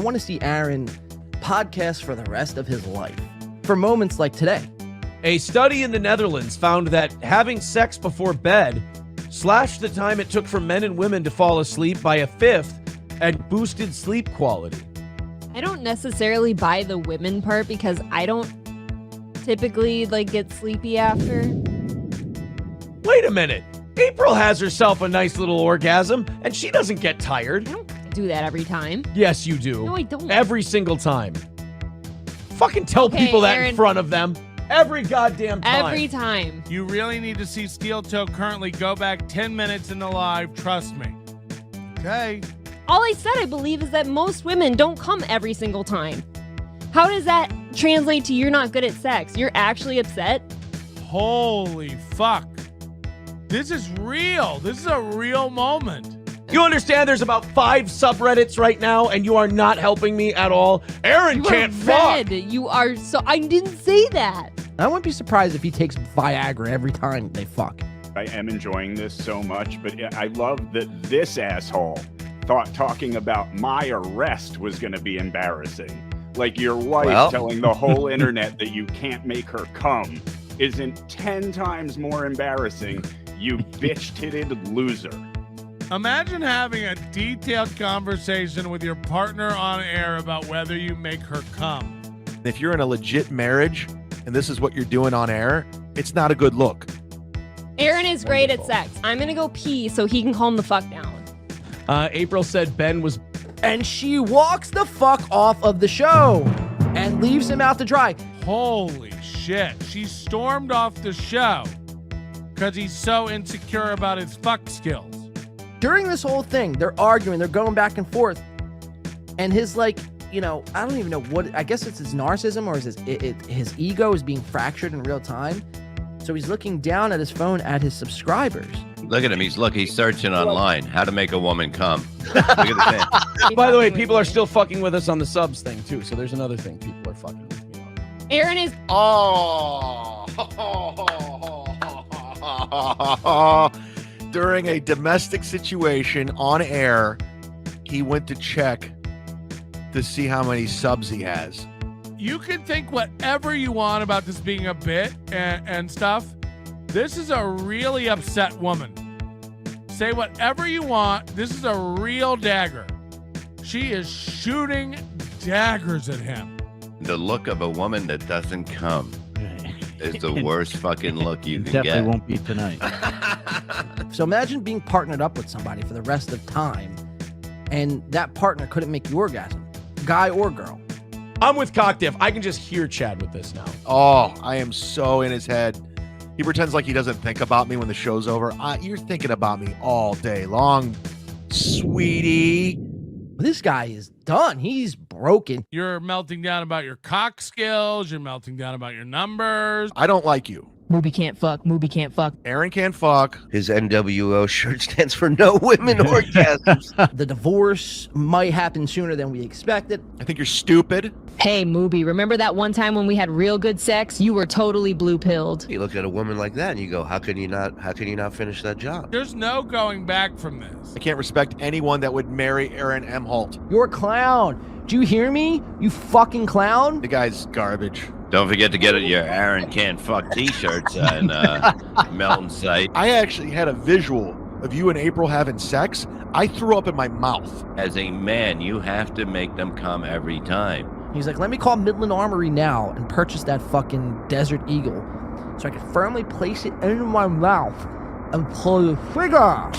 want to see Aaron podcast for the rest of his life for moments like today. A study in the Netherlands found that having sex before bed slashed the time it took for men and women to fall asleep by a fifth and boosted sleep quality. I don't necessarily buy the women part because I don't typically get sleepy after. Wait a minute. April has herself a nice little orgasm and she doesn't get tired. I don't do that every time. Yes, you do. No, I don't. Every single time. Fucking tell people that Aaron. in front of them. Every goddamn time. Every time. You really need to see Steel Toe currently. Go back 10 minutes in the live. Trust me. Okay. All I said, I believe, is that most women don't come every single time. How does that translate to you're not good at sex? You're actually upset? Holy fuck. This is real. This is a real moment. You understand there's about 5 subreddits right now and you are not helping me at all? Aaron You can't are fuck. red. You are so... I didn't say that. I wouldn't be surprised if he takes Viagra every time they fuck. I am enjoying this so much, but I love that this asshole thought talking about my arrest was going to be embarrassing. Like your wife telling the whole internet that you can't make her come isn't 10 times more embarrassing, you bitch-titted loser. Imagine having a detailed conversation with your partner on air about whether you make her come. If you're in a legit marriage and this is what you're doing on air, it's not a good look. Aaron is great at sex. I'm going to go pee so he can calm the fuck down. April said Ben was... And she walks the fuck off of the show and leaves him out to dry. Holy shit. She stormed off the show because he's so insecure about his fuck skills. During this whole thing, they're arguing, they're going back and forth. And his, I don't even know what, I guess it's his narcissism or his ego is being fractured in real time. So he's looking down at his phone at his subscribers. Look at him. He's searching online how to make a woman come. Look at the thing. By the way, people are still fucking with us on the subs thing too. So there's another thing people are fucking with me on. Aaron is... During a domestic situation on air, he went to check to see how many subs he has. You can think whatever you want about this being a bit and stuff. This is a really upset woman. Say whatever you want. This is a real dagger. She is shooting daggers at him. The look of a woman that doesn't come is the worst fucking look you can Definitely get. won't be tonight. So imagine being partnered up with somebody for the rest of time and that partner couldn't make you orgasm, guy or girl. I'm with Cockdiff. I can just hear Chad with this now. Oh, I am so in his head. He pretends like he doesn't think about me when the show's over. You're thinking about me all day long, sweetie. This guy is done. He's broken. You're melting down about your cock skills. You're melting down about your numbers. I don't like you. Mooby can't fuck. Mooby can't fuck. Aaron can't fuck. His NWO shirt stands for no women orgasms. The divorce might happen sooner than we expected. I think you're stupid. Hey, Mooby, remember that one time when we had real good sex? You were totally blue-pilled. You look at a woman like that and you go, how can you not finish that job? There's no going back from this. I can't respect anyone that would marry Aaron M. Holt. You're a clown. Do you hear me? You fucking clown. The guy's garbage. Don't forget to get your Aaron Can't Fuck t-shirts on Melton site. I actually had a visual of you and April having sex. I threw up in my mouth. As a man, you have to make them come every time. He's like, let me call Midland Armory now and purchase that fucking Desert Eagle so I can firmly place it in my mouth and pull the trigger.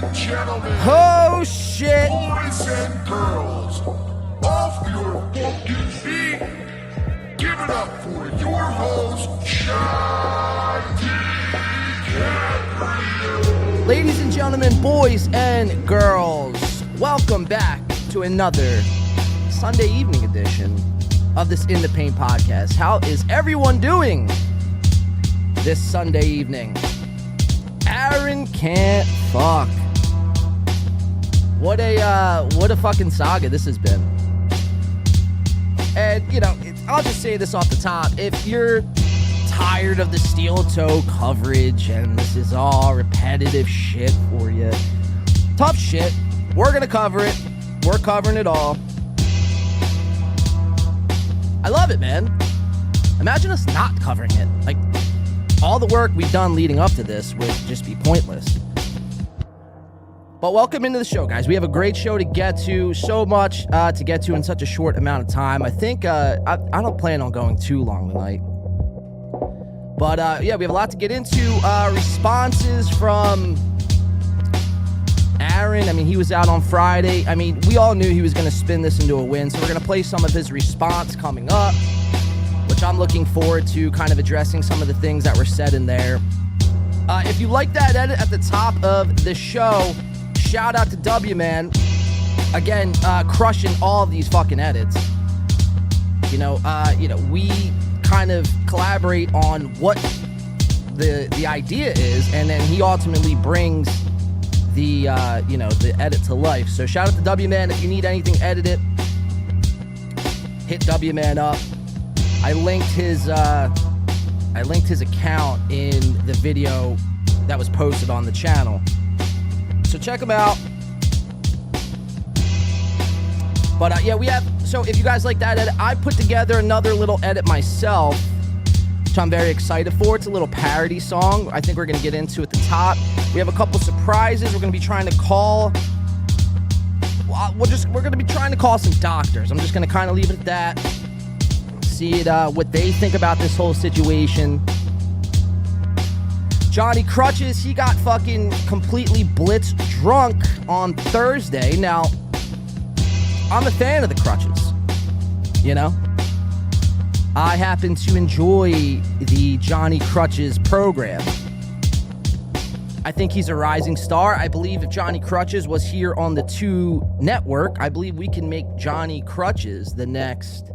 and gentlemen, Oh shit! boys and girls, off your fucking feet. Give it up for your host, Johnny DiCaprio. Ladies and gentlemen, boys and girls, welcome back to another Sunday evening edition of this In the Paint podcast. How is everyone doing this Sunday evening? Aaron can't fuck. What a fucking saga this has been. And, you know, I'll just say this off the top. If you're tired of the steel toe coverage and this is all repetitive shit for you, tough shit, we're going to cover it. We're covering it all. I love it, man. Imagine us not covering it. Like, all the work we've done leading up to this would just be pointless. But welcome into the show, guys. We have a great show to get to. So much to get to in such a short amount of time. I think I don't plan on going too long tonight. But yeah, we have a lot to get into. Responses from Aaron. I mean, he was out on Friday. I mean, we all knew he was going to spin this into a win. So we're going to play some of his response coming up, which I'm looking forward to, kind of addressing some of the things that were said in there. If you like that edit at the top of the show, shout out to W, man. Again, crushing all of these fucking edits. You know, we kind of collaborate on what the idea is, and then he ultimately brings the the edit to life. So shout out to W, man. If you need anything edited, hit W, man, up. I linked his account in the video that was posted on the channel. So check them out. But yeah, we have, so if you guys like that edit, I put together another little edit myself, which I'm very excited for. It's a little parody song I think we're going to get into at the top. We have a couple surprises. We're going to be trying to call, we're going to be trying to call some doctors. I'm just going to kind of leave it at that. See what they think about this whole situation. Johnny Crutches, he got fucking completely blitz drunk on Thursday. Now, I'm a fan of the Crutches, you know? I happen to enjoy the Johnny Crutches program. I think he's a rising star. I believe if Johnny Crutches was here on the 2 network, I believe we can make Johnny Crutches the next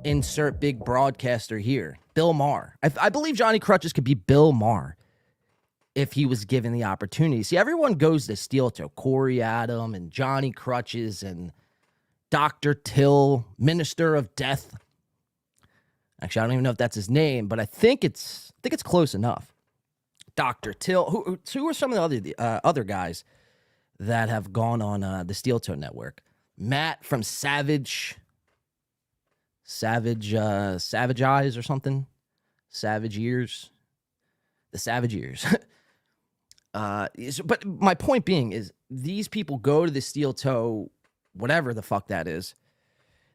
insert big broadcaster here. Bill Maher. I believe Johnny Crutches could be Bill Maher if he was given the opportunity. See, everyone goes to steel toe. Corey Adam and Johnny Crutches and Dr. Till, Minister of Death. Actually, I don't even know if that's his name, but I think it's close enough. Dr. Till. Who are some of the other guys that have gone on the Steel Toe Network? Matt from Savage Eyes or something. Savage Ears. The Savage Ears. But my point being is these people go to the Steel Toe, whatever the fuck that is.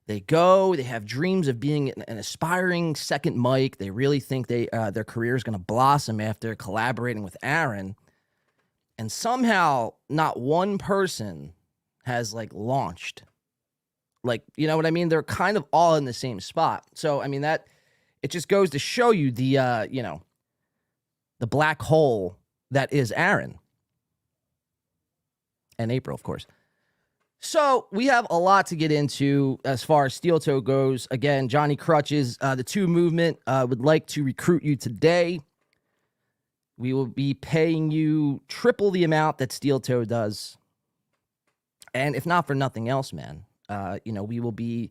They go, they have dreams of being an aspiring second mic. They really think their career is going to blossom after collaborating with Aaron. And somehow not one person has launched. You know what I mean? They're kind of all in the same spot. So, I mean, that it just goes to show you the black hole that is Aaron. And April, of course. So, we have a lot to get into as far as Steel Toe goes. Again, Johnny Crutches, the 2 movement would like to recruit you today. We will be paying you triple the amount that Steel Toe does. And if not for nothing else, man, we will be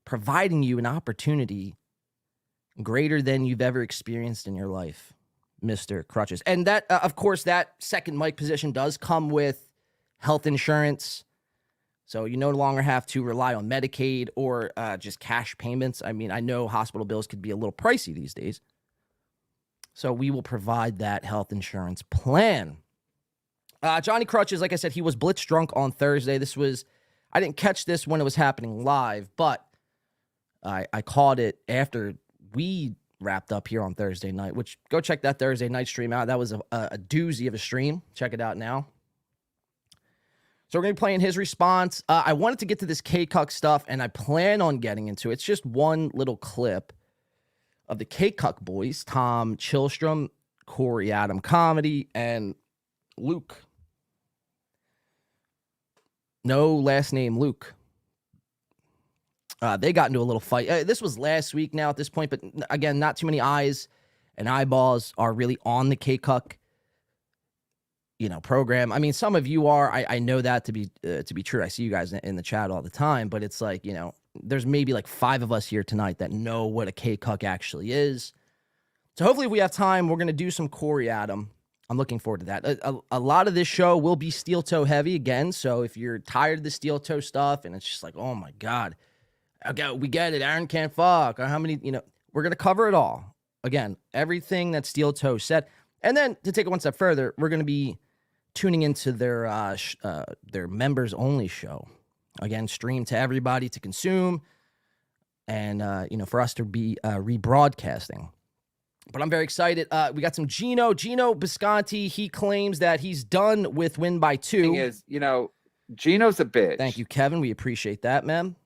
providing you an opportunity greater than you've ever experienced in your life, Mr. Crutches. And that, of course, that second mic position does come with health insurance. So you no longer have to rely on Medicaid or just cash payments. I mean, I know hospital bills could be a little pricey these days. So we will provide that health insurance plan. Johnny Crutches, like I said, he was blitz drunk on Thursday. I didn't catch this when it was happening live, but I caught it after we wrapped up here on Thursday night, which go check that Thursday night stream out. That was a doozy of a stream. Check it out now. So we're going to be playing his response. I wanted to get to this K-Cuck stuff, and I plan on getting into it. It's just one little clip of the K-Cuck boys, Tom Chilstrom, Corey Adam Comedy, and Luke. No last name Luke. They got into a little fight. This was last week now at this point, but again, not too many eyes and eyeballs are really on the K-Cuck, program. I mean, some of you are. I know that to be true. I see you guys in the chat all the time, but it's like, there's maybe like 5 of us here tonight that know what a K-Cuck actually is. So hopefully if we have time, we're going to do some Corey Adam. I'm looking forward to that. A lot of this show will be steel toe heavy again. So if you're tired of the steel toe stuff and it's just like, oh my God, okay, we get it. Aaron can't fuck. Or how many, we're going to cover it all. Again, everything that steel toe said. And then to take it one step further, we're going to be tuning into their members only show. Again, streamed to everybody to consume. And, for us to be rebroadcasting. But I'm very excited. We got some Gino Bisconti. He claims that he's done with Win by 2. Thing is, Gino's a bitch. Thank you, Kevin. We appreciate that, man.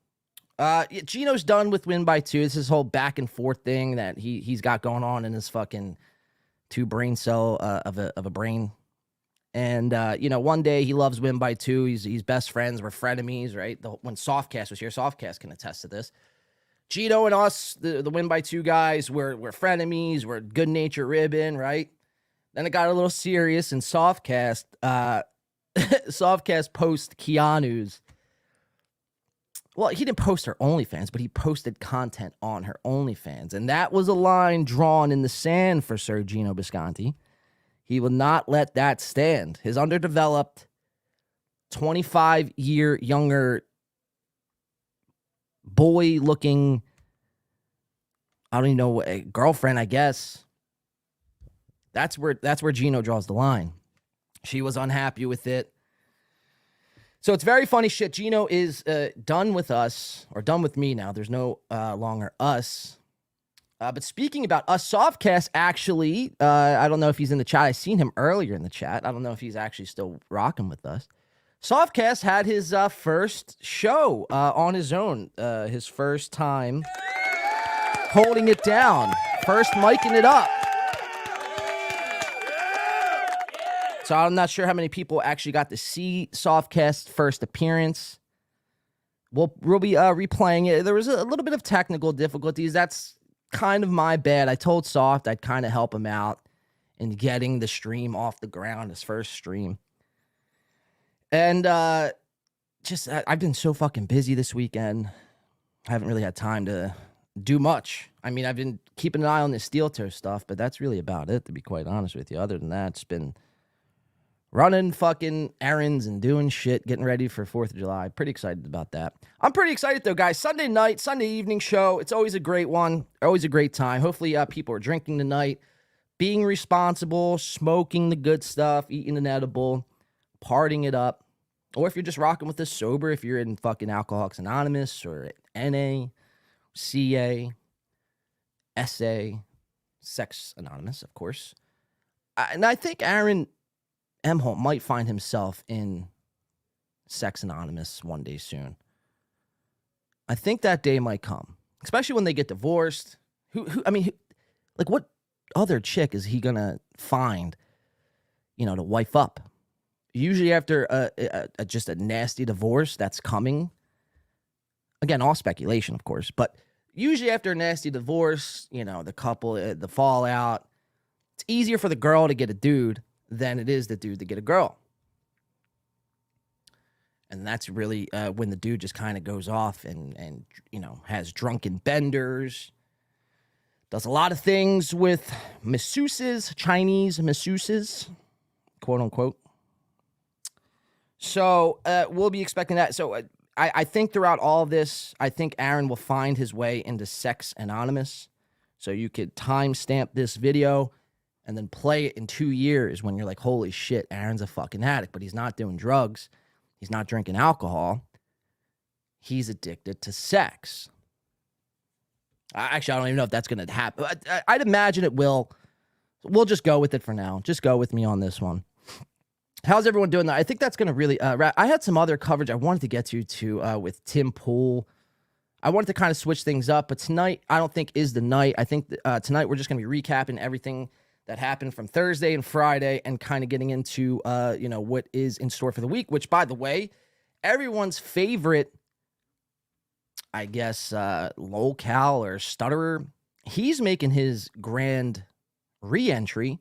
Gino's done with Win by 2. It's his whole back and forth thing that he's got going on in his fucking 2 brain cell of a brain. And one day he loves Win by 2. He's best friends. We're frenemies, right? When Softcast was here, Softcast can attest to this. Gino and us, the Win by 2 guys, we're frenemies. We're good nature ribbon, right? Then it got a little serious, and Softcast post Keanu's. Well, he didn't post her OnlyFans, but he posted content on her OnlyFans, and that was a line drawn in the sand for Sir Gino Bisconti. He will not let that stand. His underdeveloped, 25-year younger boy-looking, I don't even know, a girlfriend, I guess. That's where Gino draws the line. She was unhappy with it. So it's very funny shit. Gino is done with us, or done with me now. There's no longer us. But speaking about us, Softcast actually, I don't know if he's in the chat. I seen him earlier in the chat. I don't know if he's actually still rocking with us. Softcast had his first show on his own. His first time holding it down. First micing it up. So I'm not sure how many people actually got to see Softcast's first appearance. We'll be replaying it. There was a little bit of technical difficulties. That's kind of my bad. I told Soft I'd kind of help him out in getting the stream off the ground, his first stream. And I've been so fucking busy this weekend. I haven't really had time to do much. I mean, I've been keeping an eye on this steel toe stuff, but that's really about it, to be quite honest with you. Other than that, it's been running fucking errands and doing shit, getting ready for 4th of July. Pretty excited about that. I'm pretty excited, though, guys. Sunday night, Sunday evening show. It's always a great one. Always a great time. Hopefully, people are drinking tonight, being responsible, smoking the good stuff, eating an edible, partying it up. Or if you're just rocking with us sober, if you're in fucking Alcoholics Anonymous or NA, CA, SA, Sex Anonymous, of course. And I think Aaron Emholt might find himself in Sex Anonymous one day soon. I think that day might come, especially when they get divorced. What other chick is he gonna find, to wife up? Usually after just a nasty divorce that's coming. Again, all speculation, of course, but usually after a nasty divorce, the couple, the fallout, it's easier for the girl to get a dude than it is the dude to get a girl. And that's really when the dude just kind of goes off and has drunken benders, does a lot of things with masseuses, Chinese masseuses, quote unquote. So we'll be expecting that. So I think throughout all of this, I think Aaron will find his way into Sex Anonymous. So you could timestamp this video and then play it in 2 years when you're like, holy shit, Aaron's a fucking addict, but he's not doing drugs. He's not drinking alcohol. He's addicted to sex. Actually, I don't even know if that's going to happen. I'd imagine it will. We'll just go with it for now. Just go with me on this one. How's everyone doing? I think that's going to really I had some other coverage I wanted to get to too with Tim Pool. I wanted to kind of switch things up, but tonight I don't think is the night. I think tonight we're just going to be recapping everything that happened from Thursday and Friday and kind of getting into what is in store for the week, which, by the way, everyone's favorite, I guess, locale or stutterer, he's making his grand re-entry,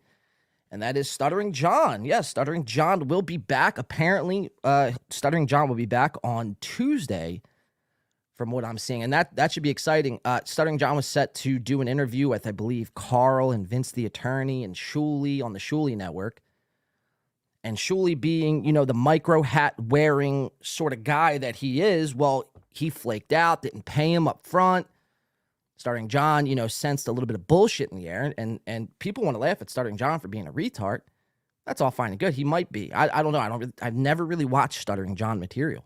and that is Stuttering John. Yes, Stuttering John will be back. Apparently, Stuttering John will be back on Tuesday, from what I'm seeing, and that should be exciting. Stuttering John was set to do an interview with, I believe, Carl and Vince the Attorney and Shuley on the Shuley Network. And Shuley being, the micro hat wearing sort of guy that he is, well, he flaked out, didn't pay him up front. Stuttering John, sensed a little bit of bullshit in the air, and people want to laugh at Stuttering John for being a retard. That's all fine and good. He might be. I don't know. I've never really watched Stuttering John material.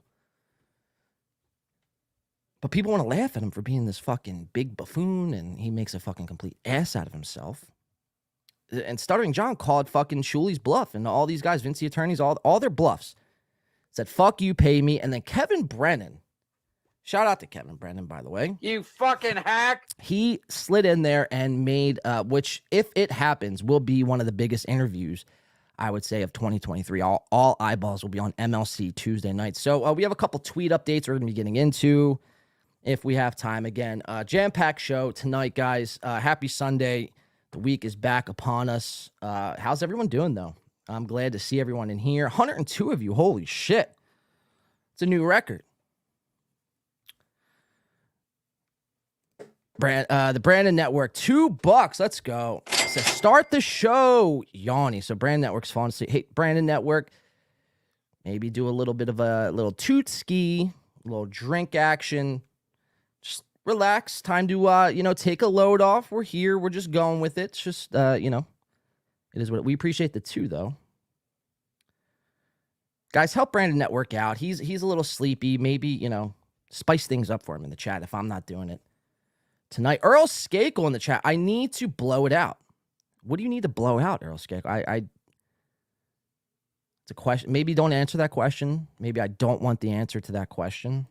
But people want to laugh at him for being this fucking big buffoon, and he makes a fucking complete ass out of himself. And Stuttering John called fucking Shuley's bluff, and all these guys, Vince the Attorneys, all their bluffs. Said, fuck you, pay me. And then Kevin Brennan, shout out to Kevin Brennan, by the way. You fucking hack. He slid in there and made, which, if it happens, will be one of the biggest interviews, I would say, of 2023. All eyeballs will be on MLC Tuesday night. So we have a couple tweet updates we're going to be getting into if we have time. Again, jam-packed show tonight, guys. Happy Sunday. The week is back upon us. How's everyone doing, though? I'm glad to see everyone in here. 102 of you. Holy shit. It's a new record. The Brandon Network, $2. Let's go. It says, start the show. Yanni. So Brandon Network's falling asleep. Hey, Brandon Network, maybe do a little bit of a little toot ski, a little drink action. Just relax. Time to, take a load off. We're here. We're just going with it. It's just, it is what we appreciate the two, though. Guys, help Brandon Network out. He's a little sleepy. Maybe, spice things up for him in the chat if I'm not doing it. Tonight, Earl Skakel in the chat. I need to blow it out. What do you need to blow out, Earl Skakel? It's a question. Maybe don't answer that question. Maybe I don't want the answer to that question.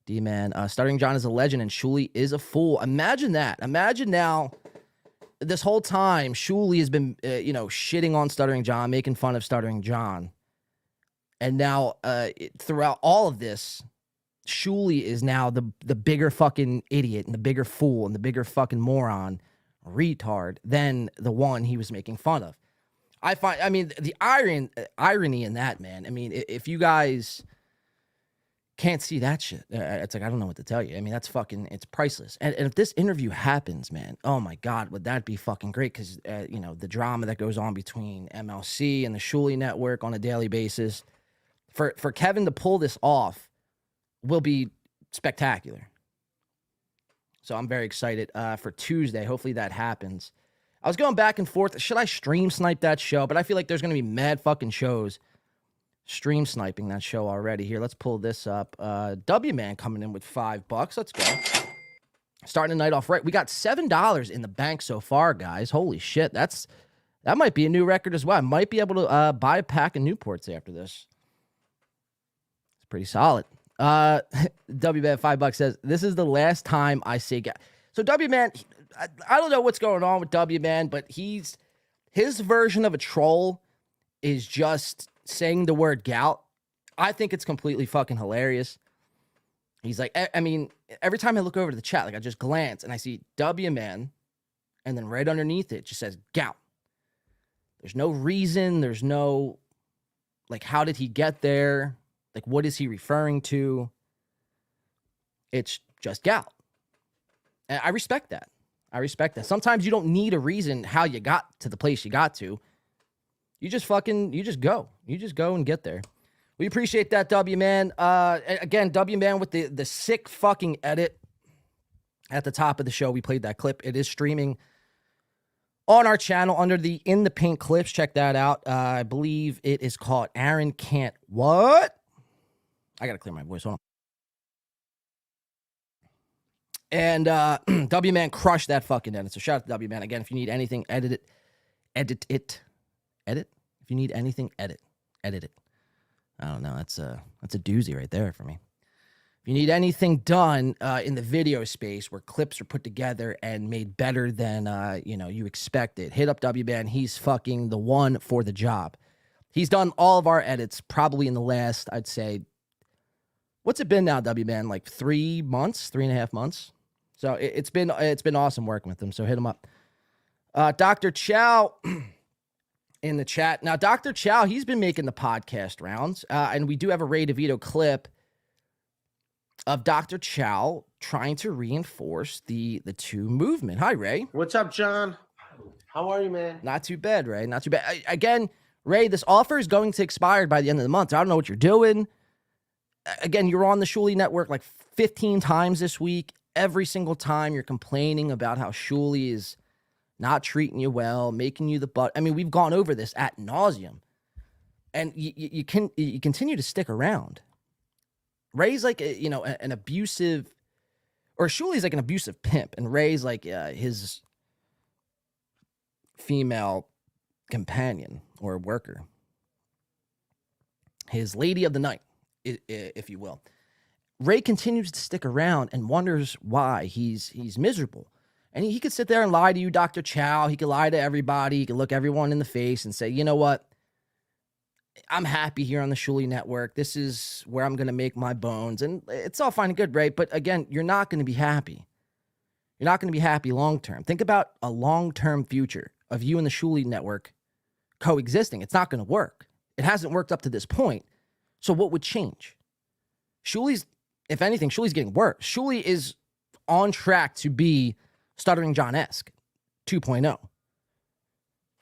D-Man, Stuttering John is a legend and Shuley is a fool. Imagine that. Imagine now, this whole time, Shuley has been, shitting on Stuttering John, making fun of Stuttering John. And now, throughout all of this, Shuley is now the bigger fucking idiot and the bigger fool and the bigger fucking moron, retard, than the one he was making fun of. The irony in that, man. I mean, if you guys can't see that shit, it's like, I don't know what to tell you. I mean, that's fucking, it's priceless. And if this interview happens, man, oh my God, would that be fucking great? Because, the drama that goes on between MLC and the Shuley Network on a daily basis, for Kevin to pull this off, will be spectacular. So I'm very excited for Tuesday. Hopefully that happens. I was going back and forth. Should I stream snipe that show? But I feel like there's going to be mad fucking shows stream sniping that show already. Here, let's pull this up. W-Man coming in with $5. Let's go. Starting the night off right. We got $7 in the bank so far, guys. Holy shit. That might be a new record as well. I might be able to buy a pack of Newports after this. It's pretty solid. W-Man $5 says, this is the last time I say so W-Man, I don't know what's going on with W-Man, but his version of a troll is just saying the word gout. I think it's completely fucking hilarious. He's like, I mean, every time I look over to the chat, like I just glance and I see W-Man, and then right underneath it just says gout. There's no reason. There's no, like, how did he get there? Like, what is he referring to? It's just gout. And I respect that. Sometimes you don't need a reason how you got to the place you got to. You just go. You just go and get there. We appreciate that, W-Man. Again, W-Man with the sick fucking edit at the top of the show. We played that clip. It is streaming on our channel under the In the Paint clips. Check that out. I believe it is called Aaron Can't What? I got to clear my voice. Hold on. And W-Man crushed that fucking edit. So shout out to W-Man. Again, if you need anything, edit it. If you need anything, edit it. I don't know. That's a doozy right there for me. If you need anything done in the video space where clips are put together and made better than you expected, hit up WBan. He's fucking the one for the job. He's done all of our edits probably in the last, I'd say, what's it been now, WBan? Like 3 months, 3.5 months. So it's been awesome working with him. So hit him up. Dr. Chow in the chat. Now, Dr. Chow, he's been making the podcast rounds, and we do have a Ray DeVito clip of Dr. Chow trying to reinforce the two movement. Hi, Ray. What's up, John? How are you, man? Not too bad, Ray. Not too bad. Again, Ray, this offer is going to expire by the end of the month. I don't know what you're doing. Again, you're on the Shuli Network like 15 times this week. Every single time you're complaining about how Shuli is not treating you well, making you the butt. I mean, we've gone over this ad nauseum. And you continue to stick around. Ray's like, an abusive, or Shuli's like an abusive pimp, and Ray's like his female companion or worker, his lady of the night, if you will. Ray continues to stick around and wonders why he's miserable. And he could sit there and lie to you, Dr. Chow. He could lie to everybody. He could look everyone in the face and say, you know what? I'm happy here on the Shuli Network. This is where I'm going to make my bones. And it's all fine and good, Ray. But again, you're not going to be happy. You're not going to be happy long-term. Think about a long-term future of you and the Shuli Network coexisting. It's not going to work. It hasn't worked up to this point. So what would change? If anything, Shuli's getting worse. Shuli is on track to be Stuttering John-esque 2.0.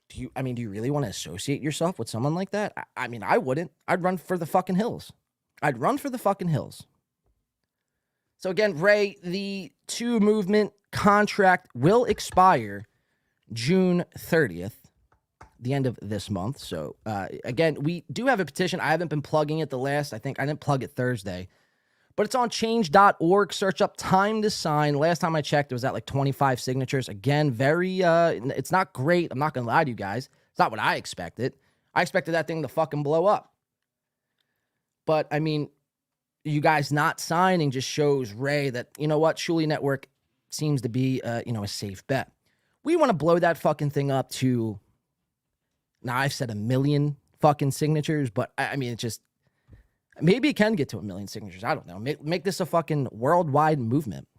Do you really want to associate yourself with someone like that? I mean, I wouldn't. I'd run for the fucking hills. So again, Ray, the two movement contract will expire June 30th, the end of this month. So again, we do have a petition. I haven't been plugging it I didn't plug it Thursday. But it's on change.org. Search up time to sign. Last time I checked, it was at like 25 signatures. Again, it's not great. I'm not going to lie to you guys. It's not what I expected. I expected that thing to fucking blow up. But, I mean, you guys not signing just shows Ray that, you know what, Shuli Network seems to be, a safe bet. We want to blow that fucking thing up to, now I've said 1 million fucking signatures, but, I mean, it's just, maybe it can get to 1 million signatures. I don't know. Make this a fucking worldwide movement.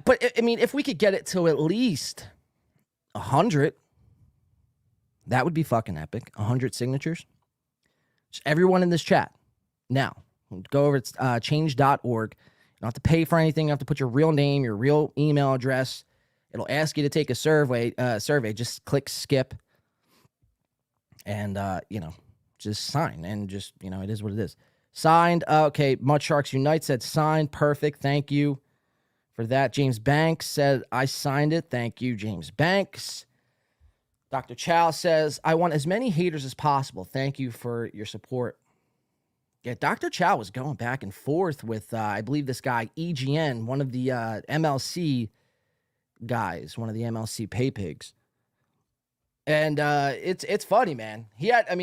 But, I mean, if we could get it to at least 100, that would be fucking epic. 100 signatures. Just everyone in this chat. Now, go over to change.org. You don't have to pay for anything. You have to put your real name, your real email address. It'll ask you to take a survey. Just click skip. And, just sign, and just, it is what it is. Signed. Okay, Mud Sharks Unite said signed. Perfect. Thank you for that. James Banks said, I signed it. Thank you, James Banks. Dr. Chow says, I want as many haters as possible. Thank you for your support. Yeah, Dr. Chow was going back and forth with, I believe, this guy, EGN, one of the MLC guys, one of the MLC pay pigs. And it's funny, man.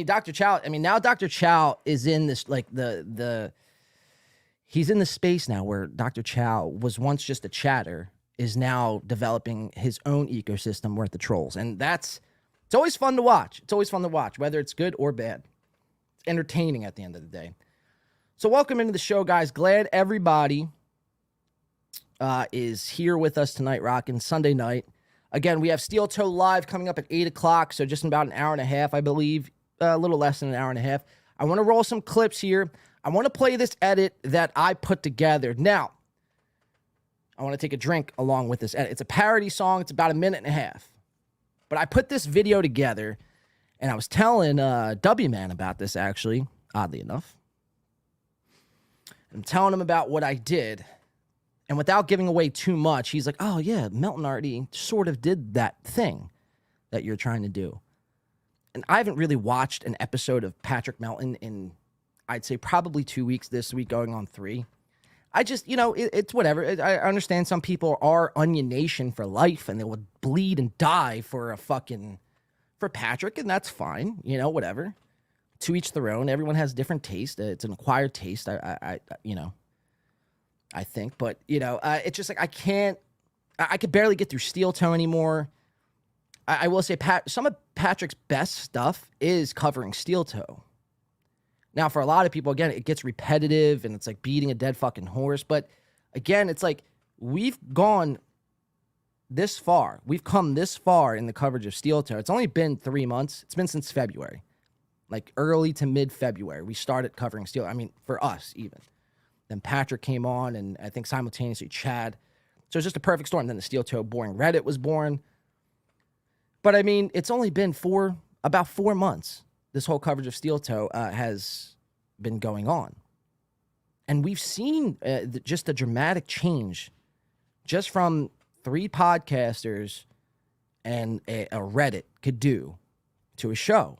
Dr. Chow, now Dr. Chow is in this, like, he's in the space now where Dr. Chow was once just a chatter, is now developing his own ecosystem worth of trolls. And it's always fun to watch. Whether it's good or bad. It's entertaining at the end of the day. So welcome into the show, guys. Glad everybody is here with us tonight, rocking Sunday night. Again, we have Steel Toe Live coming up at 8 o'clock, so just in about an hour and a half, I believe. A little less than an hour and a half. I want to roll some clips here. I want to play this edit that I put together. Now, I want to take a drink along with this edit. It's a parody song. It's about 1.5 minutes. But I put this video together, and I was telling W-Man about this, actually, oddly enough. I'm telling him about what I did. And without giving away too much, he's like, oh, yeah, Melton already sort of did that thing that you're trying to do. And I haven't really watched an episode of Patrick Melton in, I'd say, probably 2 weeks this week, going on 3. I just, it's whatever. I understand some people are Onion Nation for life, and they will bleed and die for a fucking for Patrick, and that's fine. You know, whatever. To each their own. Everyone has different taste. It's an acquired taste. I think, but it's just like I could barely get through Steel Toe anymore. I will say, some of Patrick's best stuff is covering Steel Toe. Now, for a lot of people, again, it gets repetitive and it's like beating a dead fucking horse. But again, it's like we've gone this far. We've come this far in the coverage of Steel Toe. It's only been 3 months. It's been since February, like early to mid-February. We started covering Steel. I mean, for us even. Then Patrick came on, and I think simultaneously Chad. So it's just a perfect storm. Then the Steel Toe Boring Reddit was born. But I mean, it's only been about 4 months. This whole coverage of Steel Toe has been going on. And we've seen just a dramatic change just from 3 podcasters and a Reddit could do to a show.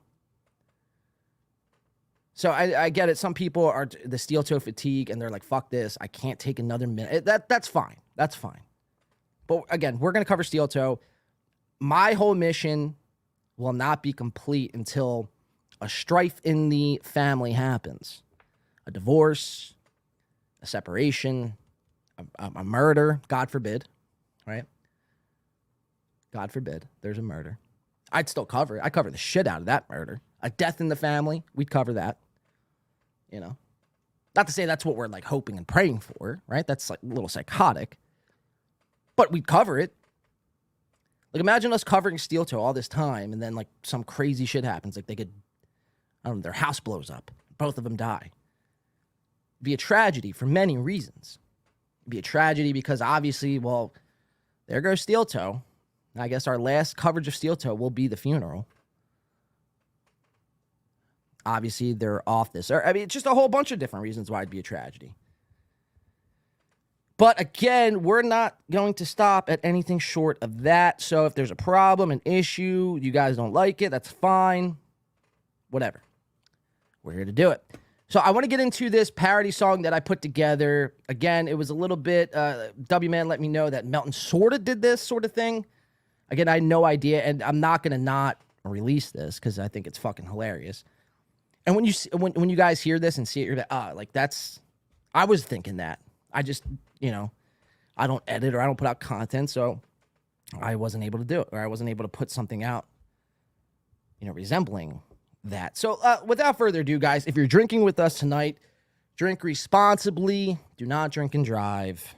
So I get it. Some people are the Steel Toe fatigue, and they're like, fuck this. I can't take another minute. That's fine. That's fine. But again, we're going to cover Steel Toe. My whole mission will not be complete until a strife in the family happens. A divorce, a separation, a murder, God forbid, right? God forbid there's a murder. I'd still cover it. I cover the shit out of that murder. A death in the family, we'd cover that. Not to say that's what we're like hoping and praying for, right? That's like a little psychotic. But we'd cover it. Like, imagine us covering Steel Toe all this time, and then like some crazy shit happens. Like their house blows up. Both of them die. It'd be a tragedy for many reasons. It'd be a tragedy because obviously, well, there goes Steel Toe. I guess our last coverage of Steel Toe will be the funeral. Obviously, they're off this. I mean, it's just a whole bunch of different reasons why it'd be a tragedy. But again, we're not going to stop at anything short of that. So if there's a problem, an issue, you guys don't like it, that's fine. Whatever. We're here to do it. So I want to get into this parody song that I put together. Again, it was a little bit, W-Man let me know that Melton sort of did this sort of thing. Again, I had no idea, and I'm not going to not release this because I think it's fucking hilarious. And when you guys hear this and see it, you're like, that's, I was thinking that. I just, I don't edit or I don't put out content, so I wasn't able to do it, or I wasn't able to put something out, resembling that. So without further ado, guys, if you're drinking with us tonight, drink responsibly. Do not drink and drive,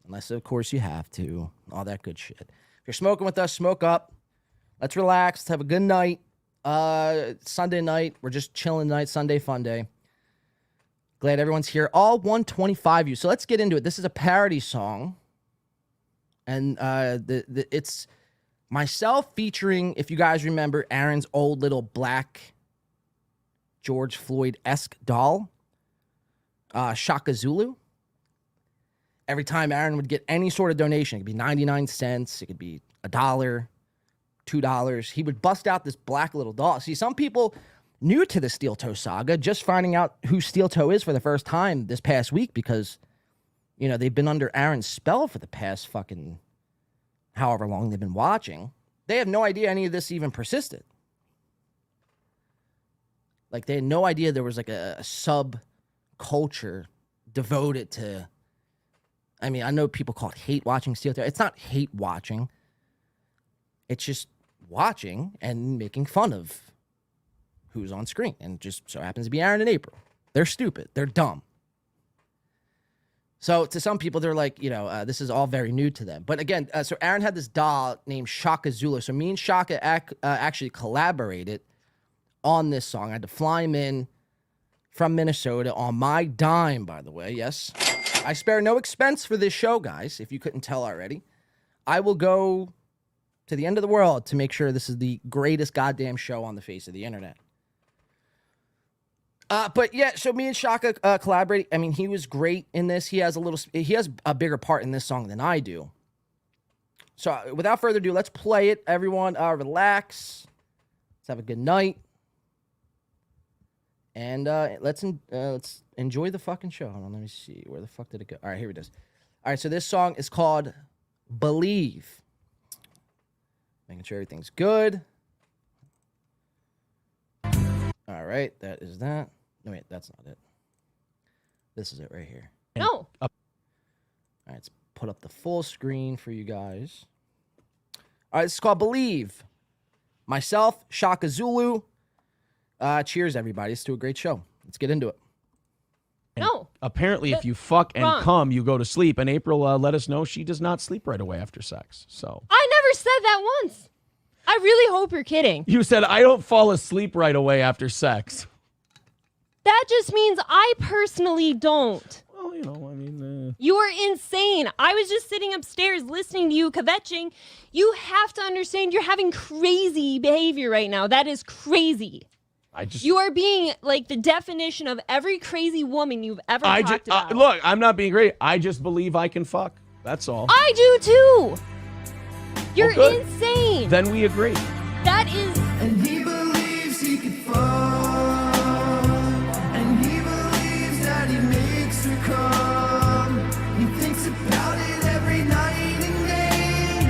unless, of course, you have to. All that good shit. If you're smoking with us, smoke up. Let's relax. Let's have a good night. Sunday night. We're just chilling tonight. Sunday fun day. Glad everyone's here. All 125 of you. So let's get into it. This is a parody song. And it's myself featuring, if you guys remember, Aaron's old little black George Floyd-esque doll, Shaka Zulu. Every time Aaron would get any sort of donation, it could be 99 cents, it could be $1, $2, he would bust out this black little doll. See, some people new to the Steel Toe saga, just finding out who Steel Toe is for the first time this past week because, they've been under Aaron's spell for the past fucking however long they've been watching. They have no idea any of this even persisted. Like, they had no idea there was like a subculture devoted to, I mean, I know people call it hate watching Steel Toe. It's not hate watching. It's just watching and making fun of who's on screen. And just so happens to be Aaron and April. They're stupid. They're dumb. So to some people, they're like, this is all very new to them. But again, so Aaron had this doll named Shaka Zulu. So me and Shaka actually collaborated on this song. I had to fly him in from Minnesota on my dime, by the way. Yes. I spare no expense for this show, guys, if you couldn't tell already. I will go to the end of the world to make sure this is the greatest goddamn show on the face of the internet. But yeah, so me and Shaka collaborate. I mean, he was great in this. He has a bigger part in this song than I do. So without further ado, let's play it. Everyone, relax. Let's have a good night. And let's enjoy the fucking show. Hold on, let me see. Where the fuck did it go? All right, here it is. All right, so this song is called Believe. Making sure everything's good. All right, that is that. No, wait, that's not it. This is it right here. No. All right, let's put up the full screen for you guys. All right, this is called Believe. Myself, Shaka Zulu. Cheers, everybody. Let's do a great show. Let's get into it. No. Apparently, if you fuck and come, you go to sleep. And April let us know she does not sleep right away after sex. So I never said that once. I really hope you're kidding. you said I don't fall asleep right away after sex. That just means I personally don't. Well, you know, I mean, You are insane. I was just sitting upstairs listening to you kvetching. You have to understand you're having crazy behavior right now. That is crazy. You are being like the definition of every crazy woman you've ever talked about. Look, I'm not being great. I just believe I can fuck. That's all. I do too. You're good. insane. Then we agree. That is. And he believes he can fuck. And he believes that he makes her come. He thinks about it every night and day.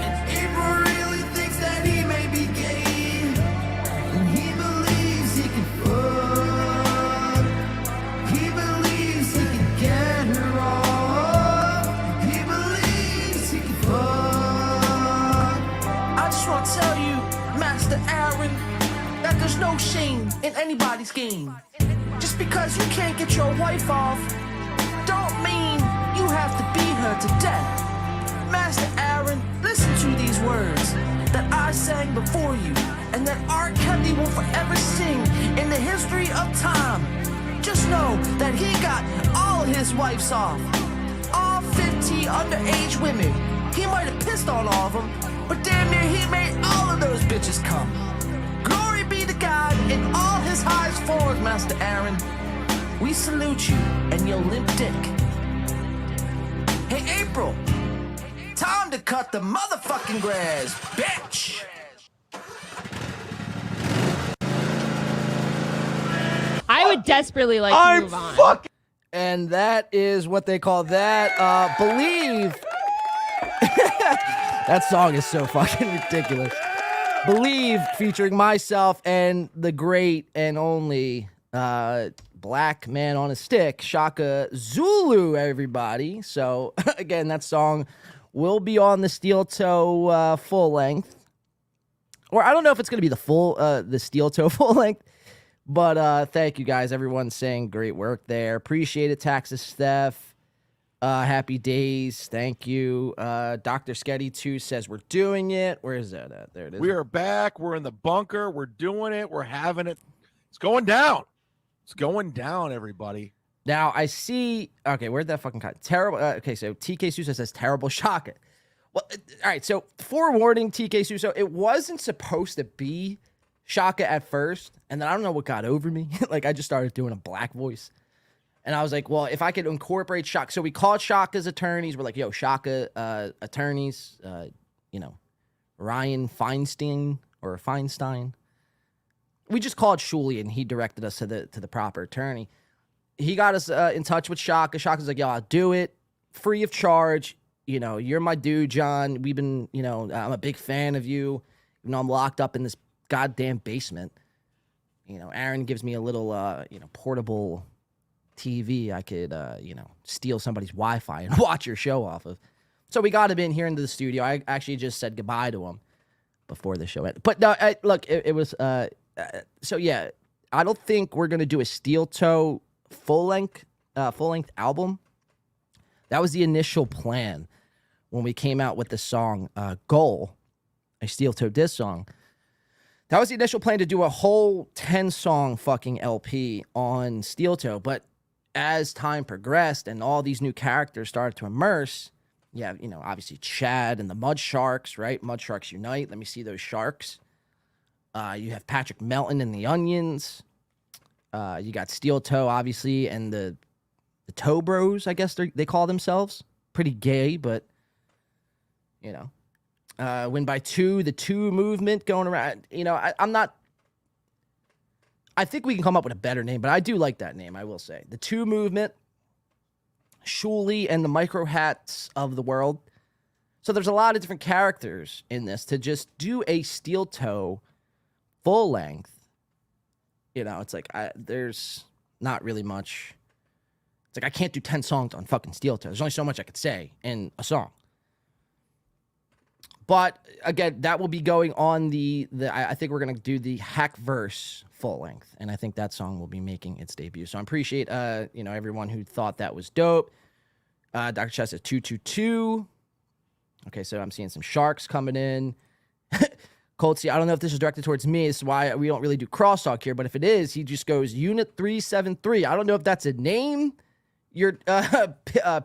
And April really thinks that he may be gay. And he believes he can fuck. He believes he can get her off. He believes he can fuck. I just want to tell you, Master Aaron, that there's no shame in anybody's game. Just because you can't get your wife off, don't mean you have to beat her to death. Master Aaron, listen to these words that I sang before you, and that R. Kelly will forever sing in the history of time. Just know that he got all his wives off. All 50 underage women. He might have pissed on all of them, but damn near he made all of those bitches come. Glory be to God in all his highest forms, Master Aaron. We salute you and your limp dick. Hey, April, time to cut the motherfucking grass, bitch! I would desperately like to move on. And that is what they call that. Believe. That song is so fucking ridiculous. Believe, featuring myself and the great and only black man on a stick, Shaka Zulu, everybody. So, again, that song will be on the Steel Toe full length. Or I don't know if it's going to be the Steel Toe full length. But thank you guys. Everyone's saying great work there. Appreciate it, Taxes Steph. Happy days. Thank you. Dr. Sketty 2 says we're doing it. Where is that at? There it is. We are back. We're in the bunker. We're doing it. We're having it. It's going down. It's going down, everybody. Now, I see. Okay, where'd that fucking cut? Terrible. Okay, so TK Suso says terrible Shaka. Well, all right, so forewarning, TK Suso, it wasn't supposed to be Shaka at first, and then I don't know what got over me. Like, I just started doing a black voice. And I was like, well, if I could incorporate Shaka. So we called Shaka's attorneys. We're like, yo, Shaka attorneys, Ryan Feinstein or Feinstein. We just called Shuli, and he directed us to the proper attorney. He got us in touch with Shaka. Shaka's like, yo, I'll do it free of charge. You know, you're my dude, John. We've been, I'm a big fan of you. You know, I'm locked up in this goddamn basement. You know, Aaron gives me a little, portable TV I could, steal somebody's Wi-Fi and watch your show off of. So we got him in here into the studio. I actually just said goodbye to him before the show ended. But no, look, it was, so yeah, I don't think we're going to do a Steel Toe full-length album. That was the initial plan when we came out with the song Goal, a Steel Toe diss song. That was the initial plan to do a whole 10-song fucking LP on Steel Toe. But as time progressed and all these new characters started to immerse, obviously Chad and the Mud Sharks, right? Mud Sharks Unite. Let me see those sharks. You have Patrick Melton and the Onions. You got Steel Toe, obviously, and the Toe Bros, I guess they call themselves. Pretty gay, but, Win by Two, the Two movement going around. I'm not... I think we can come up with a better name, but I do like that name, I will say. The Two movement, Shuli, and the Micro Hats of the world. So there's a lot of different characters in this to just do a Steel Toe full length It's like there's not really much. It's like I can't do 10 songs on fucking Steel Toe. There's only so much I could say in a song. But again, that will be going on I think we're gonna do the Hack Verse full length, and I think that song will be making its debut. So I appreciate everyone who thought that was dope. Dr. Chess at 222. Okay, so I'm seeing some sharks coming in. Coltsy, I don't know if this is directed towards me. This is why we don't really do crosstalk here, but if it is, he just goes Unit 373. I don't know if that's a name you're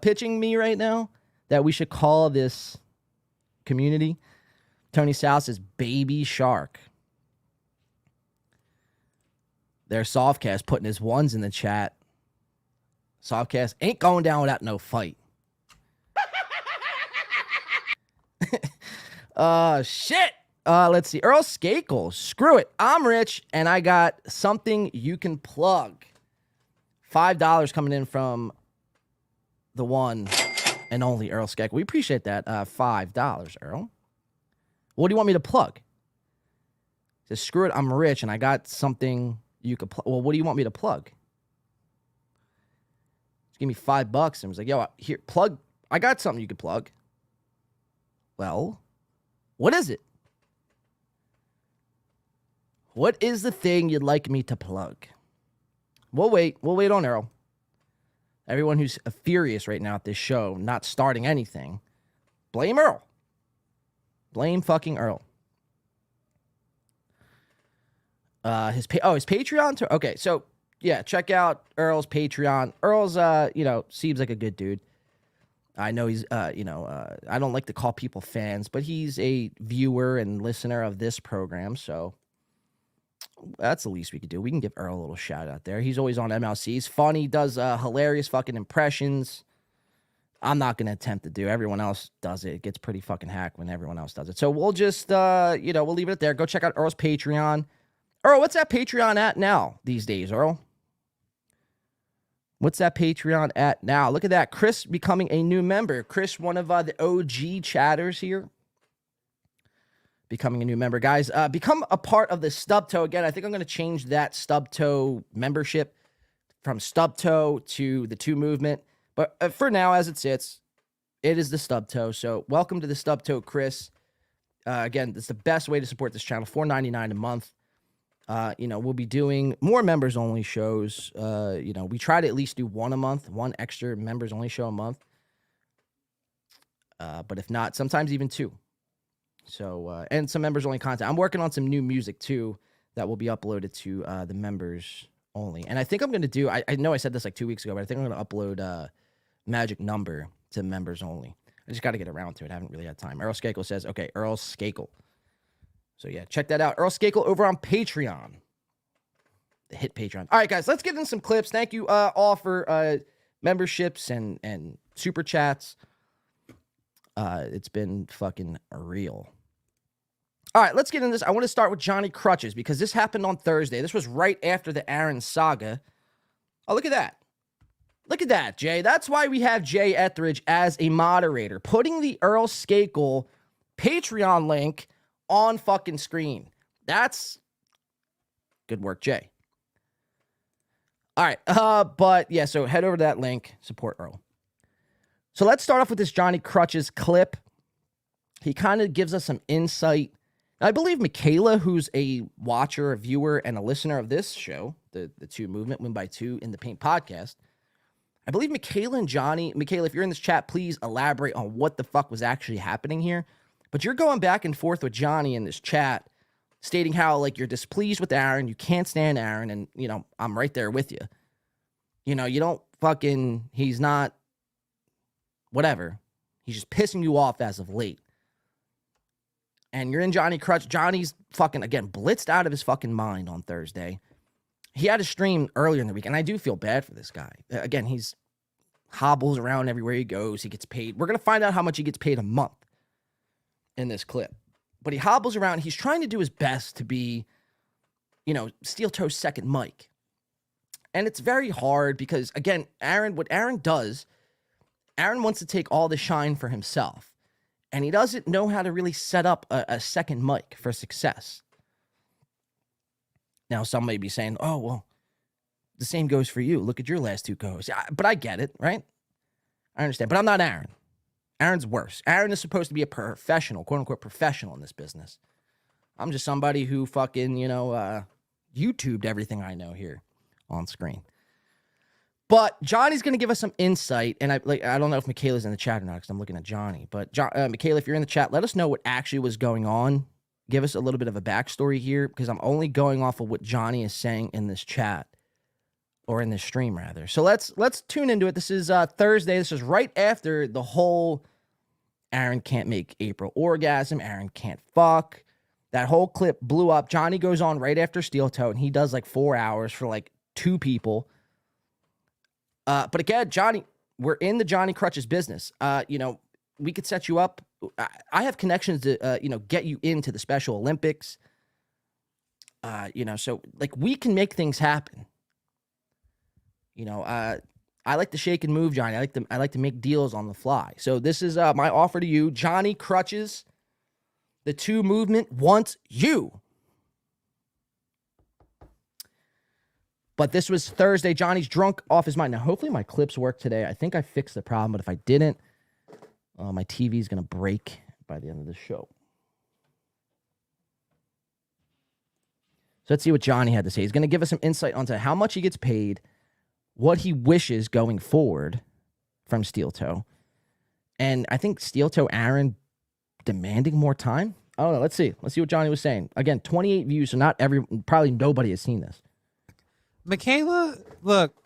pitching me right now that we should call this community. Tony South says Baby Shark. There's Softcast putting his ones in the chat. Softcast ain't going down without no fight. Shit. Let's see. Earl Skakel. Screw it. I'm rich and I got something you can plug. $5 coming in from the one and only Earl Skakel. We appreciate that. $5, Earl. What do you want me to plug? He says, screw it. I'm rich and I got something you could plug. Well, what do you want me to plug? Just give me $5 and was like, yo, here, plug. I got something you could plug. Well, what is it? What is the thing you'd like me to plug? We'll wait. We'll wait on Earl. Everyone who's furious right now at this show, not starting anything, blame Earl. Blame fucking Earl. His Patreon. Okay, so yeah, check out Earl's Patreon. Earl's, seems like a good dude. I know he's, I don't like to call people fans, but he's a viewer and listener of this program, so that's the least we could do. We can give Earl a little shout out there. He's always on MLC. He's funny, does hilarious fucking impressions. I'm not going to attempt to do. Everyone else does it. It gets pretty fucking hacked when everyone else does it. So we'll just, we'll leave it there. Go check out Earl's Patreon. Earl, what's that Patreon at now these days, Earl? What's that Patreon at now? Look at that. Chris becoming a new member. Chris, one of the OG chatters here. Becoming a new member. Guys, become a part of the Stubtoe. Again, I think I'm going to change that Stubtoe membership from Stubtoe to the 2 movement. But for now, as it sits, it is the Stubtoe. So welcome to the Stubtoe, Chris. Again, it's the best way to support this channel. $4.99 a month. We'll be doing more members-only shows. We try to at least do one a month, one extra members-only show a month. But if not, sometimes even 2. So, and some members-only content. I'm working on some new music, too, that will be uploaded to the members only. And I think I'm going to do, I know I said this like 2 weeks ago, but I think I'm going to upload Magic Number to members only. I just got to get around to it. I haven't really had time. Earl Skakel says, okay, Earl Skakel. So, yeah, check that out. Earl Skakel over on Patreon. The hit Patreon. All right, guys, let's get in some clips. Thank you all for memberships and super chats. It's been fucking real. All right, let's get into this. I want to start with Johnny Crutches because this happened on Thursday. This was right after the Aaron saga. Oh, look at that. Look at that, Jay. That's why we have Jay Etheridge as a moderator, putting the Earl Skakel Patreon link on fucking screen. That's good work, Jay. All right, but yeah, so head over to that link, support Earl. So let's start off with this Johnny Crutches clip. He kind of gives us some insight. I believe Michaela, who's a watcher, a viewer, and a listener of this show, the 2 movement, Win by 2 in the Paint podcast, I believe Michaela and Johnny, Michaela, if you're in this chat, please elaborate on what the fuck was actually happening here. But you're going back and forth with Johnny in this chat, stating how, like, you're displeased with Aaron, you can't stand Aaron, and, I'm right there with you. You don't fucking, he's not, whatever. He's just pissing you off as of late. And you're in Johnny Crutch. Johnny's fucking, again, blitzed out of his fucking mind on Thursday. He had a stream earlier in the week, and I do feel bad for this guy. Again, he's hobbles around everywhere he goes. He gets paid. We're going to find out how much he gets paid a month in this clip. But he hobbles around. He's trying to do his best to be, Steel Toe's second mic. And it's very hard because, again, what Aaron does, Aaron wants to take all the shine for himself. And he doesn't know how to really set up a second mic for success. Now, some may be saying, oh, well, the same goes for you. Look at your last two co-hosts. Yeah, but I get it, right? I understand. But I'm not Aaron. Aaron's worse. Aaron is supposed to be a professional, quote-unquote professional in this business. I'm just somebody who fucking, YouTubed everything I know here on screen. But Johnny's going to give us some insight, and I don't know if Michaela's in the chat or not because I'm looking at Johnny. But Michaela, if you're in the chat, let us know what actually was going on. Give us a little bit of a backstory here because I'm only going off of what Johnny is saying in this chat, or in this stream rather. So let's tune into it. This is Thursday. This is right after the whole Aaron can't make April orgasm. Aaron can't fuck. That whole clip blew up. Johnny goes on right after Steel Toe, and he does like 4 hours for like 2 people. But again, Johnny, we're in the Johnny Crutches business. We could set you up. I have connections to, get you into the Special Olympics. So like we can make things happen. I like to shake and move, Johnny. I like to make deals on the fly. So this is my offer to you, Johnny Crutches. The 2 movement wants you. But this was Thursday. Johnny's drunk off his mind. Now, hopefully my clips work today. I think I fixed the problem, but if I didn't, my TV is going to break by the end of the show. So let's see what Johnny had to say. He's going to give us some insight onto how much he gets paid, what he wishes going forward from Steel Toe, and I think Steel Toe Aaron demanding more time. I don't know. Let's see. Let's see what Johnny was saying. Again, 28 views, so probably nobody has seen this. Michaela, look.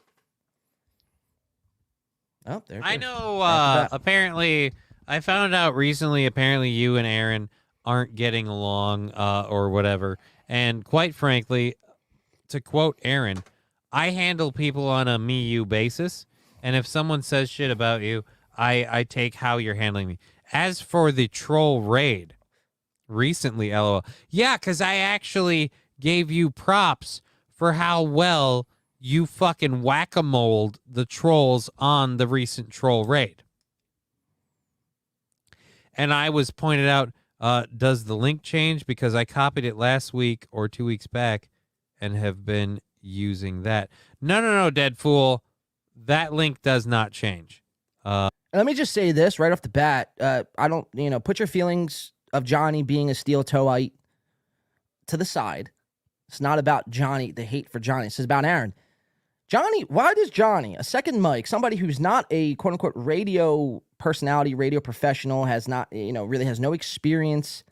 Oh, there. I know. Apparently, I found out recently. Apparently, you and Aaron aren't getting along, or whatever. And quite frankly, to quote Aaron, I handle people on a me-you basis, and if someone says shit about you, I take how you're handling me. As for the troll raid, recently, LOL. Yeah, because I actually gave you props for how well you fucking whack-a-moled the trolls on the recent troll raid. And I was pointed out, does the link change? Because I copied it last week or 2 weeks back and have been using that. No, dead fool. That link does not change. Let me just say this right off the bat. I don't, put your feelings of Johnny being a Steel Toeite to the side. It's not about Johnny, the hate for Johnny. This is about Aaron. Johnny, why does Johnny, a second mic, somebody who's not a quote-unquote radio personality, radio professional, has not, really has no experience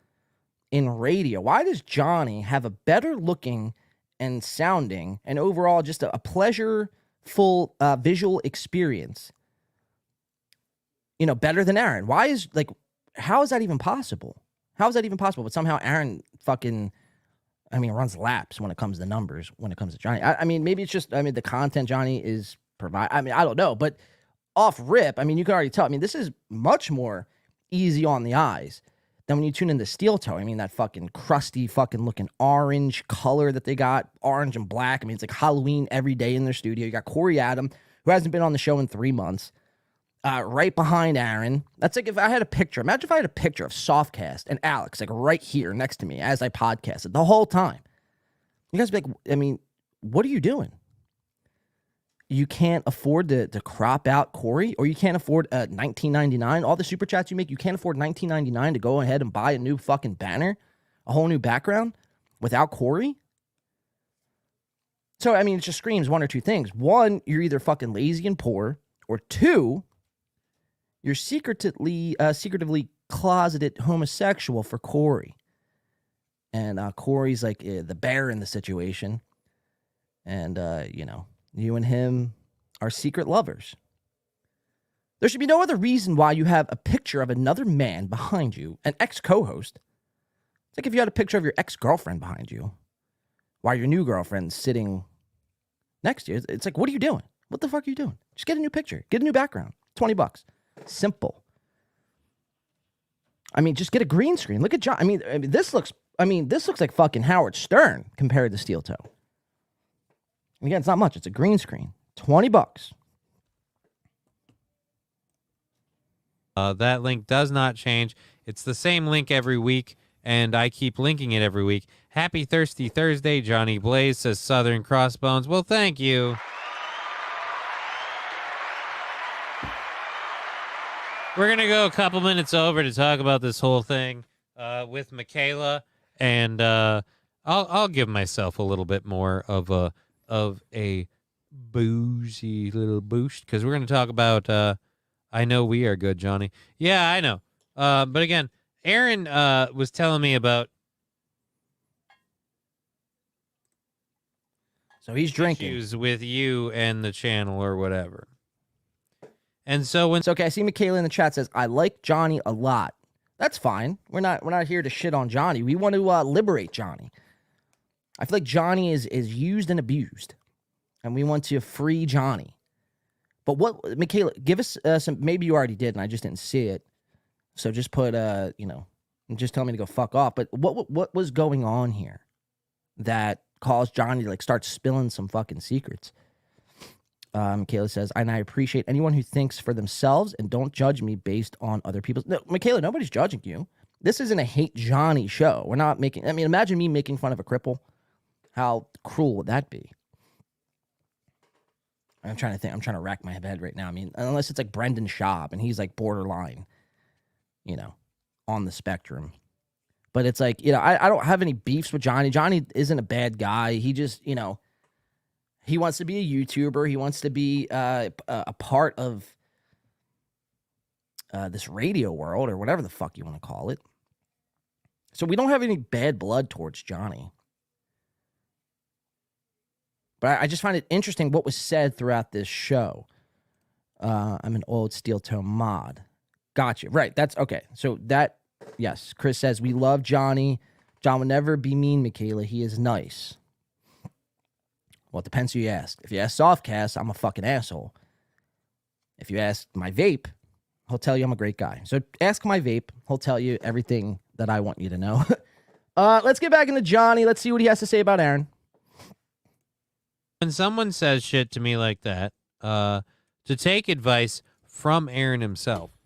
in radio, why does Johnny have a better looking and sounding and overall just a pleasureful visual experience, better than Aaron? How is that even possible? How is that even possible? But somehow Aaron runs laps when it comes to numbers, when it comes to Johnny. Maybe it's just, the content Johnny is provide. I don't know, but off rip, you can already tell. This is much more easy on the eyes than when you tune into Steel Toe. That fucking crusty fucking looking orange color that they got, orange and black. It's like Halloween every day in their studio. You got Corey Adam, who hasn't been on the show in 3 months. Right behind Aaron. That's like if I had a picture. Imagine if I had a picture of Softcast and Alex, like right here next to me as I podcasted the whole time. You guys would be like, what are you doing? You can't afford to crop out Corey, or you can't afford $19.99. All the super chats you make, you can't afford $19.99 to go ahead and buy a new fucking banner, a whole new background without Corey. So, it just screams one or two things. One, you're either fucking lazy and poor, or two, you're secretively closeted homosexual for Corey. And Corey's like the bear in the situation. And, you and him are secret lovers. There should be no other reason why you have a picture of another man behind you, an ex-co-host. It's like if you had a picture of your ex-girlfriend behind you while your new girlfriend's sitting next to you. It's like, what are you doing? What the fuck are you doing? Just get a new picture. Get a new background. $20. Simple. Just get a green screen. Look at John. This looks like fucking Howard Stern compared to Steel Toe. And again, it's not much. It's a green screen. $20. That link does not change. It's the same link every week. and I keep linking it every week. Happy Thirsty Thursday, Johnny Blaze says Southern Crossbones. Well, thank you. We're going to go a couple minutes over to talk about this whole thing with Michaela, and I'll give myself a little bit more of a boozy little boost, because we're going to talk about I Know We Are Good, Johnny. Yeah, I know. But again, Aaron was telling me about. So he's drinking. Issues with you and the channel or whatever. And so when it's okay, I see Michaela in the chat says, I like Johnny a lot. That's fine. We're not here to shit on Johnny. We want to liberate Johnny. I feel like Johnny is used and abused, and we want to free Johnny. But what, Michaela, give us some, maybe you already did and I just didn't see it. So just put, just tell me to go fuck off. But what was going on here that caused Johnny to like start spilling some fucking secrets? Michaela says, and I appreciate anyone who thinks for themselves and don't judge me based on other people's. No, Michaela, nobody's judging you. This isn't a hate Johnny show. We're not making, imagine me making fun of a cripple. How cruel would that be? I'm trying to think. I'm trying to rack my head right now. Unless it's like Brendan Schaub and he's like borderline, on the spectrum. But it's like, I don't have any beefs with Johnny. Johnny isn't a bad guy. He just, he wants to be a YouTuber. He wants to be a part of this radio world or whatever the fuck you want to call it. So we don't have any bad blood towards Johnny. But I just find it interesting what was said throughout this show. I'm an old steel toe mod. Gotcha. Right. That's okay. So that, yes, Chris says, we love Johnny. John would never be mean, Michaela. He is nice. Well, it depends who you ask. If you ask Softcast, I'm a fucking asshole. If you ask my vape, he'll tell you I'm a great guy. So ask my vape. He'll tell you everything that I want you to know. Let's get back into Johnny. Let's see what he has to say about Aaron. When someone says shit to me like that, to take advice from Aaron himself,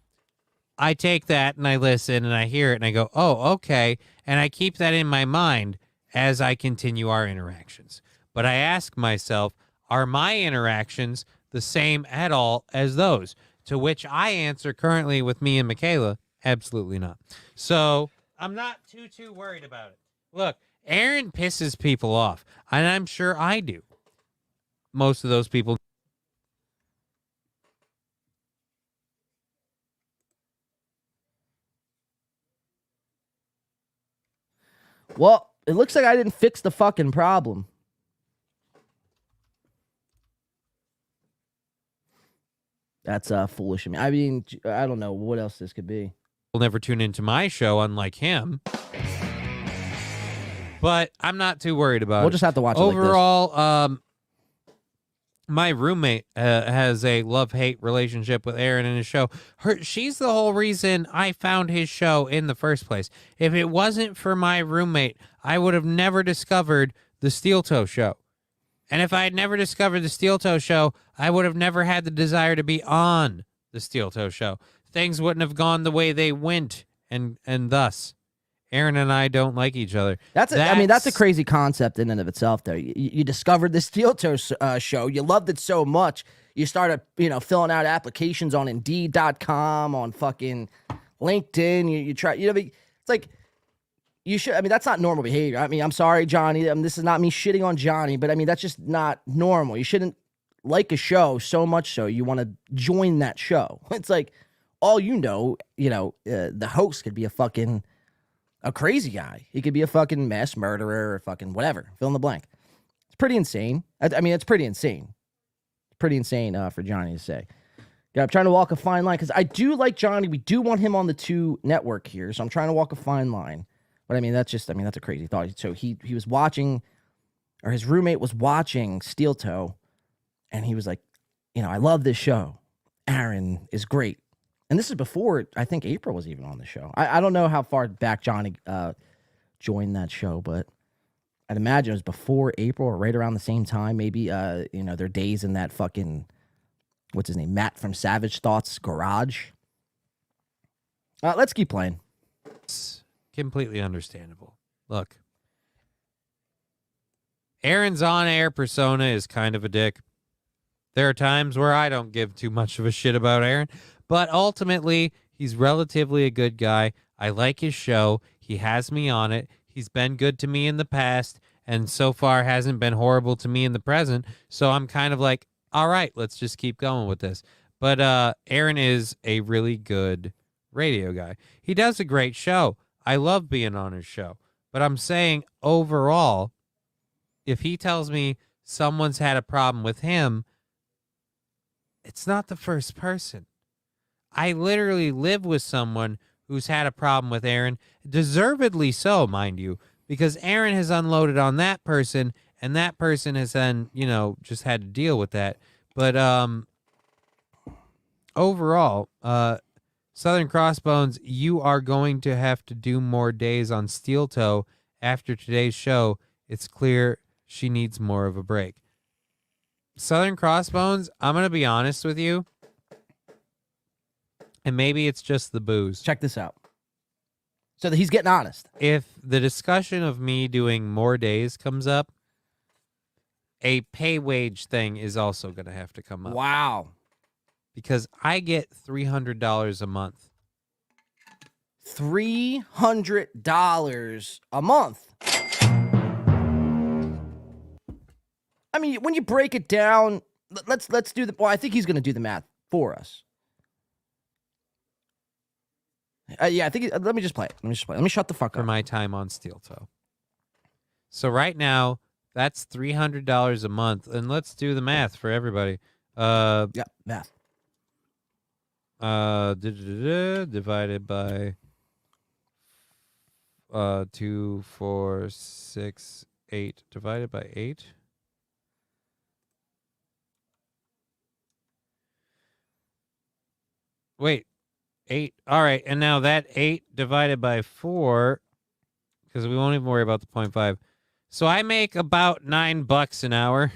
I take that and I listen and I hear it and I go, oh, okay. And I keep that in my mind as I continue our interactions. But I ask myself, are my interactions the same at all as those? To which I answer currently with me and Michaela, absolutely not. So I'm not too worried about it. Look, Aaron pisses people off, and I'm sure I do. Most of those people. Well, it looks like I didn't fix the fucking problem. That's foolish of me. I don't know what else this could be. Will never tune into my show, unlike him. But I'm not too worried about it. We'll just have to watch it overall, like this. My roommate has a love-hate relationship with Aaron in his show. She's the whole reason I found his show in the first place. If it wasn't for my roommate, I would have never discovered the Steel Toe Show. And if I had never discovered the Steel Toe Show, I would have never had the desire to be on the Steel Toe Show. Things wouldn't have gone the way they went, and thus, Aaron and I don't like each other. That's a crazy concept in and of itself, though. You discovered the Steel Toe Show. You loved it so much. You started, filling out applications on Indeed.com, on fucking LinkedIn. You try, it's like, you should, that's not normal behavior. I'm sorry, Johnny. This is not me shitting on Johnny, but that's just not normal. You shouldn't like a show so much so you want to join that show. It's like, all the host could be a crazy guy. He could be a fucking mass murderer or fucking whatever. Fill in the blank. It's pretty insane. It's pretty insane. It's pretty insane for Johnny to say. Yeah, I'm trying to walk a fine line because I do like Johnny. We do want him on the 2 network here, so I'm trying to walk a fine line. But that's a crazy thought. So he was watching, or his roommate was watching Steel Toe, and he was like, I love this show. Aaron is great. And this is before, I think April was even on the show. I don't know how far back Johnny joined that show, but I'd imagine it was before April or right around the same time. Maybe, their days in that fucking, what's his name, Matt from Savage Thoughts garage. Let's keep playing. completely understandable. Look, Aaron's on-air persona is kind of a dick. There are times where I don't give too much of a shit about Aaron, but ultimately, he's relatively a good guy. I like his show. He has me on it. He's been good to me in the past, and so far hasn't been horrible to me in the present. So I'm kind of like, all right, let's just keep going with this. But Aaron is a really good radio guy. He does a great show. I love being on his show. But I'm saying overall, if he tells me someone's had a problem with him, it's not the first person. I literally live with someone who's had a problem with Aaron, deservedly so, mind you, because Aaron has unloaded on that person, and that person has then, just had to deal with that. But overall, Southern Crossbones, you are going to have to do more days on Steel Toe after today's show. It's clear she needs more of a break. Southern Crossbones, I'm going to be honest with you, and maybe it's just the booze. Check this out. So that he's getting honest. If the discussion of me doing more days comes up, a pay wage thing is also going to have to come up. Wow. Because I get $300 a month. $300 a month. I mean, when you break it down, let's do the. Well, I think he's going to do the math for us. Yeah, I think. Let me just play it. Let me shut the fuck up. For my time on Steel Toe. So right now, that's $300 a month, and let's do the math for everybody. Yeah, math. Divided by 2, 4, 6, 8. Divided by 8. Wait, 8. All right, and now that 8 divided by 4, because we won't even worry about the 0.5. So I make about $9 an hour.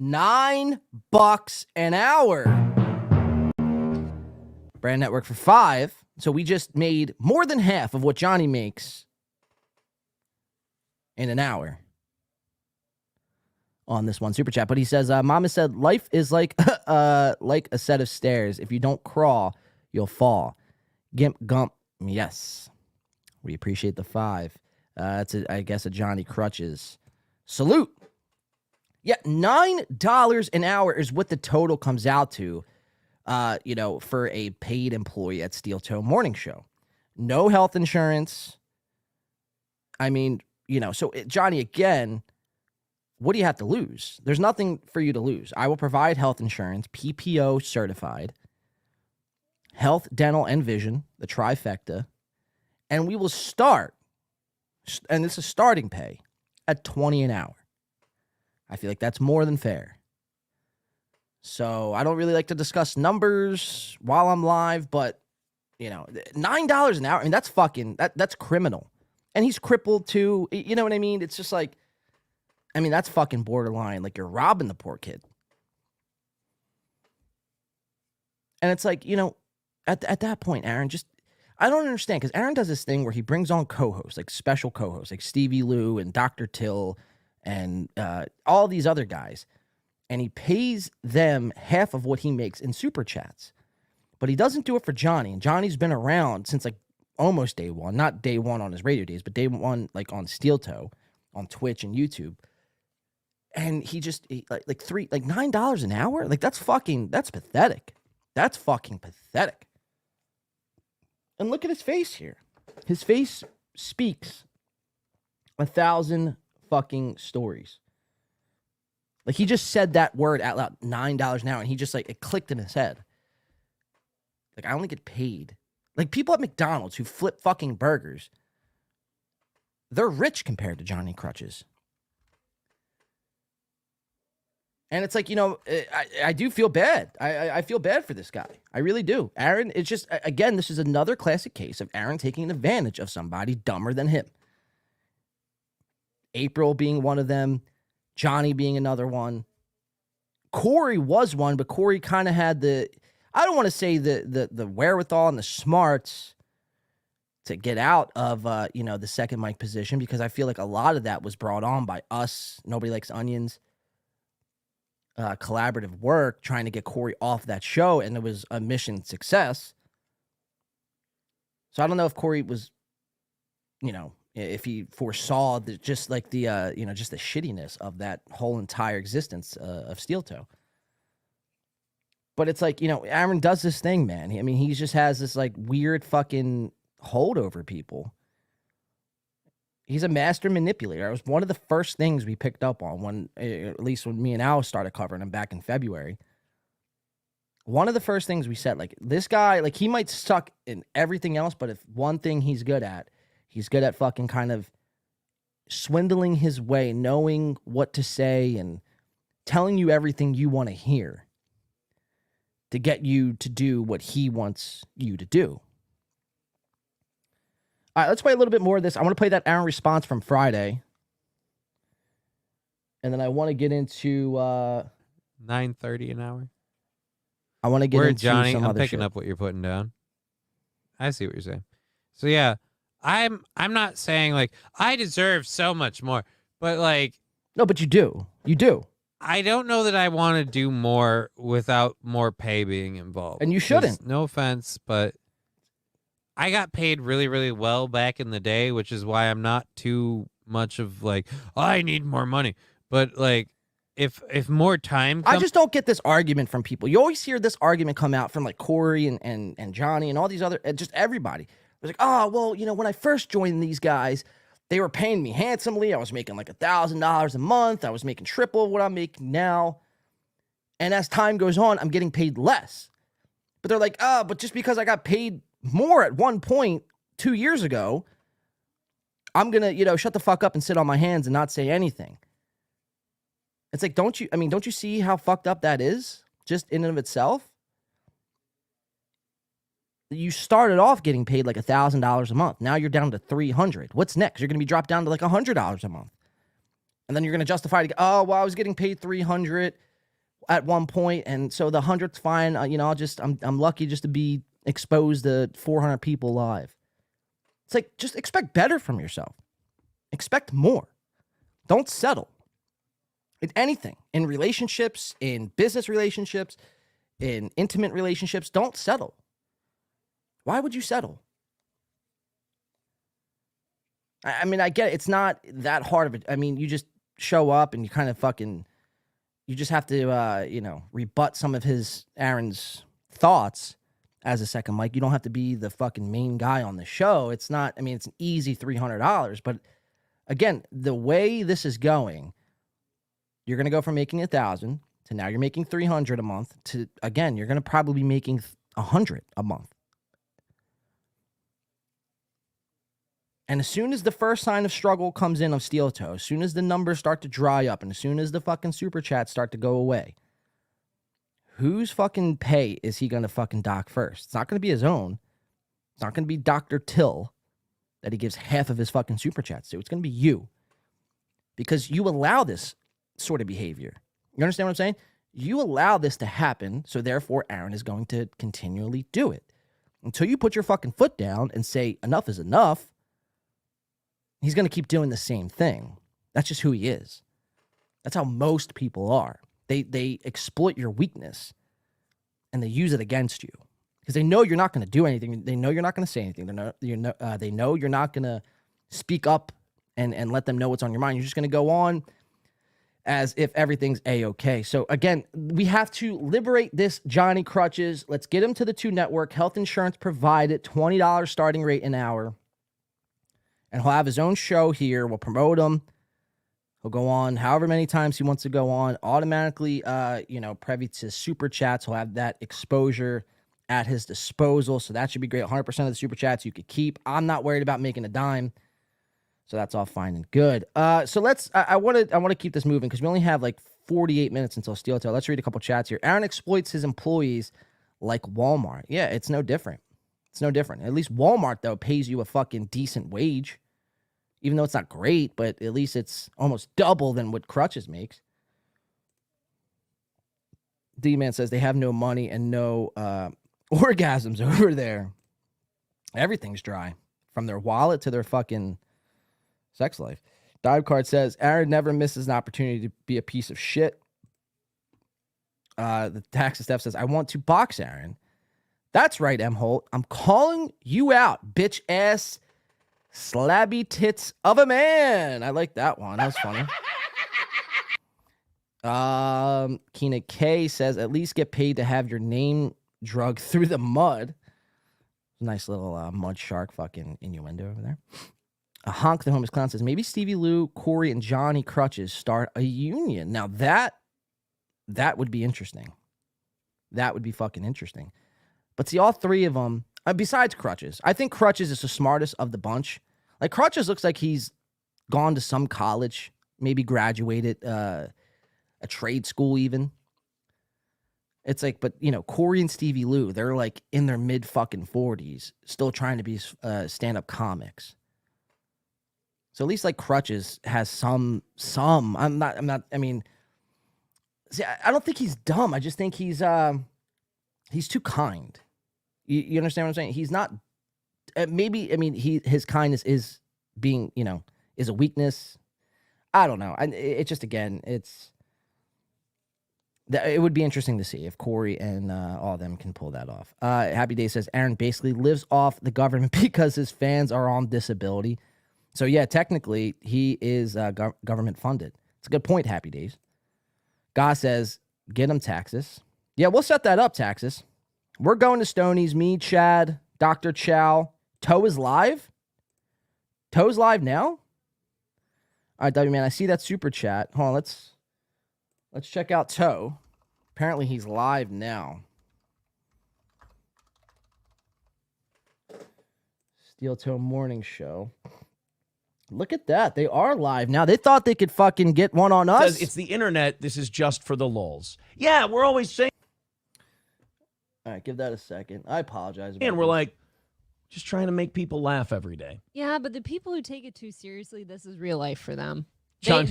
$9 an hour. Brand Network for 5. So we just made more than half of what Johnny makes in an hour on this one super chat. But he says, Mama said, life is like a set of stairs. If you don't crawl, you'll fall. Gimp Gump, yes. We appreciate the 5. That's, I guess, a Johnny Crutches. Salute. Yeah, $9 an hour is what the total comes out to, for a paid employee at Steel Toe Morning Show. No health insurance. I mean, so Johnny, again, what do you have to lose? There's nothing for you to lose. I will provide health insurance, PPO certified, health, dental, and vision, the trifecta, and we will start, and this is starting pay, at $20 an hour. I feel like that's more than fair. So I don't really like to discuss numbers while I'm live, but, $9 an hour, I mean, that's that's criminal. And he's crippled too, you know what I mean? It's just like, I mean, that's fucking borderline. Like, you're robbing the poor kid. And it's like, at that point, Aaron, I don't understand, because Aaron does this thing where he brings on co-hosts, like special co-hosts, like Stevie Lou and Dr. Till and all these other guys. And he pays them half of what he makes in super chats. But he doesn't do it for Johnny. And Johnny's been around since like almost day one. Not day one on his radio days, but day one like on Steel Toe, on Twitch and YouTube. And he like $9 an hour? Like that's pathetic. That's fucking pathetic. And look at his face here. His face speaks 1,000 fucking stories. Like, he just said that word out loud, $9 an hour, and he just, it clicked in his head. Like, I only get paid. Like, people at McDonald's who flip fucking burgers, they're rich compared to Johnny Crutches. And it's like, I do feel bad. I feel bad for this guy. I really do. Aaron, it's just, again, this is another classic case of Aaron taking advantage of somebody dumber than him. April being one of them. Johnny being another one. Corey was one, but Corey kind of had I don't want to say the wherewithal and the smarts to get out of the second mic position, because I feel like a lot of that was brought on by us. Nobody Likes Onions. Collaborative work trying to get Corey off that show, and it was a mission success. So I don't know if Corey was, if he foresaw just the shittiness of that whole entire existence of Steel Toe. But it's like, Aaron does this thing, man. He just has this like weird fucking hold over people. He's a master manipulator. It was one of the first things we picked up on when me and Al started covering him back in February. One of the first things we said, like, this guy, like, he might suck in everything else, but if one thing he's good at fucking kind of swindling his way, knowing what to say and telling you everything you want to hear to get you to do what he wants you to do. All right, let's play a little bit more of this. I want to play that Aaron response from Friday. And then I want to get into... 9:30 an hour. I want to get into Johnny, some I'm other picking shit. up what you're putting down. I see what you're saying. So, yeah, I'm not saying, like, I deserve so much more. But, like... No, but you do. You do. I don't know that I want to do more without more pay being involved. And you shouldn't. No offense, but... I got paid really, really well back in the day, which is why I'm not too much of like, I need more money. But like, if more time I just don't get this argument from people. You always hear this argument come out from like Corey and Johnny and all these other, just everybody. It's like, oh, well, when I first joined these guys, they were paying me handsomely. I was making like $1,000 a month. I was making triple what I'm making now. And as time goes on, I'm getting paid less. But they're like, but just because I got paid more at one point 2 years ago, I'm gonna shut the fuck up and sit on my hands and not say anything. It's like, don't you see how fucked up that is just in and of itself? You started off getting paid like $1,000 a month. Now you're down to $300. What's next? You're gonna be dropped down to like $100 a month, and then you're gonna justify it. Oh, well, I was getting paid $300 at one point, and so the 100's fine. I'm lucky just to be exposed to 400 people live. It's like, just expect better from yourself. Expect more. Don't settle. In anything. In relationships, in business relationships, in intimate relationships, don't settle. Why would you settle? I get it. It's not that hard of it. You just show up and you kind of you just have to, rebut some of Aaron's thoughts as a second mic. You don't have to be the fucking main guy on the show. It's not, it's an easy $300. But again, the way this is going, you're going to go from making 1,000 to now you're making 300 a month to, again, you're going to probably be making 100 a month. And as soon as the first sign of struggle comes in of Steel Toe, as soon as the numbers start to dry up, and as soon as the fucking super chats start to go away, whose fucking pay is he going to fucking dock first? It's not going to be his own. It's not going to be Dr. Till that he gives half of his fucking super chats to. It's going to be you. Because you allow this sort of behavior. You understand what I'm saying? You allow this to happen, so therefore Aaron is going to continually do it. Until you put your fucking foot down and say enough is enough, he's going to keep doing the same thing. That's just who he is. That's how most people are. They exploit your weakness and they use it against you because they know you're not going to do anything. They know you're not going to say anything. They know you're not going to speak up and let them know what's on your mind. You're just going to go on as if everything's A-okay. So again, we have to liberate this Johnny Crutches. Let's get him to the 2 Network. Health insurance provided, $20 starting rate an hour. And he'll have his own show here. We'll promote him. He'll go on however many times he wants to go on. Automatically, privy to super chats. He'll have that exposure at his disposal. So that should be great. 100% of the super chats you could keep. I'm not worried about making a dime. So that's all fine and good. So let's. I want to keep this moving because we only have like 48 minutes until Steel Toe. Let's read a couple chats here. Aaron exploits his employees like Walmart. Yeah, it's no different. It's no different. At least Walmart though pays you a fucking decent wage. Even though it's not great, but at least it's almost double than what Crutches makes. D-Man says they have no money and no orgasms over there. Everything's dry. from their wallet to their fucking sex life. Dive Card says, Aaron never misses an opportunity to be a piece of shit. The Tax Steph says, I want to box Aaron. That's right, M. Holt. I'm calling you out, bitch ass slabby tits of a man. I like that one. That was funny. Keena K says, at least get paid to have your name drugged through the mud. Nice little mud shark fucking innuendo over there. Honk the Homeless Clown says, maybe Stevie Lou, Corey, and Johnny Crutches start a union. Now that would be interesting. That would be fucking interesting. But see, all three of them, besides Crutches, I think Crutches is the smartest of the bunch. Like, Crutches looks like he's gone to some college, maybe graduated a trade school even. It's like, but, you know, Corey and Stevie Lou, they're like in their mid-fucking 40s, still trying to be stand-up comics. So at least, like, Crutches has some, I mean, see, I don't think he's dumb. I just think he's too kind. You understand what I'm saying? He's not, maybe, I mean, his kindness is being, you know, is a weakness. I don't know. It just, again, it would be interesting to see if Corey and all of them can pull that off. Happy Day says, Aaron basically lives off the government because his fans are on disability. So, yeah, technically, he is government funded. It's a good point, Happy Days. Guy says, get him Taxes. Yeah, we'll set that up, Taxes. We're going to Stoney's. Me, Chad, Dr. Chow. Toe is live? Toe's live now? All right, W Man, I see that super chat. Hold on, let's check out Toe. Apparently, he's live now. Steel Toe Morning Show. Look at that. They are live now. They thought they could fucking get one on us. Says it's the internet. This is just for the lulz. Yeah, we're always saying. All right, give that a second. I apologize. And we're like, just trying to make people laugh every day. Yeah, but the people who take it too seriously, this is real life for them. John.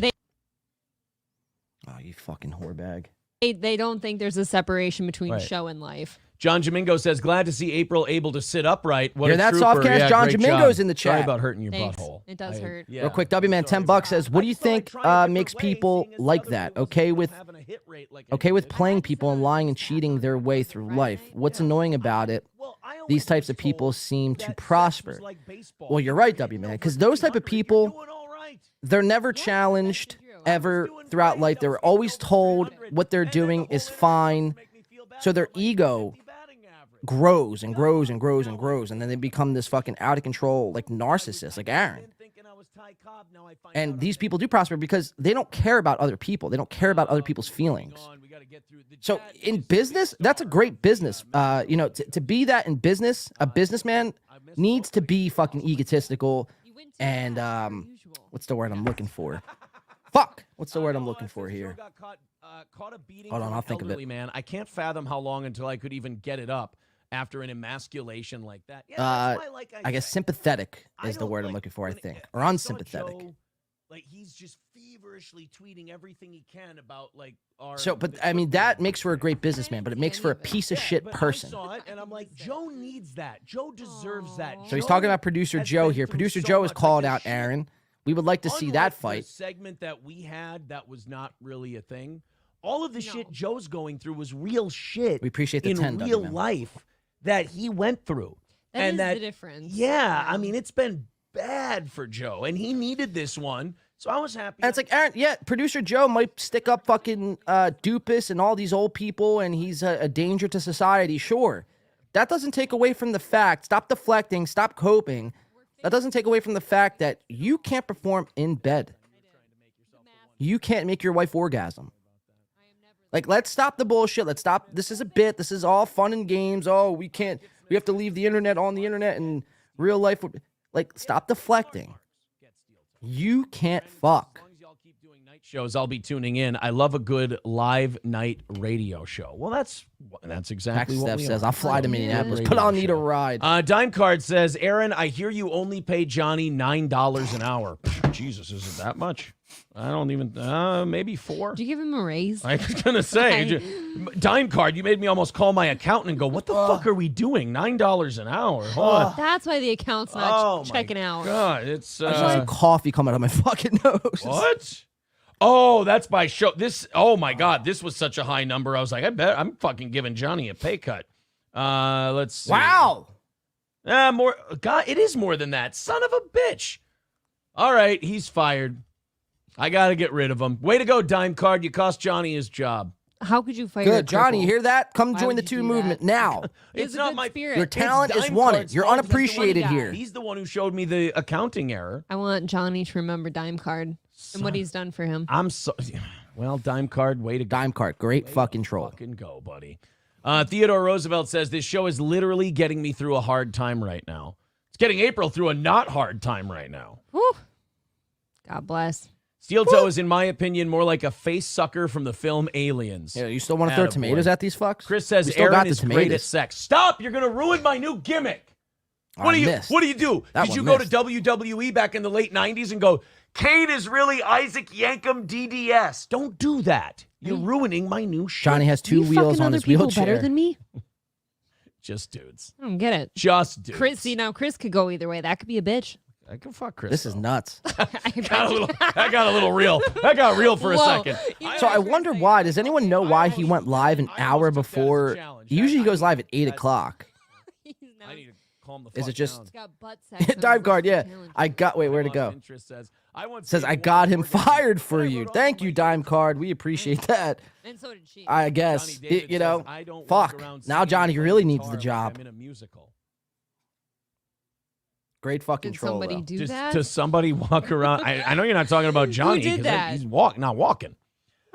Oh, you fucking whorebag. They don't think there's a separation between Right. show and life. John Domingo says, glad to see April able to sit upright. What Hear a that, trooper. Softcast? Yeah, John great Domingo's job. in the chat. Sorry about hurting your Thanks. butthole. It does hurt. Yeah. Real quick, W Man, $10 says, what do you think makes people like that? Okay with playing people and lying and cheating their way through life. What's annoying about it? These types of people seem to prosper. Well, you're right, W Man, because those type of people, they're never challenged ever throughout life. They're always told what they're doing is fine. So their ego grows and grows and grows and grows, and then they become this fucking out of control, like narcissist, like Aaron. And these people do prosper because they don't care about other people. They don't care about other people's feelings. So in business, that's a great business. You know, to be that in business, a businessman needs to be fucking egotistical and what's the word I'm looking for? Fuck. What's the word I'm looking for here? Hold on, I'll think of it. Man, I can't fathom how long until I could even get it up after an emasculation like that. Yeah, that's why, I guess sympathetic is the word I'm looking for, I think. Or unsympathetic. Joe, like, he's just feverishly tweeting everything he can about, like, our... So, but, I mean, that makes for a great businessman, but it makes for a piece of shit person. I saw it, and I'm like, Joe needs that. Joe deserves that. So he's talking about Producer Joe here. Producer Joe has called out Aaron. We would like to see that fight. The segment that we had that was not really a thing. All of the shit Joe's going through was real shit. We appreciate the in 10, real W-Man. life that he went through. That is the difference. Yeah, I mean, it's been bad for Joe, and he needed this one, so I was happy. And it's like, Aaron, yeah, Producer Joe might stick up fucking Dupas and all these old people, and he's a danger to society, sure. That doesn't take away from the fact, stop deflecting, stop coping. That doesn't take away from the fact that you can't perform in bed. You can't make your wife orgasm. Like, let's stop the bullshit. Let's stop. This is a bit. This is all fun and games. Oh, we have to leave the internet on the internet and real life. Like, stop deflecting. You can't fuck. Shows, I'll be tuning in. I love a good live night radio show. Well, that's exactly what Steph we says, are. I'll fly to Minneapolis, Radio but I'll show. need a ride. Dime Card says, Aaron, I hear you only pay Johnny $9 an hour. Jesus, is it that much? I don't even, maybe 4. Did you give him a raise? I was going to say, dime card, you made me almost call my accountant and go, what the fuck are we doing? $9 an hour. Hold on. That's why the account's not checking out. God, it's I just had coffee coming out of my fucking nose. What? Oh, that's by show. Oh my God, this was such a high number. I was like, I bet I'm fucking giving Johnny a pay cut. Let's see. Wow. More. God, it is more than that. Son of a bitch. All right, he's fired. I got to get rid of him. Way to go, dime card. You cost Johnny his job. How could you fire? Good, Johnny. cripple? You hear that? Come Why join would the you two do movement that? now. It's not good my spirit. Your talent is wanted. You're unappreciated here. He's the one who showed me the accounting error. I want Johnny to remember Dime Card and what he's done for him. I'm so. Well, dime card. Way to go. Dime card. Great fucking troll. Fucking go, buddy. Theodore Roosevelt says this show is literally getting me through a hard time right now. It's getting April through a not hard time right now. Whew. God bless. Steel Toe is, in my opinion, more like a face sucker from the film Aliens. Yeah, you still want to throw tomatoes at these fucks? Chris says We still Aaron got the is great at tomatoes. sex. Stop! You're gonna ruin my new gimmick. What do you do? That Did you one go to WWE back in the late 90s and go, Kane is really Isaac Yankem DDS? Don't do that. You're ruining my new shit. Johnny has 2 wheels on his wheelchair. Better than me? Just dudes. I don't get it. Just dudes. Chris, Chris could go either way. That could be a bitch. I can fuck Chris. This is nuts. That got a little real. That got real for a second. So I wonder why. Does anyone know why he went live an hour before? Usually he goes live at 8 o'clock. I need to calm the fuck Is it just He's got butt sex on dive his guard? Yeah, challenge. I got. Wait, where'd it go? Interest says I Says I got him fired for you. Thank you, dime card. We appreciate that. And so did she. I guess you know. Fuck. Now Johnny really needs the job. I'm in a musical. Great fucking Did troll. somebody though. do Just that? to somebody walk around. I know you're not talking about Johnny. did 'cause that? He's not walking.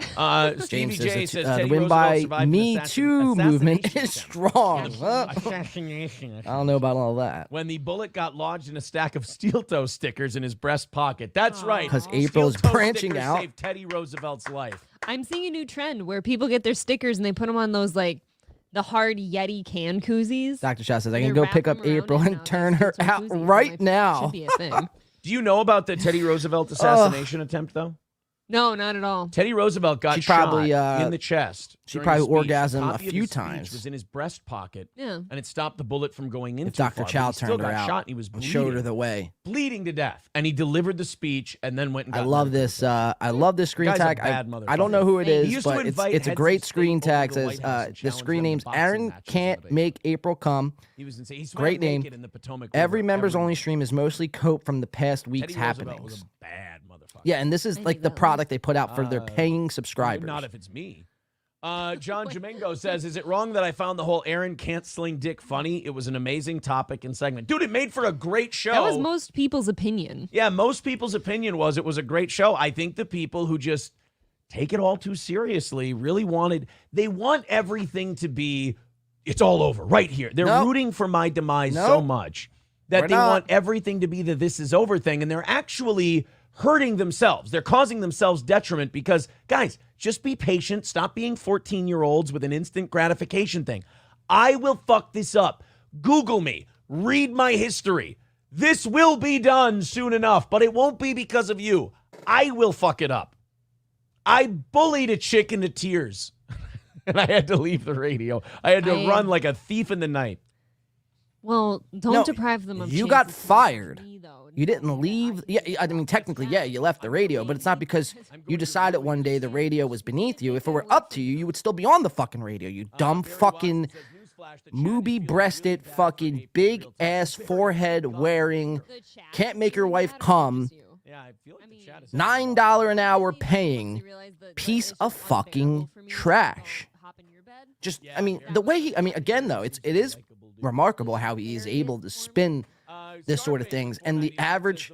Stevie James J says says the Teddy win Roosevelt by survived an Me Too movement assassination is attempt. strong. Well, Assassination. I don't know about all that. When the bullet got lodged in a stack of steel toe stickers in his breast pocket. That's right. 'Cause April is Steel toe branching stickers out. saved Teddy Roosevelt's life. I'm seeing a new trend where people get their stickers and they put them on those like the hard Yeti can koozies. Dr. Shaw says I They can go wrap pick them up around April and and now turn these her kids are out koozies. I'm right like, now. Should be a thing. Do you know about the Teddy Roosevelt assassination attempt, though? No, not at all. Teddy Roosevelt got She probably, shot in the chest. she during probably a speech. orgasmed copy a of few his speech times. Was in his breast pocket. Yeah. And it stopped the bullet from going in If too Dr. far, but Chow he still turned her got out shot and he was and bleeding, showed her the way. bleeding to death. And he delivered the speech and then went and I got love murdered. this. I love this screen Guy's a tag. bad I don't know who it He is, used to but invite it's a heads great of screen state over tag. to the Says White House and the challenge screen them to name's boxing Aaron matches can't together. make April come. He was insane. He swam Great name. naked in the Potomac Every River members every only night. stream is mostly cope from the past week's Teddy Roosevelt happenings. was a bad motherfucker. Yeah, and this is like the product they put out for their paying subscribers. Not if it's me. John Jamingo says, is it wrong that I found the whole Aaron can't sling dick funny? It was an amazing topic and segment. Dude, it made for a great show. That was most people's opinion. Yeah, most people's opinion was it was a great show. I think the people who just take it all too seriously really they want everything to be, it's all over right here. They're rooting for my demise so much that they want everything to be the this is over thing. And they're actually hurting themselves. They're causing themselves detriment because, guys, just be patient. Stop being 14-year-olds with an instant gratification thing. I will fuck this up. Google me. Read my history. This will be done soon enough, but it won't be because of you. I will fuck it up. I bullied a chick into tears, and I had to leave the radio. I had to run like a thief in the night. Well, don't deprive them of You chances got to fired. me, though. You didn't leave. Yeah, I mean, technically, yeah, you left the radio, but it's not because you decided one day the radio was beneath you. If it were up to you, you would still be on the fucking radio, you dumb fucking movie-breasted fucking big-ass forehead-wearing, can't make your wife come, $9 an hour paying piece of fucking trash. Just, I mean, the way again, though, it is remarkable how he is able to spin this sort of things, and the average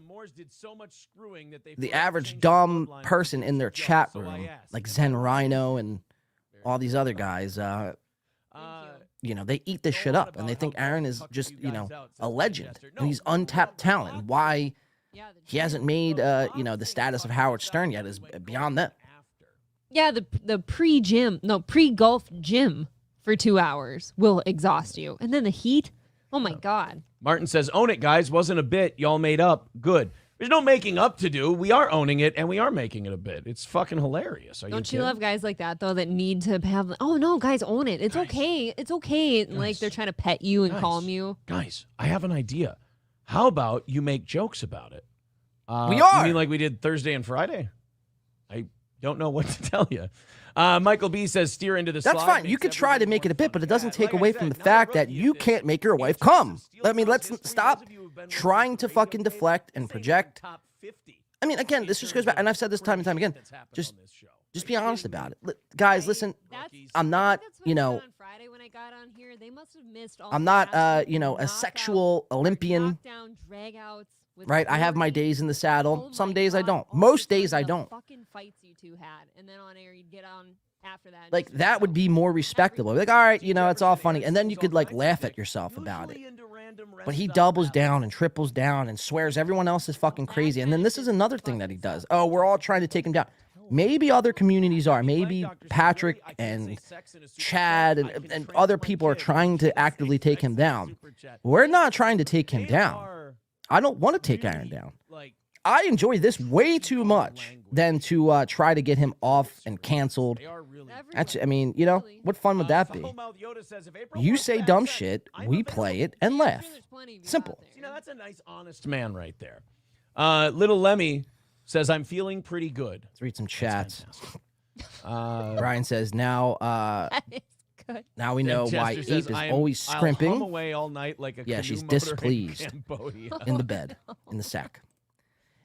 dumb person in their chat room, like Zen Rhino and all these other guys, they eat this shit up, and they think Aaron is just, a legend, and he's untapped talent. Why he hasn't made, the status of Howard Stern yet is beyond them. Yeah, the pre-golf gym for 2 hours will exhaust you. And then the heat, oh my God. Martin says, own it, guys. Wasn't a bit. Y'all made up. Good. There's no making up to do. We are owning it, and we are making it a bit. It's fucking hilarious. Don't you love guys like that, though, that need to have, oh, no, guys, own it. It's okay. It's okay. Like, they're trying to pet you and calm you. Guys, I have an idea. How about you make jokes about it? We are. You mean like we did Thursday and Friday? I don't know what to tell you. Michael B says steer into the That's slide. fine. You could try to make it a bit, but it doesn't take away from the fact that you can't make your wife come. I mean, let's stop trying to fucking deflect and project. I mean, again, this just goes back, and I've said this time and time again. Just be honest about it. Guys, listen, I'm not, On Friday when I got on here, they must have missed all I'm not, a sexual Olympian. Right, I have my days in the saddle. Some days I don't. Most days I don't. Fucking fights you two had, and then on air you'd get on after that. Like, that would be more respectable. Like, all right, it's all funny. And then you could, like, laugh at yourself about it. But he doubles down and triples down and swears everyone else is fucking crazy. And then this is another thing that he does. Oh, we're all trying to take him down. Maybe other communities are. Maybe Patrick and Chad and other people are trying to actively take him down. We're not trying to take him down. I don't want to take Aaron down. I enjoy this way too much than to try to get him off and canceled. Actually, I mean, what fun would that be? You say dumb shit, we play it and laugh. Simple. That's a nice, honest man right there. Little Lemmy says, I'm feeling pretty good. Let's read some chats. Brian says, now we know why Ape is always scrimping. I'll hum away all night like a yeah, she's canoe motor displeased in Cambodia. in the bed, in the sack.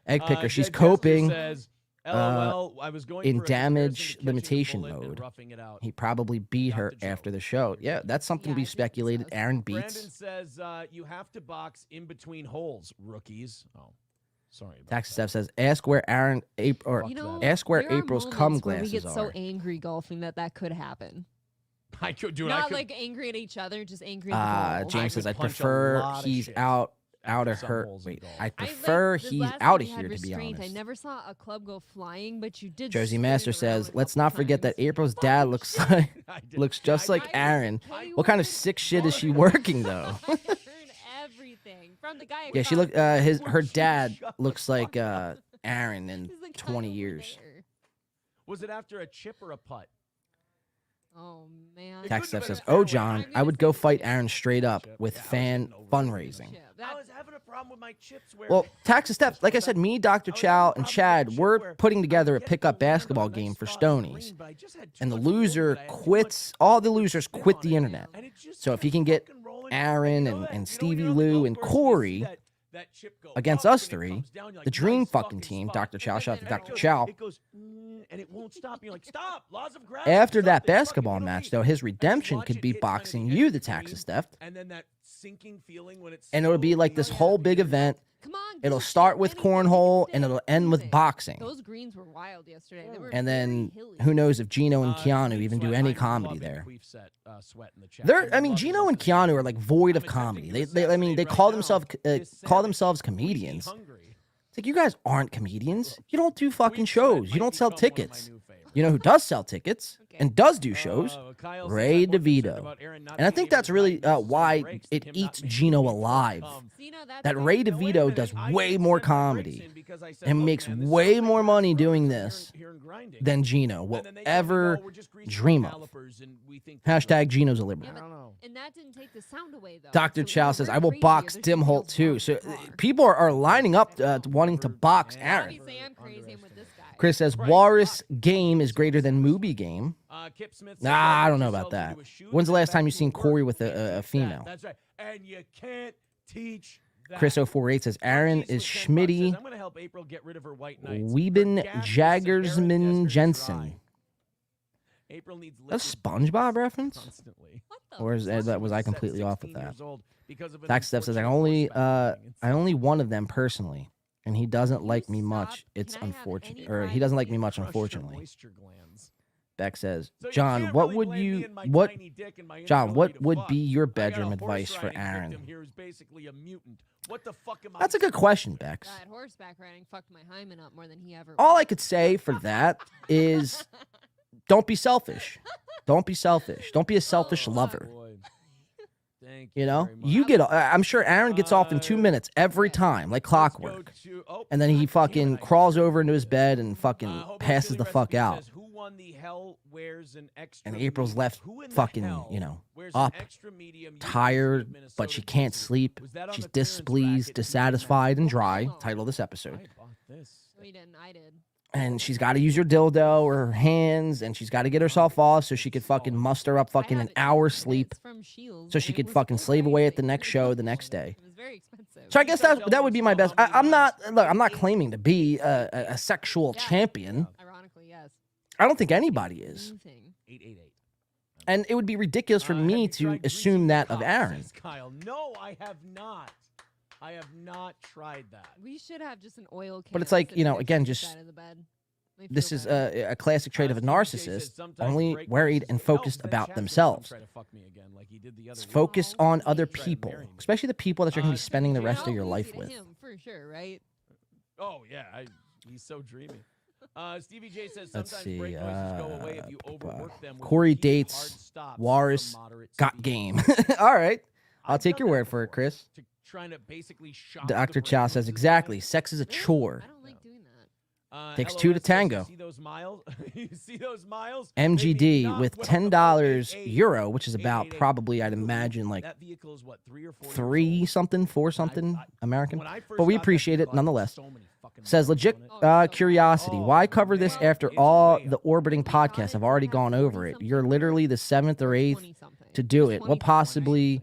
Egg picker, she's coping says, LOL, I was going in for a damage comparison, limitation catching a bullet and mode. roughing it out. He probably beat her after the show. Yeah, that's something we speculated. Aaron Brandon beats. says, you have to box in between holes, rookies. Oh, sorry. Taxi Steph says, ask where ask where there are April's moments cum where glasses we get so are. angry golfing that could happen. I could do it. Not like angry at each other, just angry at the ball. James says, I punch a prefer lot of he's shit out of some her. holes in Wait, goal. I prefer this he's last out one of you had here, to be restraint. honest. I never saw a club go flying, but you did. Josie spin Master it says, around a let's couple not forget that times. April's dad looks just like Aaron. What kind of sick shit is she working though? I heard everything from the guy. Yeah, she looked. Her dad looks like Aaron in He's like, 20 I don't years. care. Was it after a chip or a putt? Oh man. Tax Steph says, "Oh John, I would go fight Aaron straight up with fan fundraising." I was having a problem with my chips. Well, Tax Steph, like I said, me, Dr. Chow, and Chad, we're putting together a pickup basketball game for Stonies, and the loser quits. All the losers quit the internet. So if you can get Aaron and Stevie Lou and Corey against us three, the dream fucking team, Dr. Chow, shout out to Dr. Chow. And it won't stop. You're like, stop. Laws of gravity. After that basketball match, though, his redemption could be boxing you, the Taxes theft. And then that sinking feeling when it's And it'll be like this whole big event. Come on. It'll start with cornhole and it'll end with boxing. Those greens were wild yesterday. They were And then very hilly. who knows if Gino and Keanu even do any comedy there. Gino and Keanu are like void of comedy. They call themselves comedians. It's like, you guys aren't comedians. You don't do fucking shows. You don't sell tickets. You know who does sell tickets and does do shows? Ray DeVito. And I think that's really why it eats Gino alive. That Ray DeVito does way more comedy and makes way more money doing this than Gino will ever dream of. Hashtag Gino's a liberal. And that didn't take the sound away, though. Dr. Chow says, I will box Dim Holt too. So people are lining up wanting to box Aaron. Obviously, I'm crazy. I'm with this guy. Chris says, Walrus game is greater than Movie game. Nah, I don't know about that. When's the last time you seen Corey with a female? That's right. And you can't teach that. Chris048 says, Aaron is Schmitty, I'm going to help April get rid of her white knights. Wieben Jagersman Jensen. April needs That's a SpongeBob reference? constantly. Or was I completely off with that? Tax Steph says, I only one of them personally, and he doesn't like me much. It's unfortunate, or he doesn't like me much, unfortunately. Beck says, John, what would be your bedroom advice for Aaron? That's a good question, Bex. That horseback riding fucked my hymen up more than he ever. All I could say for that is, don't be selfish. Don't be selfish. Don't be a selfish lover. You know, you get. I'm sure Aaron gets off in 2 minutes every time, like clockwork. And then he fucking crawls over into his bed and fucking passes the fuck out. And April's left fucking, you know, up, tired, but she can't sleep. She's displeased, dissatisfied, and dry. Title of this episode. We didn't. I did. And she's got to use her dildo or her hands, and she's got to get herself off so she could fucking muster up fucking an hour's sleep, so she could fucking slave away at the next show the next day. It was very expensive. So I guess that would be my best. I'm not claiming to be a sexual champion. Ironically, yes. I don't think anybody is. 888. And it would be ridiculous for me to assume that of Aaron. Kyle, no, I have not. I have not tried that. We should have just an oil can. But it's like, you know, again, just this is a classic trait of a narcissist, only worried and focused about themselves. Focus on other people, especially the people that you're going to be spending the rest of your life with. For sure, right? Oh, yeah. He's so dreamy. Stevie J says Let's sometimes see. break voices go away if you overwork them. Corey dates Waris got game. All right. I'll take your word for it, Chris. Trying to basically shock Dr. Chow says exactly. Sex is a chore. I don't like doing that. Takes two to tango. You see those miles? You see those miles? MGD with $10 euro, which is about probably, I'd imagine, like that vehicle is what, 4 something American. But we appreciate it nonetheless. Says legit curiosity. Why cover this after all the orbiting podcasts? I've already gone over it. You're literally the 7th or 8th to do it. What possibly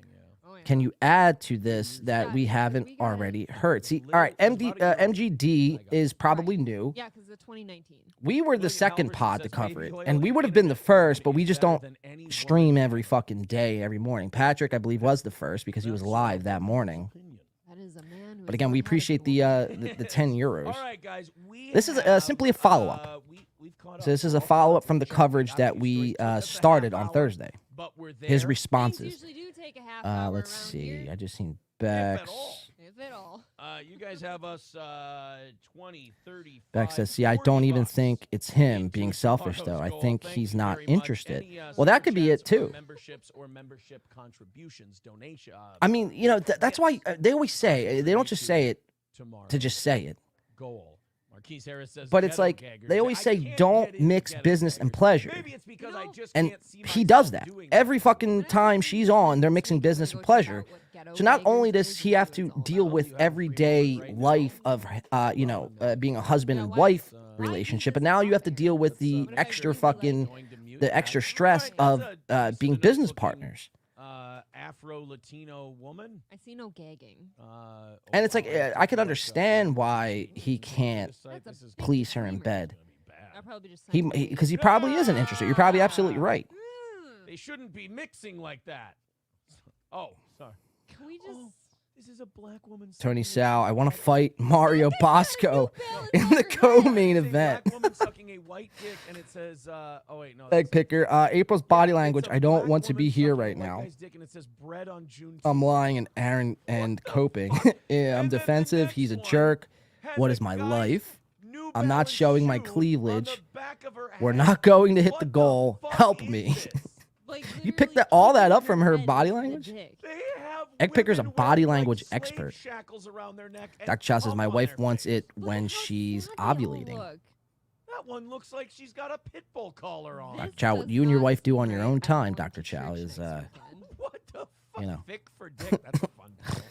can you add to this that we haven't already heard? See, all right, MGD is probably new. Yeah, because it's 2019. We were the second pod to cover it, and we would have been the first, but we just don't stream every fucking day, every morning. Patrick, I believe, was the first because he was live that morning. That is a man. But again, we appreciate the 10 euros. All right, guys. This is simply a follow-up. So this is a follow-up from the coverage that we started on Thursday. His responses. Let's see. I just seen Bex. If at all. You guys have us 20, 30. Bex says, see, I don't even think it's him being selfish, though. I think he's not interested. Well, that could be it, too. Memberships or membership contributions, donation. I mean, you know, that's why they always say, they don't just say it to just say it. Goal. But it's like they always say, don't mix business and pleasure. And he does that. Every fucking time she's on, they're mixing business and pleasure. So not only does he have to deal with everyday life of, being a husband and wife relationship, but now you have to deal with the extra stress of being business partners. Afro-Latino woman. I see no gagging. And it's like, I could understand why he can't please her in bed. Because he probably isn't interested. You're probably absolutely right. They shouldn't be mixing like that. Oh, sorry. Can we just... This is a black woman. Tony Sal, I want to fight Mario Bosco in the co-main event. Black woman sucking a white dick, and it says, Egg picker. April's body language. I don't want to be here right now. I'm lying and Aaron and coping. Yeah, I'm defensive. He's a jerk. What is my life? I'm not showing my cleavage. We're not going to hit the goal. Help me. You picked all that up from her body language? Egg Picker's a body language expert. Dr. Chow says, my wife wants it when she's ovulating. That one looks like she's got a pit bull collar on. Dr. Chow, what you and your wife do on your own time, Dr. Chow, is, what the fuck? you know. Thick for dick. That's a fun deal.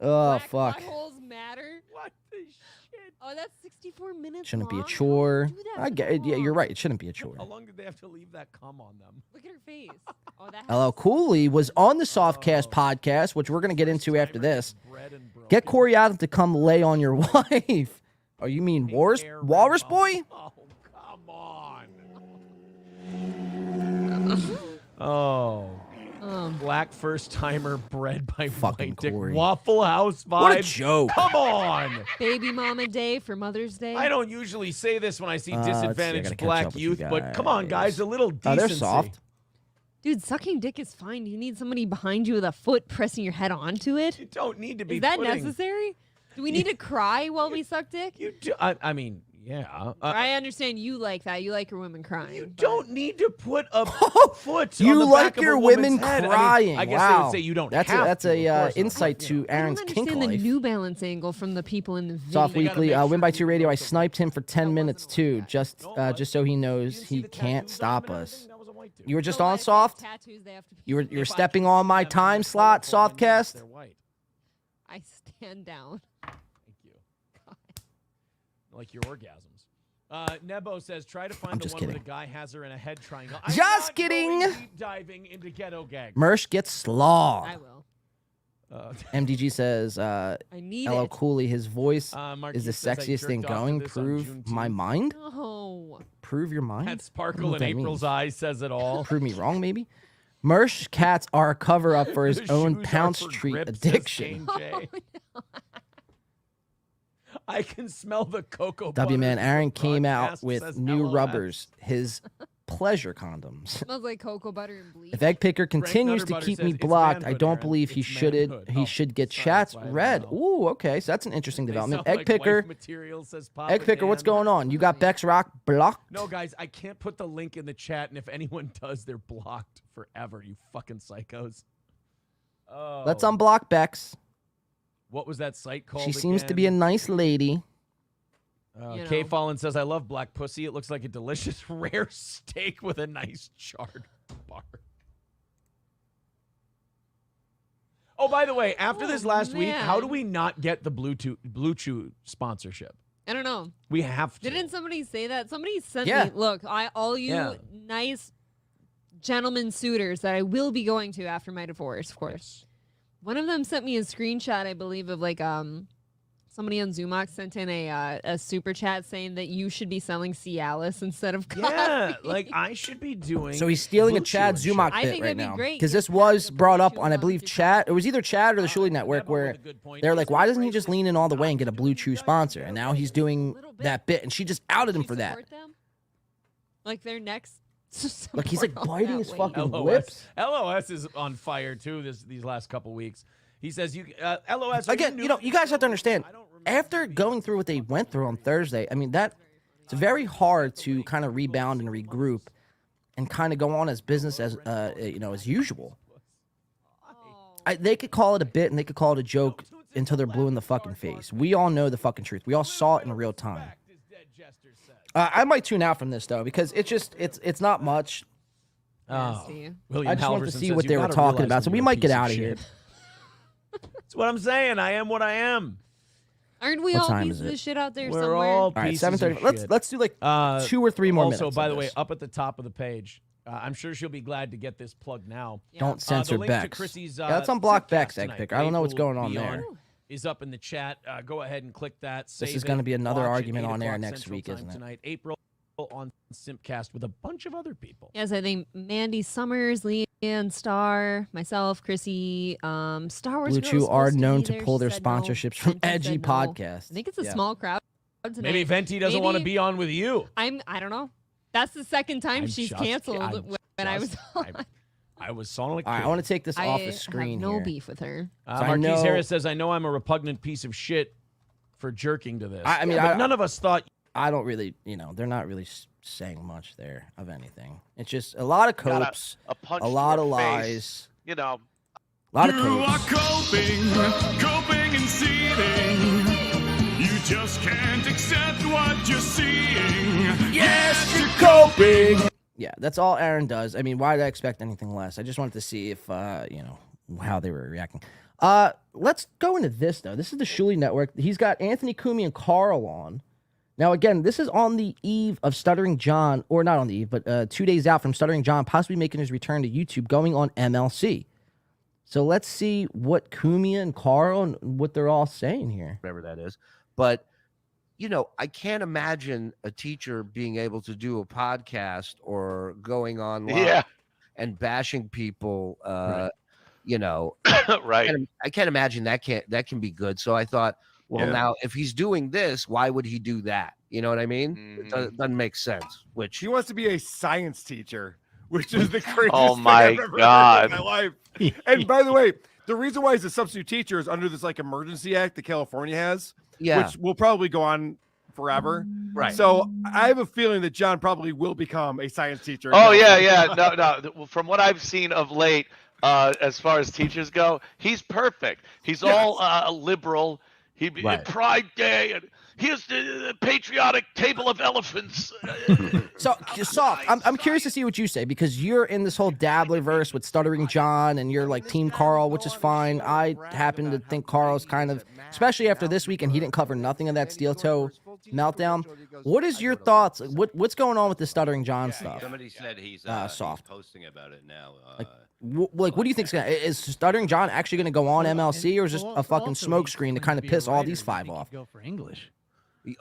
Oh, fuck. Buttholes matter? What the shit? Oh, that's 64 minutes Shouldn't be a long? chore. Do that I for get it. Yeah, long? you're right. It shouldn't be a chore. How long did they have to leave that cum on them? Look at her face. Oh, that LL Cooley was on the Softcast podcast, which we're going to get into after this. Get Corey Adams to come lay on your wife. Oh, you mean Walrus Boy? Oh, come on. Oh. Black first timer bred by Fucking white dick. Corey. Waffle House vibe. What a joke. Come on. Baby Mama Day for Mother's Day. I don't usually say this when I see let's see, I gotta disadvantaged catch black up with youth, you but come on, guys, a little decency. Oh, they're soft. Dude, sucking dick is fine. Do you need somebody behind you with a foot pressing your head onto it? You don't need to be Is that putting- necessary? Do we need to cry while we suck dick? You do. I mean, Yeah. I understand you like that. You like your women crying. You don't need to put a foot You on the like back of your a woman's women head. crying. I guess wow. they would say you don't that's have that's to, a of course not. insight to Aaron's I don't kink understand the life. New Balance angle from the people in the video. Soft Weekly, Win by 2 Radio. I sniped him for 10 minutes too, just so he knows he can't stop us. You were just on Soft. You were stepping on my time slot, Softcast. I stand down. Thank you. God. Like your orgasms. Nebo says, try to find the one where the guy has her in a head triangle. I'm Just not kidding. going deep diving into ghetto gag. Mersh gets slogged. I will. MDG says, need LL it. Cooley, his voice Marquis is the says, I sexiest thing jerked off to going. this on Prove my mind? No. Prove your mind? That I don't know sparkle what in that April's means. eyes says it all. Prove me wrong, maybe? Mersh cats are a cover up for his The own shoes are Pounce for Treat grips, says addiction. Kane J. I can smell the cocoa W Man butter. Aaron came out Broadcast with says new LOS. rubbers, his pleasure condoms. Smells like cocoa butter and bleach. If Egg Picker continues to Nutterbutter keep says me it's blocked, I manhood, don't Aaron. believe he It's should manhood. he Oh, should get sorry, chats that's why I don't read. know. Ooh, okay, so that's an interesting They development. sound Egg like Picker, wife material, says Papa Egg Picker, what's Dan. going on? You got Bex Rock blocked? No, guys, I can't put the link in the chat, and if anyone does, they're blocked forever, you fucking psychos. Oh. Let's unblock Bex. What was that site called She seems to be a again? nice lady. K Fallen says, I love black pussy. It looks like a delicious rare steak with a nice charred bark. Oh, by the way, after this last week, how do we not get the Blue Chew sponsorship? I don't know. We have to. Didn't somebody say that? Somebody sent Yeah. me, look, all you nice gentlemen suitors that I will be going to after my divorce, of course. One of them sent me a screenshot, I believe, of like somebody on Zoomox sent in a super chat saying that you should be selling Cialis instead of coffee. Yeah, like I should be doing. So he's stealing a Blue Chad Chew and Zumach shit. I bit think right that'd be now. great. Because this Get was the brought Blue up Chew on, I believe, Chat. It was either Chad or the Shuli Network where they're like, why doesn't he just lean in all the way and get a Blue Chew sponsor? And now he's doing that bit, and she just outed him for that. Support them? Like their next. Look, he's like support all biting that his weight. fucking LOS. lips. LOS is on fire too. These last couple weeks. He says, "You LOS Again, you guys have to understand. After going through what they went through on Thursday, I mean it's very hard to kind of rebound and regroup, and kind of go on as business as as usual. They could call it a bit and they could call it a joke until they're blue in the fucking face. We all know the fucking truth. We all saw it in real time. I might tune out from this though because it's not much. William I just wanted to Halverson see says, what "You they were gotta talking realize about, so when we you're a might get piece of out of here. shit." That's what I'm saying. I am what I am. Aren't we What all time pieces is it? of shit out there We're somewhere? all All right, pieces of 7:30. Let's do like 2 or 3 more minutes. Also, by of the way, this. up at the top of the page, I'm sure she'll be glad to get this plug now. Don't censor the link to Bex. Chrissy's, Yeah, let's unblock Zipcast Bex, Egg tonight, Picker. I don't know what's April going on Beyond, there. Is up in the chat. Go ahead and click that. This save is going to it, be another watch it, argument 8 on air o'clock next Central week, Time isn't it? Tonight, April on Simpcast with a bunch of other people. Yes, I think Mandy Summers, Leanne Starr, myself, Chrissy, Star Wars Blue Girl Chew was are supposed to known be to there. pull She their said no. sponsorships from Venti edgy said no. podcasts. I think it's a Yeah. small crowd tonight. Maybe Venti doesn't want to Maybe- be on with you. I don't know. That's the second time I'm she's just- canceled I'm when I was just- on. I was sounding like All right, I want to take this off the have screen no here. beef with her. So I Marquise know- Harris says, I know I'm a repugnant piece of shit for jerking to this. I mean, but none of us thought. I don't really, they're not really saying much there of anything. It's just a lot of Got copes, a punch a to lot your of face. lies, You know, a lot of You copes. are coping and seething. You just can't accept what you're seeing. Yes, you're coping. Yeah, that's all Aaron does. I mean, why did I expect anything less? I just wanted to see if, how they were reacting. Let's go into this, though. This is the Shuli Network. He's got Anthony Cumia and Carl on. Now, again, this is on the eve of Stuttering John, or not on the eve, but 2 days out from Stuttering John possibly making his return to YouTube, going on MLC. So let's see what Cumia and Carl and what they're all saying here. Whatever that is. But, I can't imagine a teacher being able to do a podcast or going online and bashing people, right. I can't imagine that can be good. So I thought, well, now if he's doing this, why would he do that? You know what I mean? It doesn't make sense. Which he wants to be a science teacher, which is the craziest Oh thing my I've ever God. heard in my life. And by the way, the reason why he's a substitute teacher is under this emergency act that California has, Yeah. which will probably go on forever. Right. So I have a feeling that John probably will become a science teacher. Oh yeah. No. From what I've seen of late, as far as teachers go, he's perfect. He's all liberal. Pride Day, and here's the patriotic table of elephants. So, Soft, I'm curious to see what you say, because you're in this whole dabbler verse with Stuttering John, and you're like Team Carl, which is fine. I happen to think Carl's kind of, especially after this week, and he didn't cover nothing of that steel toe meltdown. What is your thoughts? What's going on with the Stuttering John stuff? Somebody said he's Soft. posting about it now. What do you think is Stuttering John actually going to go on MLC, or is just a fucking smokescreen to kind of piss all these five off? Go for English.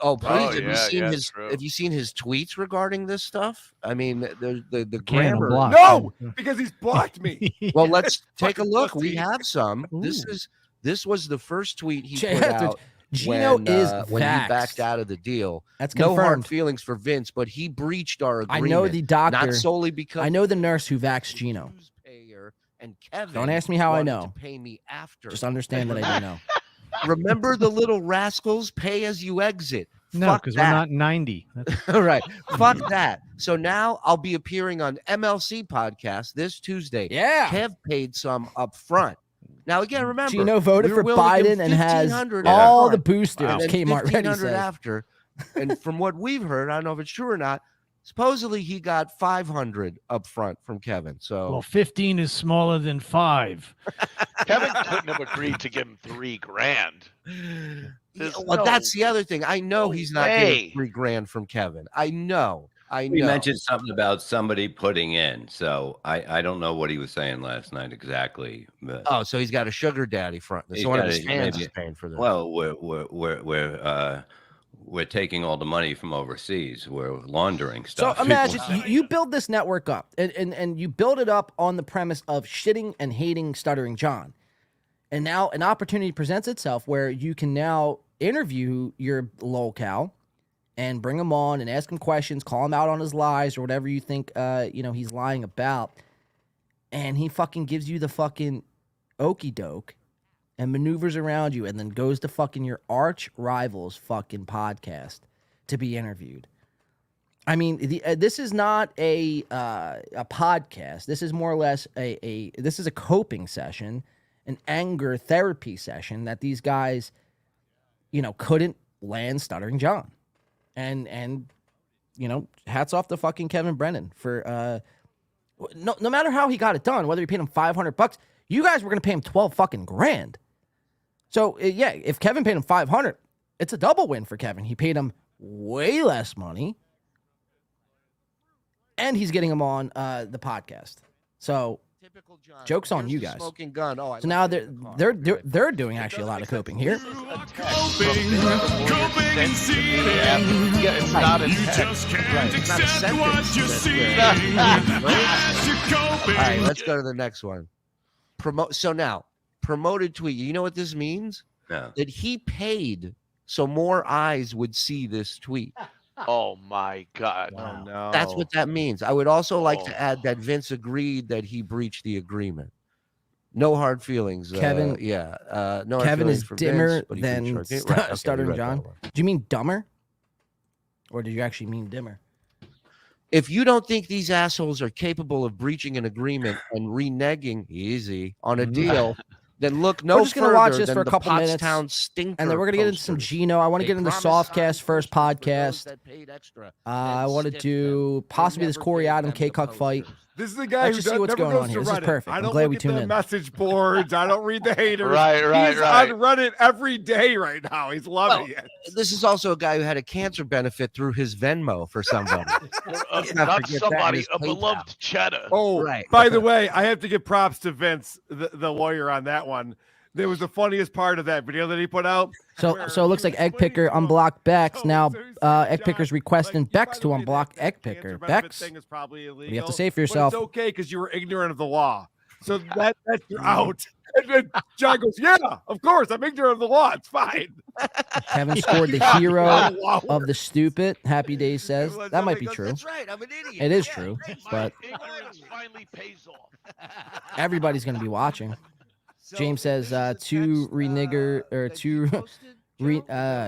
Oh, please! Have you seen his tweets regarding this stuff? I mean, the grammar. No, because he's blocked me. Well, let's take a look. We have some. This was the first tweet he put out. Gino is when he backed out of the deal. That's no hard confirmed. feelings for Vince, but he breached our agreement. I know the doctor. Not solely because I know the nurse who vaxxed Gino. And Kevin. Don't ask me how I know. To pay me after. Just understand that I do know. Remember the little rascals? Pay as you exit. No, because we're not 90. All right. Fuck that. So now I'll be appearing on MLC podcast this Tuesday. Yeah. Kev paid some up front. Now again, remember, Gino voted for willing to give Biden and has $1,500 all up the front, boosters. and then Kmart ready $1,500 says. after. And from what we've heard, I don't know if it's true or not. Supposedly he got 500 up front from Kevin. So Well, 15 is smaller than 5. Kevin couldn't have agreed to give him $3,000. Well, that's the other thing. I know he's not getting $3,000 from Kevin. I know. We mentioned something about somebody putting in, so I don't know what he was saying last night exactly. But Oh, so he's got a sugar daddy front. So one of his fans is paying for this. Well, we're taking all the money from overseas. We're laundering stuff. So imagine you build this network up, and you build it up on the premise of shitting and hating Stuttering John. And now an opportunity presents itself where you can now interview your locale and bring him on and ask him questions, call him out on his lies or whatever you think he's lying about. And he fucking gives you the fucking okey doke and maneuvers around you, and then goes to fucking your arch rival's fucking podcast to be interviewed. I mean, this is not a podcast. This is more or less this is a coping session, an anger therapy session that these guys, couldn't land Stuttering John, and hats off to fucking Kevin Brennan for no matter how he got it done, whether he paid him $500, you guys were gonna pay him $12 fucking grand. So, yeah, if Kevin paid him $500, it's a double win for Kevin. He paid him way less money, and he's getting him on the podcast. So, joke's on you guys. Smoking gun. Oh, so now they're doing actually a lot of coping here. Coping and seeing. It's not You just can't accept what you see. All right, let's go to the next one. So now, promoted tweet. You know what this means? No. That he paid so more eyes would see this tweet. Oh my God! Oh no, That's what that means. I would also like to add that Vince agreed that he breached the agreement. No hard feelings, Kevin. No. hard Kevin feelings is for dimmer Vince, but he can than charge it. Right, okay, Stuttering you read John. that one. Do you mean dumber, or did you actually mean dimmer? If you don't think these assholes are capable of breaching an agreement and reneging on a deal, then look no We're just gonna further watch this than for a the couple minutes, Pottstown stinker and then we're gonna get into some posters. Gino. I want to They get into promise Softcast first podcast. that paid extra, I want to do possibly this Corey Adam K-Cuck fight. This is the guy Let's who just see what's never going goes on to here. This is Reddit. perfect. I I'm don't glad look we at tuned the in. message boards. I don't read the haters. Right. He's on Reddit every day right now. He's loving it. This is also a guy who had a cancer benefit through his Venmo for somebody. Not somebody, a beloved cheddar. Oh, Right. by the way, I have to give props to Vince, the lawyer on that one. There was the funniest part of that video that he put out. So it looks like Egg Picker unblocked Bex. Now Egg Picker's requesting Bex to unblock Egg Picker. Bex, thing is probably illegal, what do you have to say for yourself? But it's okay because you were ignorant of the law. So that's you're out. And then John goes, yeah, of course, I'm ignorant of the law. It's fine. Kevin scored the hero of the stupid. Happy Days says that might be true. That's right. I'm an idiot. It is true, but Ignorance finally pays off. everybody's going to be watching. James says two renigger or two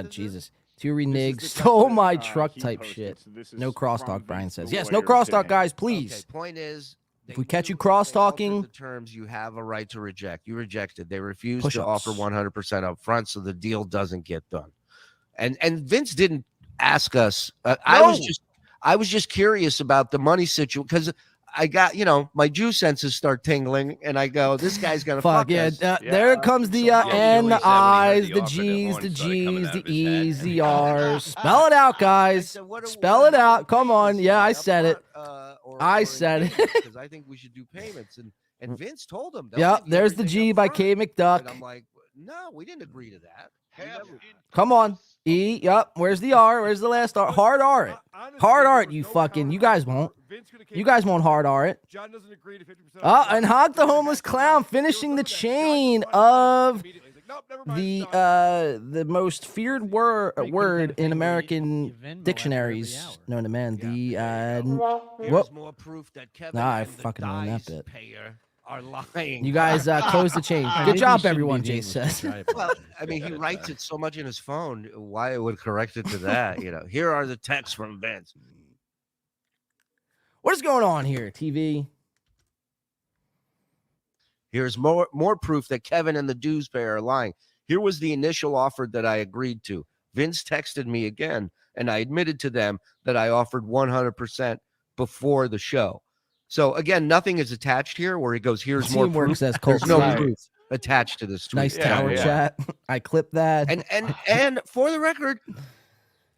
Jesus. To renege, stole my truck type shit. No crosstalk, Brian says. Yes, no crosstalk, guys, please. Okay, point is, if we catch you cross-talking, the terms you have a right to reject. You rejected. They refused to Push-ups. offer 100% up front, so the deal doesn't get done. And Vince didn't ask us. I was just curious about the money situation because I got, my Jew senses start tingling, and I go, this guy's gonna fuck us. There comes the N, the I's, the G's, the G's, the E's, the R's. Spell it out, guys. Spell it out. Come on. Yeah, I said it. I said it. Because I think we should do payments, and Vince told him. Yeah, there's the G by K McDuck. And I'm like, no, we didn't agree to that. Come on. E, yep. Where's the R? Where's the last R? Hard R it. Hard R it, you fucking. You guys won't. You guys won't hard R it. John doesn't agree to 50%. And Honk the Homeless Clown finishing the chain of the most feared word in American dictionaries known to man. Here's more proof that Kevin I and the fucking own that bit. payer are lying. You guys close the chain. Good job, everyone, Jay says. Well, I mean, he writes it so much in his phone. Why it would correct it to that? Here are the texts from Vince. What is going on here, TV? Here's more proof that Kevin and the dues payer are lying. Here was the initial offer that I agreed to. Vince texted me again, and I admitted to them that I offered 100% before the show. So again, nothing is attached here where he goes, here's more proof. Says There's no proof attached to this tweet. Nice tower chat. I clipped that. And for the record,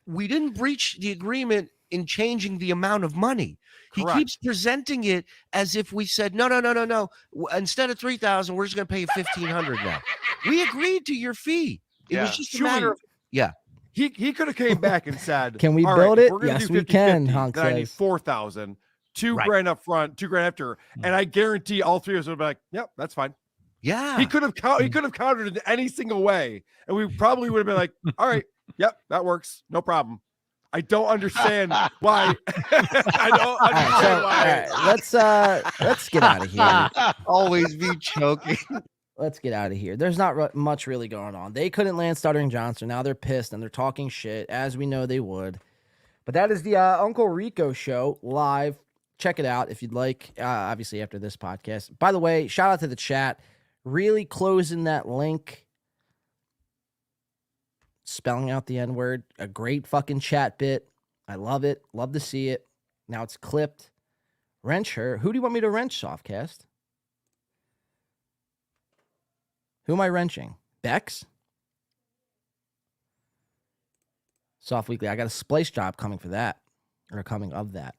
we didn't breach the agreement in changing the amount of money. He keeps presenting it as if we said, no. Instead of 3,000, we're just going to pay you 1,500 now. We agreed to your fee. It was just a matter of, He could have came back and said, can we all build right, it? If we're gonna Yes, do we 50, can, 50, Honk then I need says. 4,000, $2,000 up front, $2,000 after. And I guarantee all three of us would be like, yep, that's fine. Yeah. He could have countered it in any single way. And we probably would have been like, all right, yep, that works. No problem. I don't understand why. I don't understand why. All right, let's get out of here. Always be choking. Let's get out of here. There's not much really going on. They couldn't land Stuttering John, so now they're pissed and they're talking shit, as we know they would. But that is the Uncle Rico show live. Check it out if you'd like, obviously after this podcast. By the way, shout out to the chat. Really closing that link. Spelling out the N-word. A great fucking chat bit. I love it. Love to see it. Now it's clipped. Wrench her. Who do you want me to wrench, Softcast? Who am I wrenching? Bex? Soft Weekly. I got a splice job coming for that. Or coming of that.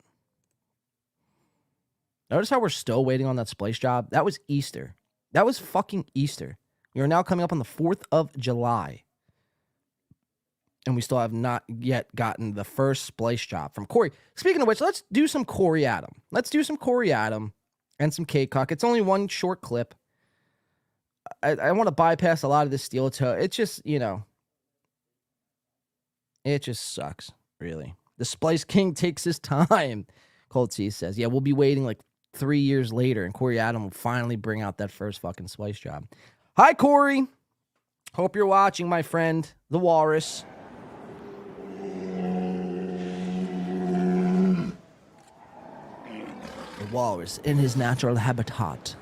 Notice how we're still waiting on that splice job? That was Easter. That was fucking Easter. We are now coming up on the 4th of July. And we still have not yet gotten the first splice job from Corey. Speaking of which, let's do some Corey Adam. Let's do some Corey Adam and some K-Cock. It's only one short clip. I want to bypass a lot of this steel toe. It's just, it just sucks, really. The Splice King takes his time, Cold C says. Yeah, we'll be waiting like 3 years later, and Corey Adam will finally bring out that first fucking splice job. Hi, Corey. Hope you're watching, my friend, the Walrus. The Walrus in his natural habitat.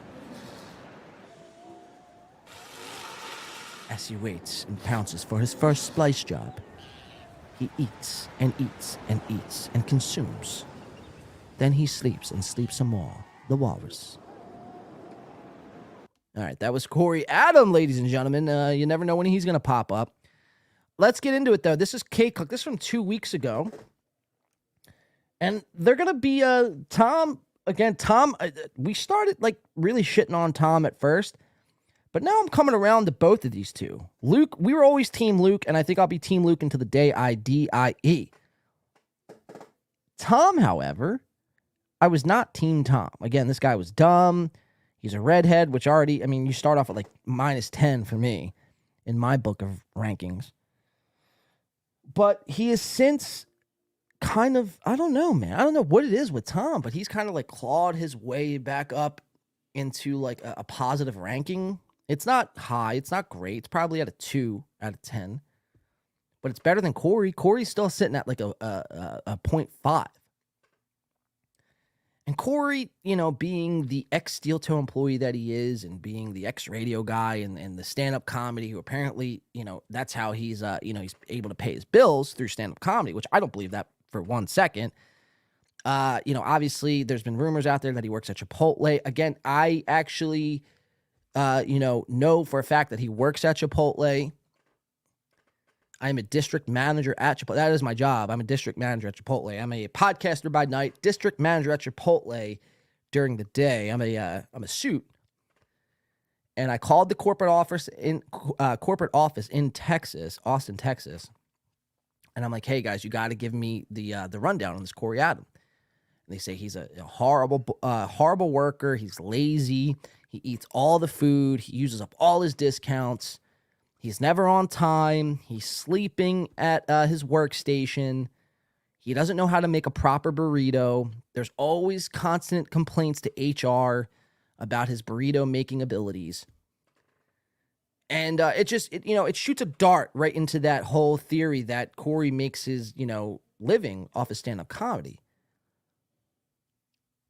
As he waits and pounces for his first splice job, he eats and eats and eats and consumes. Then he sleeps and sleeps some more. The Walrus. All right, that was Corey Adam, ladies and gentlemen. You never know when he's going to pop up. Let's get into it, though. This is K-Cook. This is from 2 weeks ago. And they're going to be Tom. Again, Tom, we started like really shitting on Tom at first. But now I'm coming around to both of these two. Luke, we were always Team Luke, and I think I'll be Team Luke until the day I die. Tom, however, I was not Team Tom. Again, this guy was dumb. He's a redhead, which already, you start off at like -10 for me in my book of rankings. But he has since kind of, I don't know, man. I don't know what it is with Tom, but he's kind of like clawed his way back up into like a positive ranking. It's not high. It's not great. It's probably at a 2 out of 10. but it's better than Corey. Corey's still sitting at like a 0.5. And Corey, you know, being the ex-Steel Toe employee that he is and being the ex-radio guy and the stand-up comedy who apparently, you know, that's how he's, you know, he's able to pay his bills through stand-up comedy, which I don't believe that for 1 second. You know, obviously there's been rumors out there that he works at Chipotle. Again, I actually, you know for a fact that he works at Chipotle. I'm a district manager at Chipotle. That is my job. I'm a district manager at Chipotle. I'm a podcaster by night, district manager at Chipotle during the day. I'm a suit. And I called the corporate office in Texas, Austin, Texas. And I'm like, hey guys, you got to give me the rundown on this Corey Adam. And they say he's a horrible worker. He's lazy. He eats all the food. He uses up all his discounts. He's never on time. He's sleeping at his workstation. He doesn't know how to make a proper burrito. There's always constant complaints to HR about his burrito making abilities. And it shoots a dart right into that whole theory that Corey makes his, you know, living off of stand-up comedy.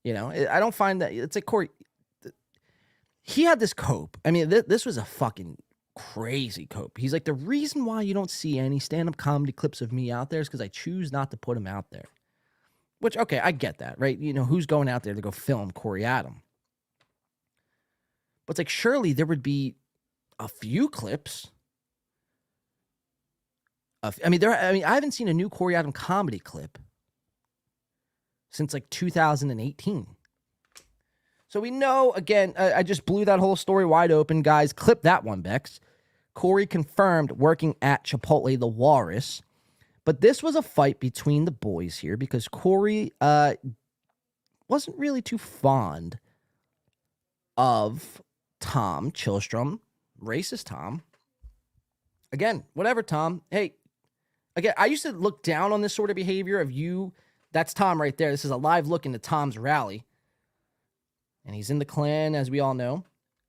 You know, I don't find that, it's like Corey, he had this cope. I mean, this was a fucking crazy cope. He's like, the reason why you don't see any stand-up comedy clips of me out there is because I choose not to put them out there. Which, okay, I get that, right? You know, who's going out there to go film Corey Adam? But it's like, surely there would be a few clips. I haven't seen a new Corey Adam comedy clip since like 2018. So we know, again, I just blew that whole story wide open, guys. Clip that one, Bex. Corey confirmed working at Chipotle the Walrus. But this was a fight between the boys here because Corey wasn't really too fond of Tom Chilstrom, racist Tom. Again, whatever, Tom. Hey, again, I used to look down on this sort of behavior of you. That's Tom right there. This is a live look into Tom's rally. And he's in the Klan, as we all know.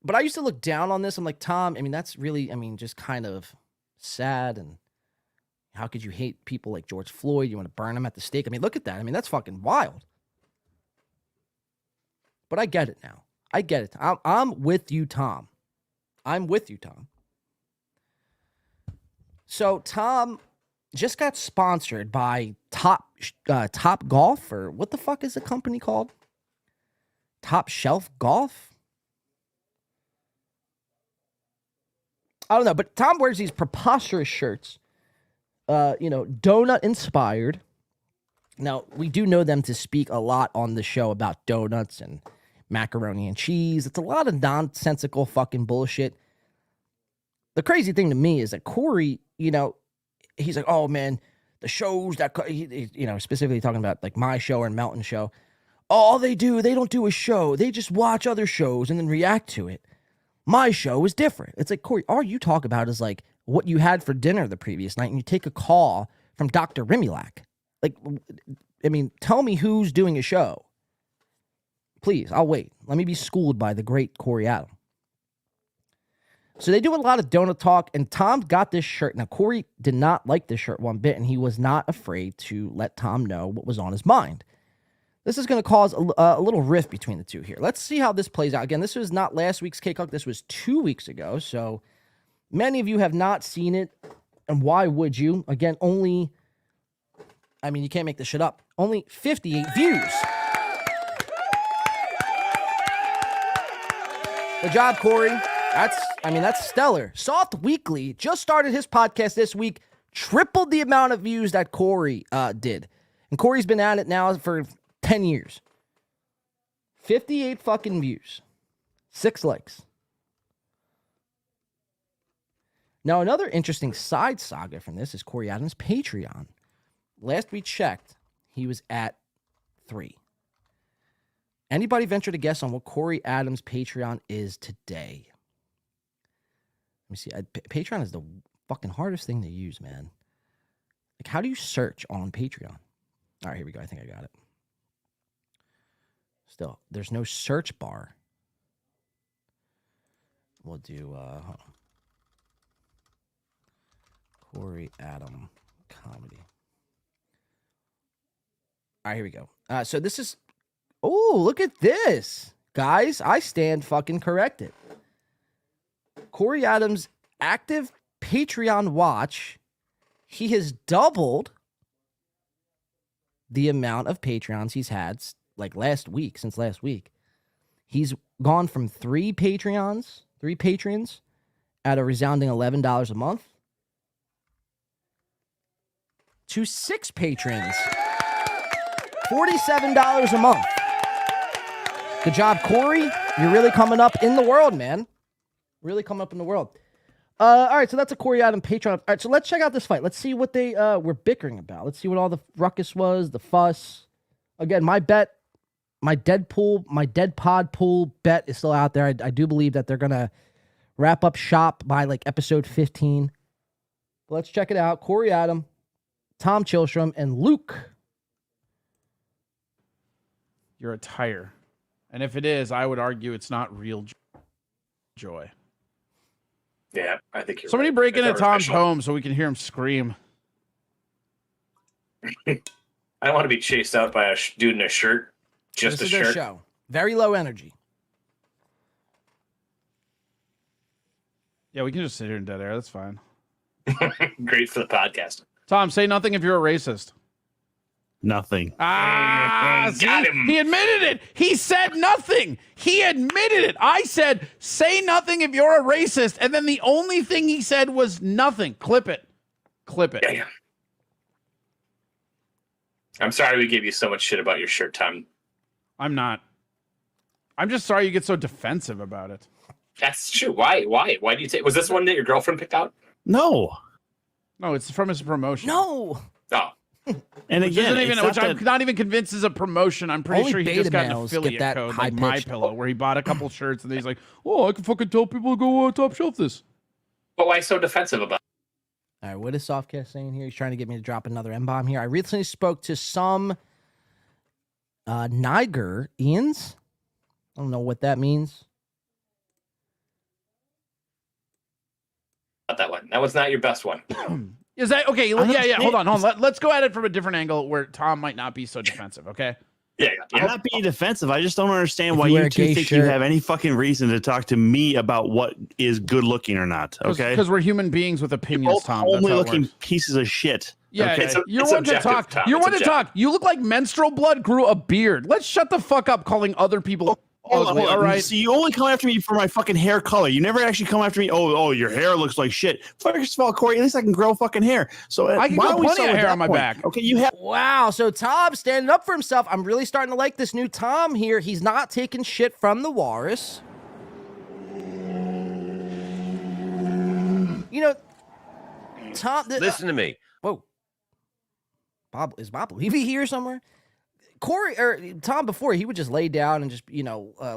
But I used to look down on this. I'm like, Tom, I mean, that's really, just kind of sad. And how could you hate people like George Floyd? You want to burn them at the stake? I mean, look at that. I mean, that's fucking wild. But I get it now. I get it. I'm with you, Tom. I'm with you, Tom. So Tom just got sponsored by Top Golf, or what the fuck is the company called? Top Shelf Golf? I don't know, but Tom wears these preposterous shirts, donut inspired. Now, we do know them to speak a lot on the show about donuts and macaroni and cheese. It's a lot of nonsensical fucking bullshit. The crazy thing to me is that Corey, he's like, oh man, the shows that, specifically talking about like my show and Mountain Show. All they don't do a show. They just watch other shows and then react to it. My show is different. It's like, Corey, all you talk about is like what you had for dinner the previous night and you take a call from Dr. Rimulak. Like, tell me who's doing a show. Please, I'll wait. Let me be schooled by the great Corey Adam. So they do a lot of donut talk, and Tom got this shirt. Now, Corey did not like this shirt one bit, and he was not afraid to let Tom know what was on his mind. This is going to cause a little rift between the two here. Let's see how this plays out. Again, this was not last week's K-Cock. This was 2 weeks ago, so many of you have not seen it, and why would you? Again, you can't make this shit up. Only 58 views. Good job, Corey. That's stellar. Soft Weekly just started his podcast this week, tripled the amount of views that Corey did. And Corey's been at it now for 10 years. 58 fucking views. 6 likes. Now, another interesting side saga from this is Corey Adams' Patreon. Last we checked, he was at 3. Anybody venture to guess on what Corey Adams' Patreon is today? Let me see. Patreon is the fucking hardest thing to use, man. Like, how do you search on Patreon? All right, here we go. I think I got it. Still, there's no search bar. We'll do Corey Adam comedy. All right, here we go. So this is, oh, look at this. Guys, I stand fucking corrected. Corey Adams' active Patreon watch, he has doubled the amount of Patreons he's had like since last week. He's gone from 3 patrons at a resounding $11 a month to 6 patrons, $47 a month. Good job, Corey. You're really coming up in the world, man. Really coming up in the world. All right, so that's a Corey Adam Patreon. All right, so let's check out this fight. Let's see what they were bickering about. Let's see what all the ruckus was, the fuss. Again, my bet, my dead pod pool bet is still out there. I do believe that they're going to wrap up shop by like episode 15. But let's check it out. Corey Adam, Tom Chilstrom, and Luke. You're a tire. And if it is, I would argue it's not real joy. Yeah, I think you're Somebody right. break It's into Tom's artificial. home so we can hear him scream. I don't want to be chased out by a dude in a shirt. Just This a is their shirt. show. Very low energy. Yeah, we can just sit here in dead air. That's fine. Great for the podcast. Tom, say nothing if you're a racist. Nothing. Ah, Got see? him. He admitted it. He said nothing. He admitted it. I said, say nothing if you're a racist. And then the only thing he said was nothing. Clip it. Clip it. Yeah. I'm sorry we gave you so much shit about your shirt, Tom. I'm not. I'm just sorry you get so defensive about it. That's true. Why? Why do you take? Was this one that your girlfriend picked out? No. No, it's from his promotion. No. Oh. And Which, again, isn't even, which I'm not even convinced is a promotion. I'm pretty Only sure he beta just got an males get affiliate that code like high-pitched. MyPillow, where he bought a couple shirts and then he's like, "Oh, I can fucking tell people to go top shelf this." But why so defensive about it? All right, what is Softcast saying here? He's trying to get me to drop another M-bomb here. I recently spoke to some Nigerians. I don't know what that means. Not that one. That was not your best one. Is that okay? Yeah. Hold on. Let's go at it from a different angle where Tom might not be so defensive. Okay. Yeah. I'm not being defensive. I just don't understand If why you wear you a two gay think you shirt- have any fucking reason to talk to me about what is good looking or not. Okay. Because we're human beings with opinions, Both Tom. That's homely how it looking works. pieces of shit. Yeah, okay? you're one to talk. Tom. You're It's one to talk. You look like menstrual blood grew a beard. Let's shut the fuck up calling other people ugly. All right. So you only come after me for my fucking hair color. You never actually come after me. Oh, your hair looks like shit. First of all, Corey, at least I can grow fucking hair. So I can why grow don't we plenty start of with hair that on my point? back. Okay, you have. Wow, so Tom standing up for himself. I'm really starting to like this new Tom here. He's not taking shit from the walrus. You know, Tom. Listen to me. Whoa. Is Bob Levy here somewhere? Corey or Tom before he would just lay down and just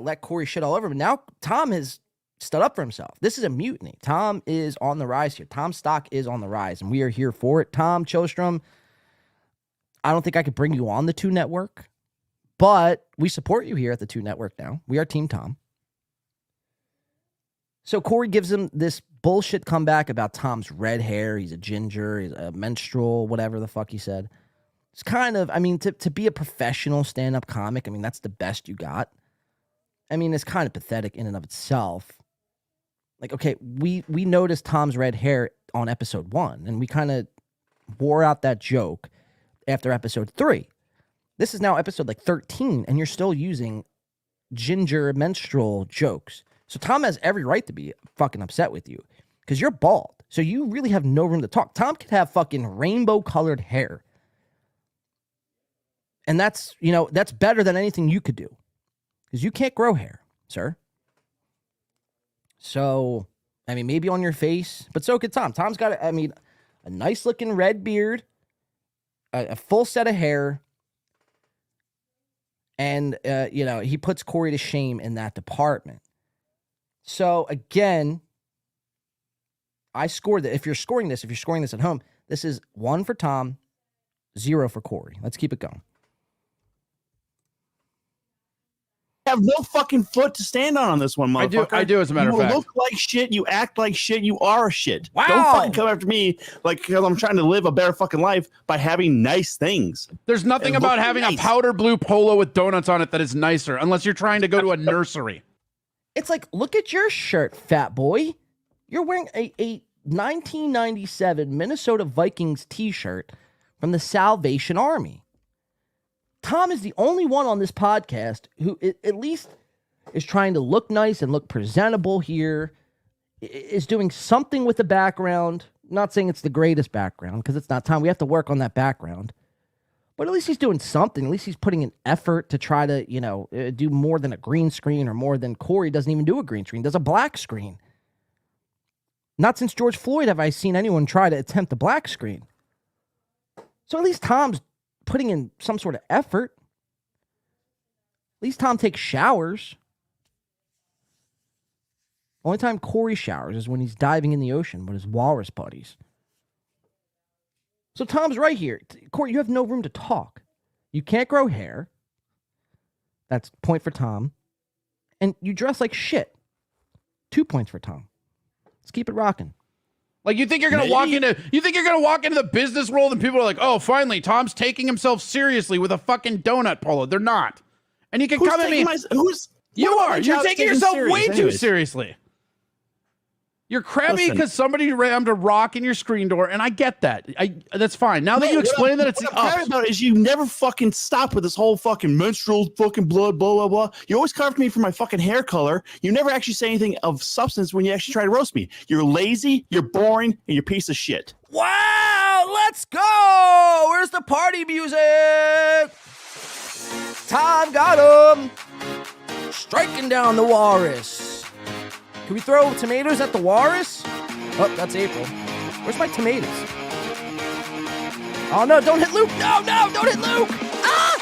let Corey shit all over him. Now Tom has stood up for himself. This is a mutiny. Tom is on the rise here. Tom's stock is on the rise, and we are here for it. Tom Chilstrom, I don't think I could bring you on the 2 Network, but we support you here at the 2 Network now. We are Team Tom. So Corey gives him this bullshit comeback about Tom's red hair. He's a ginger, he's a menstrual, whatever the fuck he said. It's kind of, to be a professional stand-up comic, that's the best you got. It's kind of pathetic in and of itself. Like, okay, we noticed Tom's red hair on episode 1, and we kind of wore out that joke after episode 3. This is now episode 13, and you're still using ginger menstrual jokes. So Tom has every right to be fucking upset with you because you're bald. So you really have no room to talk. Tom could have fucking rainbow-colored hair. And that's better than anything you could do. Because you can't grow hair, sir. So, maybe on your face, but so could Tom. Tom's got, a nice looking red beard, a full set of hair, and, he puts Corey to shame in that department. So, again, I scored that. If you're scoring this at home, this is 1 for Tom, 0 for Corey. Let's keep it going. have no fucking foot to stand on this one, motherfucker. I do, as a matter of fact. You look like shit. You act like shit. You are shit. Wow. Don't fucking come after me because I'm trying to live a better fucking life by having nice things. There's nothing about having a powder blue polo with donuts on it that is nicer, unless you're trying to go to a nursery. It's like, look at your shirt, fat boy. You're wearing a 1997 Minnesota Vikings t-shirt from the Salvation Army. Tom is the only one on this podcast who at least is trying to look nice and look presentable here, is doing something with the background. Not saying it's the greatest background, because it's not Tom. We have to work on that background. But at least he's doing something. At least he's putting an effort to try to, do more than a green screen, or more than Corey doesn't even do a green screen, does a black screen. Not since George Floyd have I seen anyone try to attempt a black screen. So at least Tom's putting in some sort of effort. At least Tom takes showers. Only time Corey showers is when he's diving in the ocean with his walrus buddies. So Tom's right here. Corey, you have no room to talk. You can't grow hair. That's point for Tom. And you dress like shit. 2 points for Tom. Let's keep it rocking. Like, you think you're gonna walk into the business world and people are like, oh, finally, Tom's taking himself seriously with a fucking donut polo. They're not. And you can come at me. You're taking yourself way too seriously. You're crabby because somebody rammed a rock in your screen door, and I get that. That's fine. Now that you explain that it's what I'm crabby about is you never fucking stop with this whole fucking menstrual fucking blood, blah, blah, blah. You always carve me for my fucking hair color. You never actually say anything of substance when you actually try to roast me. You're lazy, you're boring, and you're a piece of shit. Wow, let's go! Where's the party music? Tom got him. Striking down the walrus. Can we throw tomatoes at the walrus? Oh, that's April. Where's my tomatoes? Oh, no, don't hit Luke. No, don't hit Luke. Ah!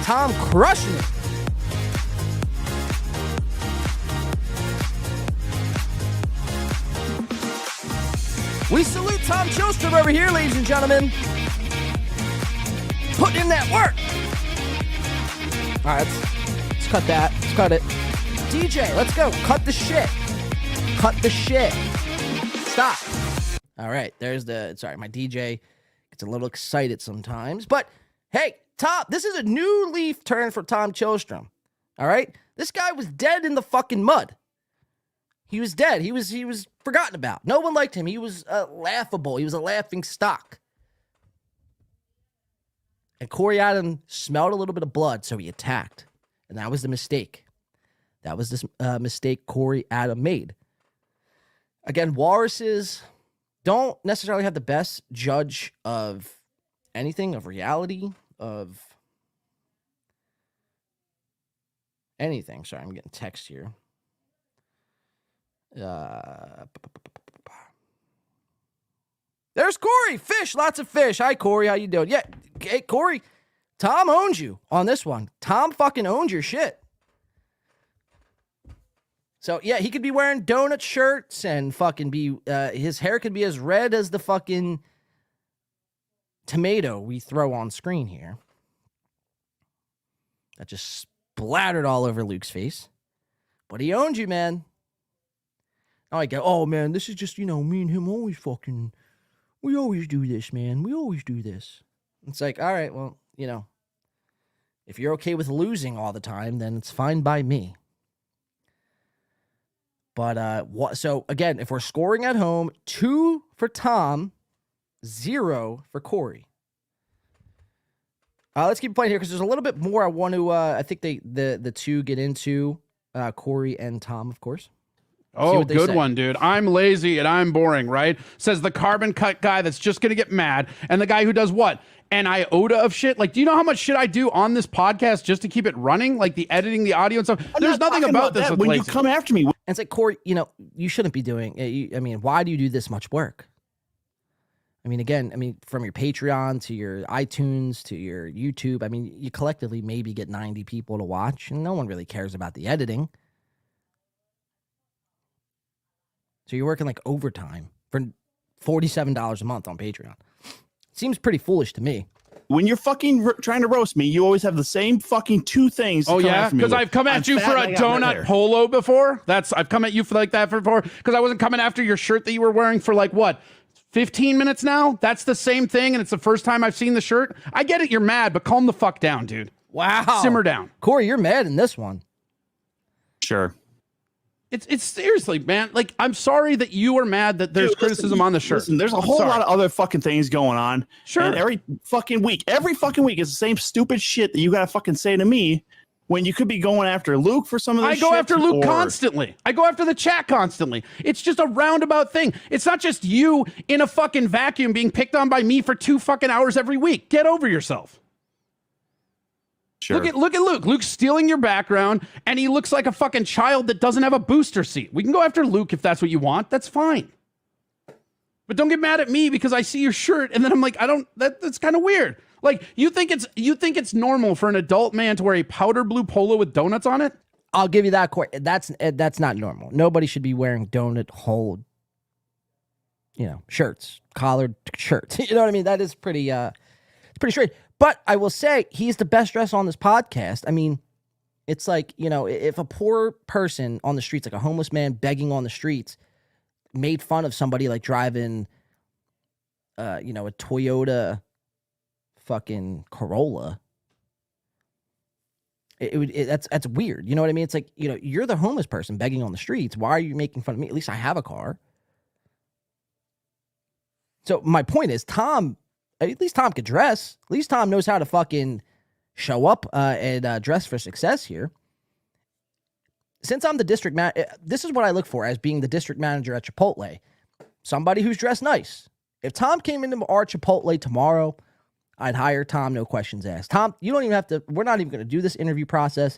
Tom crushing it. We salute Tom Chilstrom over here, ladies and gentlemen. Putting in that work. All right, let's cut that. Let's cut it. DJ, let's go. Cut the shit. Cut the shit. Stop. All right, sorry, my DJ gets a little excited sometimes. But, hey, Tom, this is a new leaf turn for Tom Chilstrom. All right? This guy was dead in the fucking mud. He was dead. He was forgotten about. No one liked him. He was laughable. He was a laughing stock. And Corey Adam smelled a little bit of blood, so he attacked. And that was the mistake. That was the mistake Corey Adam made. Again, walruses don't necessarily have the best judge of anything, of reality, of anything. Sorry, I'm getting text here. There's Corey. Fish, lots of fish. Hi, Corey. How you doing? Yeah, hey, Corey. Tom owns you on this one. Tom fucking owns your shit. So, yeah, he could be wearing donut shirts and fucking be, his hair could be as red as the fucking tomato we throw on screen here. That just splattered all over Luke's face. But he owns you, man. Oh, I go, oh, man, this is just, me and him always fucking, we always do this, man. We always do this. It's like, all right, well, if you're okay with losing all the time, then it's fine by me. But, so, again, if we're scoring at home, 2 for Tom, 0 for Corey. Let's keep playing here because there's a little bit more I want to, I think the two get into, Corey and Tom, of course. Oh, good one, dude. I'm lazy and I'm boring, right? Says the carbon cut guy that's just going to get mad. And the guy who does what? An iota of shit? Like, do you know how much shit I do on this podcast just to keep it running? Like the editing, the audio and stuff. There's nothing about this. When you come after me. And it's like, Corey, you shouldn't be doing, why do you do this much work? Again, from your Patreon to your iTunes to your YouTube, you collectively maybe get 90 people to watch and no one really cares about the editing. So you're working like overtime $47 a month on Patreon. Seems pretty foolish to me. When you're fucking trying to roast me, you always have the same fucking two things. Oh to come yeah, after me because with. I've come at I'm you fat for and a I got red donut hair. polo before. I've come at you for like that before because I wasn't coming after your shirt that you were wearing for like what 15 minutes now. That's the same thing, and it's the first time I've seen the shirt. I get it, you're mad, but calm the fuck down, dude. Wow, simmer down, Corey. You're mad in this one. Sure. It's seriously, man. Like, I'm sorry that you are mad that there's criticism on the shirt. Listen, there's a I'm whole sorry. lot of other fucking things going on. Sure. And every fucking week is the same stupid shit that you gotta fucking say to me when you could be going after Luke for some of this I go shit, after Luke or- constantly. I go after the chat constantly. It's just a roundabout thing. It's not just you in a fucking vacuum being picked on by me for 2 fucking hours every week. Get over yourself. Sure. Look at Luke. Luke's stealing your background, and he looks like a fucking child that doesn't have a booster seat. We can go after Luke if that's what you want. That's fine. But don't get mad at me because I see your shirt, and then I'm like, that's kind of weird. Like, you think it's normal for an adult man to wear a powder blue polo with donuts on it? I'll give you that, Corey. That's not normal. Nobody should be wearing donut hole, shirts, collared shirts. You know what I mean? That is pretty. It's pretty straight. But I will say he's the best dressed on this podcast. I mean, it's like, if a poor person on the streets, like a homeless man begging on the streets, made fun of somebody like driving, a Toyota fucking Corolla, that's weird. You know what I mean? It's like, you're the homeless person begging on the streets. Why are you making fun of me? At least I have a car. So my point is, at least Tom could dress. At least Tom knows how to fucking show up and dress for success here. Since I'm the district manager, this is what I look for as being the district manager at Chipotle. Somebody who's dressed nice. If Tom came into our Chipotle tomorrow, I'd hire Tom, no questions asked. Tom, you don't even have to, we're not even going to do this interview process.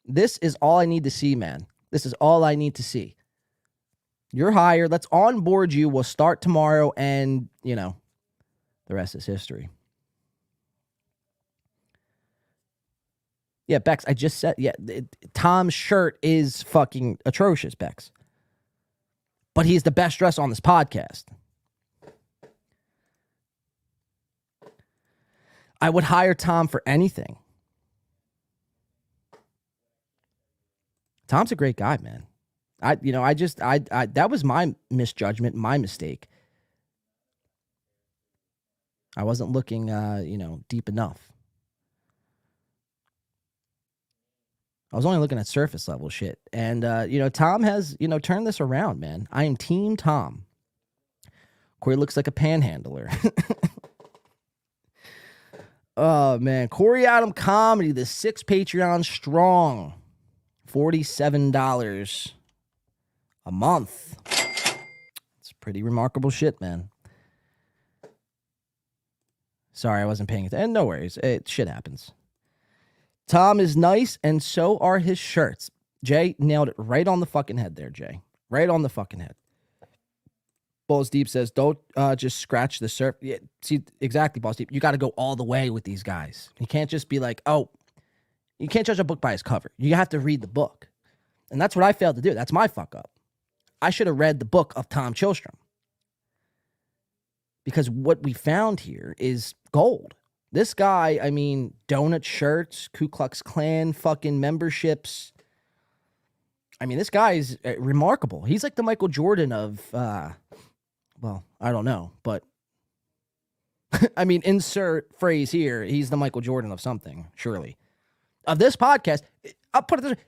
This is all I need to see, man. This is all I need to see. You're hired. Let's onboard you. We'll start tomorrow, and, the rest is history. Yeah, Bex, I just said, Tom's shirt is fucking atrocious, Bex. But he's the best dressed on this podcast. I would hire Tom for anything. Tom's a great guy, man. That was my misjudgment, my mistake. I wasn't looking, deep enough. I was only looking at surface level shit. And, Tom has, turned this around, man. I am Team Tom. Corey looks like a panhandler. Oh, man. Corey Adam Comedy, the 6 Patreon strong. $47 a month. It's pretty remarkable shit, man. Sorry, I wasn't paying attention. No worries. Shit happens. Tom is nice, and so are his shirts. Jay nailed it right on the fucking head there, Jay. Right on the fucking head. Balls Deep says, don't just scratch the surface. Yeah, see, exactly, Balls Deep. You got to go all the way with these guys. You can't just be like, you can't judge a book by its cover. You have to read the book. And that's what I failed to do. That's my fuck up. I should have read the book of Tom Chilstrom. Because what we found here is gold. This guy, donut shirts, Ku Klux Klan fucking memberships. This guy is remarkable. He's like the Michael Jordan of, I don't know, but insert phrase here. He's the Michael Jordan of something, surely. Of this podcast, I'll put it this way.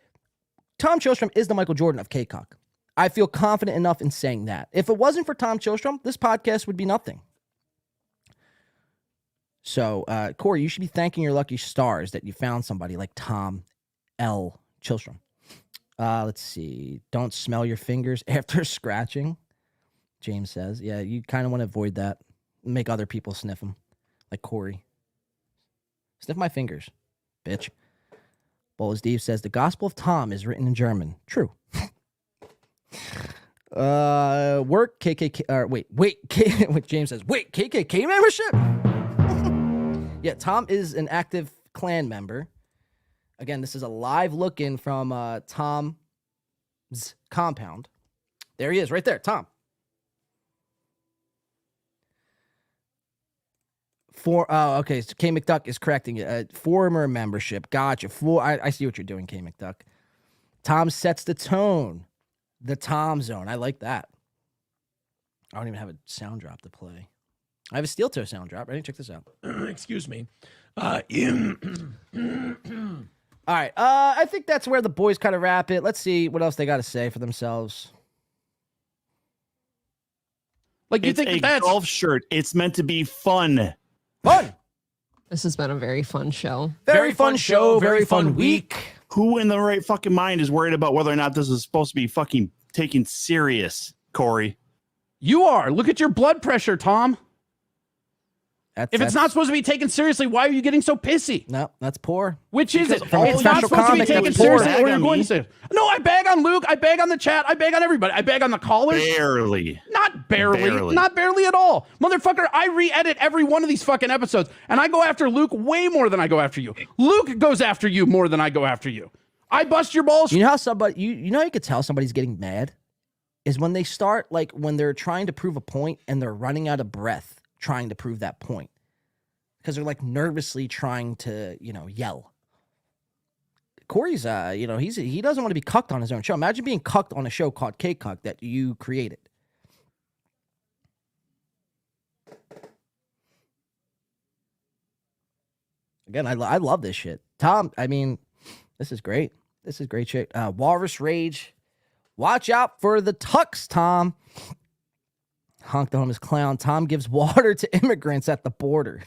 Tom Chilstrom is the Michael Jordan of K-Cock. I feel confident enough in saying that. If it wasn't for Tom Chilstrom, this podcast would be nothing. So, Corey, you should be thanking your lucky stars that you found somebody like Tom L. Chilstrom. Let's see. Don't smell your fingers after scratching, James says. Yeah, you kind of want to avoid that. Make other people sniff them, like Corey. Sniff my fingers, bitch. Bowles Steve says, the Gospel of Tom is written in German. True. Work KKK. Wait, James says, wait, KKK membership? Yeah, Tom is an active Klan member. Again, this is a live look-in from Tom's compound. There he is, right there, Tom. Okay. So K McDuck is correcting it. Former membership. Gotcha. I see what you're doing, K McDuck. Tom sets the tone. The Tom Zone. I like that. I don't even have a sound drop to play. I have a steel toe sound drop. Ready? Check this out. Excuse me. All right. I think that's where the boys kind of wrap it. Let's see what else they got to say for themselves. Like you think that's golf shirt. It's meant to be fun. Fun. This has been a very fun show. Very fun show. Very fun week. Who in the right fucking mind is worried about whether or not this is supposed to be fucking taken serious, Corey? You are. Look at your blood pressure, Tom. If it's not supposed to be taken seriously, why are you getting so pissy? No, that's poor. Which is it? Because It's not supposed to be taken seriously, or you're going to say. say, no, I bag on Luke. I bag on the chat. I bag on everybody. I bag on the callers. Barely. Not barely. Not barely at all. Motherfucker, I re-edit every one of these fucking episodes, and I go after Luke way more than I go after you. Luke goes after you more than I go after you. I bust your balls. You know how somebody, you know how you could tell somebody's getting mad? Is when they start, like, when they're trying to prove a point and they're running out of breath trying to prove that point. Because they're like nervously trying to, yell. Corey's, he doesn't want to be cucked on his own show. Imagine being cucked on a show called K-Cuck that you created. Again, I love this shit. Tom, I mean, this is great. This is great shit. Walrus Rage. Watch out for the tux, Tom. Honk the homeless clown. Tom gives water to immigrants at the border.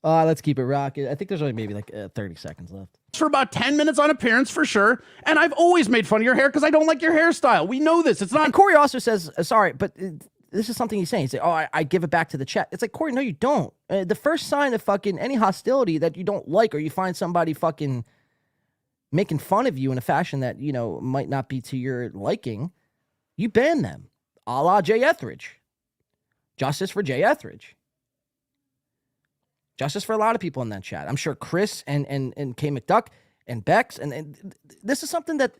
Let's keep it rocking. I think there's only maybe like 30 seconds left. For about 10 minutes on appearance for sure. And I've always made fun of your hair because I don't like your hairstyle. We know this. It's not. And Corey also says, sorry, but this is something he's saying. He's like, I give it back to the chat. It's like, Corey, no, you don't. The first sign of fucking any hostility that you don't like, or you find somebody fucking making fun of you in a fashion that, might not be to your liking, you ban them. A la Jay Etheridge. Justice for Jay Etheridge. Justice for a lot of people in that chat. I'm sure Chris and K McDuck and Bex. And this is something that,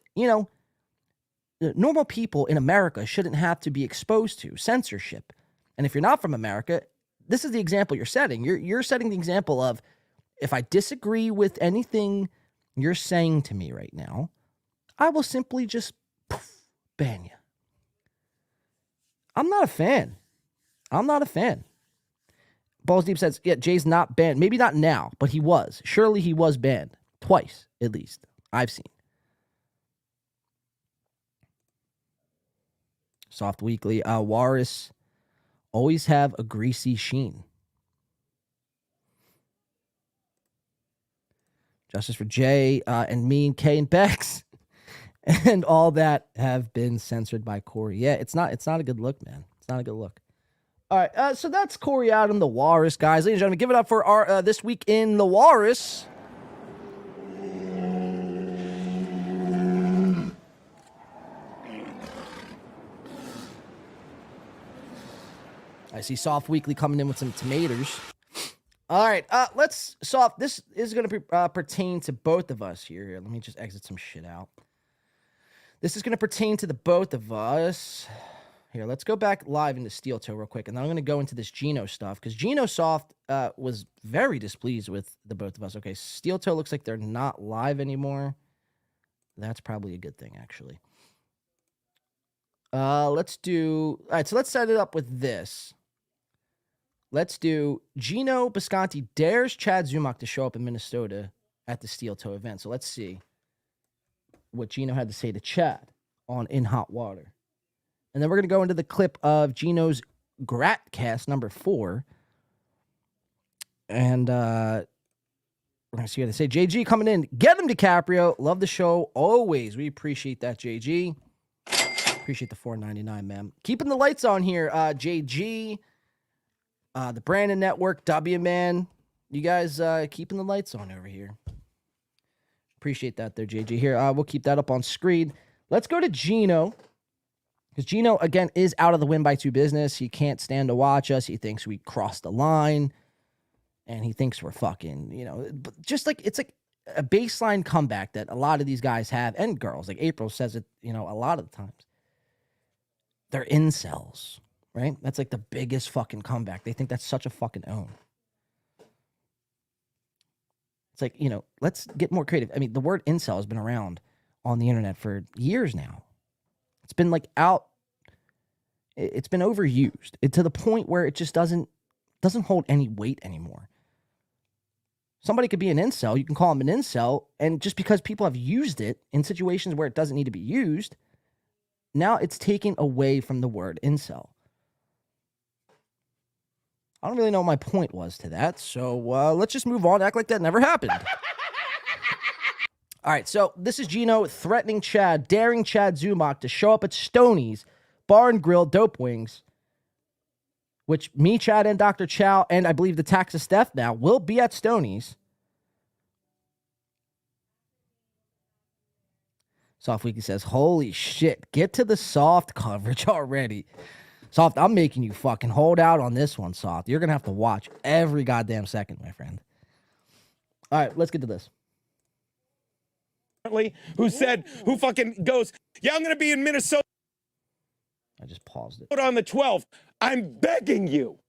normal people in America shouldn't have to be exposed to. Censorship. And if you're not from America, this is the example you're setting. You're setting the example of, if I disagree with anything you're saying to me right now, I will simply just ban you. I'm not a fan. Balls Deep says, yeah, Jay's not banned. Maybe not now, but he was. Surely he was banned. Twice, at least. I've seen. Soft Weekly. Walrus. Always have a greasy sheen. Justice for Jay and me and Kay and Bex. And all that have been censored by Corey. Yeah, it's not a good look, man. It's not a good look. All right, so that's Corey out in the Walrus, guys. Ladies and gentlemen, give it up for our This Week in the Walrus. I see Soft Weekly coming in with some tomatoes. All right, Soft. This is going to pertain to both of us here. Let me just exit some shit out. This is going to pertain to the both of us. Here, let's go back live into Steel Toe real quick, and then I'm going to go into this Gino stuff, because Gino Soft was very displeased with the both of us. Okay, Steel Toe looks like they're not live anymore. That's probably a good thing, actually. Let's do... All right, so let's set it up with this. Let's do Gino Bisconti dares Chad Zumock to show up in Minnesota at the Steel Toe event. So let's see what Gino had to say to Chad on In Hot Water. And then we're going to go into the clip of Gino's Gratcast number 4. And we're going to see what they say. JG coming in. Get him, DiCaprio. Love the show. Always. We appreciate that, JG. Appreciate the $4.99, man. Keeping the lights on here, JG. The Brandon Network, W-Man. You guys keeping the lights on over here. Appreciate that there, JG. Here, we'll keep that up on screen. Let's go to Gino. Because Gino, again, is out of the Win by 2 business. He can't stand to watch us. He thinks we crossed the line. And he thinks we're fucking, just like, it's like a baseline comeback that a lot of these guys have, and girls. Like April says it, a lot of the times. They're incels. right? That's like the biggest fucking comeback. They think that's such a fucking own. It's like, you know, let's get more creative. I mean, the word incel has been around on the internet for years now. It's been like it's been overused to the point where it just doesn't hold any weight anymore. Somebody could be an incel. You can call them an incel. And just because people have used it in situations where it doesn't need to be used, now it's taken away from the word incel. I don't really know what my point was to that. So let's just move on. Act like that never happened. All right. So this is Gino threatening Chad, daring Chad Zumock to show up at Stoney's Bar and Grill Dope Wings, which me, Chad, and Dr. Chow, and I believe the Taxa Steph now will be at Stoney's. Soft Weekly says, holy shit, get to the Soft coverage already. Soft, I'm making you fucking hold out on this one, Soft. You're going to have to watch every goddamn second, my friend. All right, let's get to this. Who fucking goes, yeah, I'm going to be in Minnesota. I just paused it. On the 12th, I'm begging you,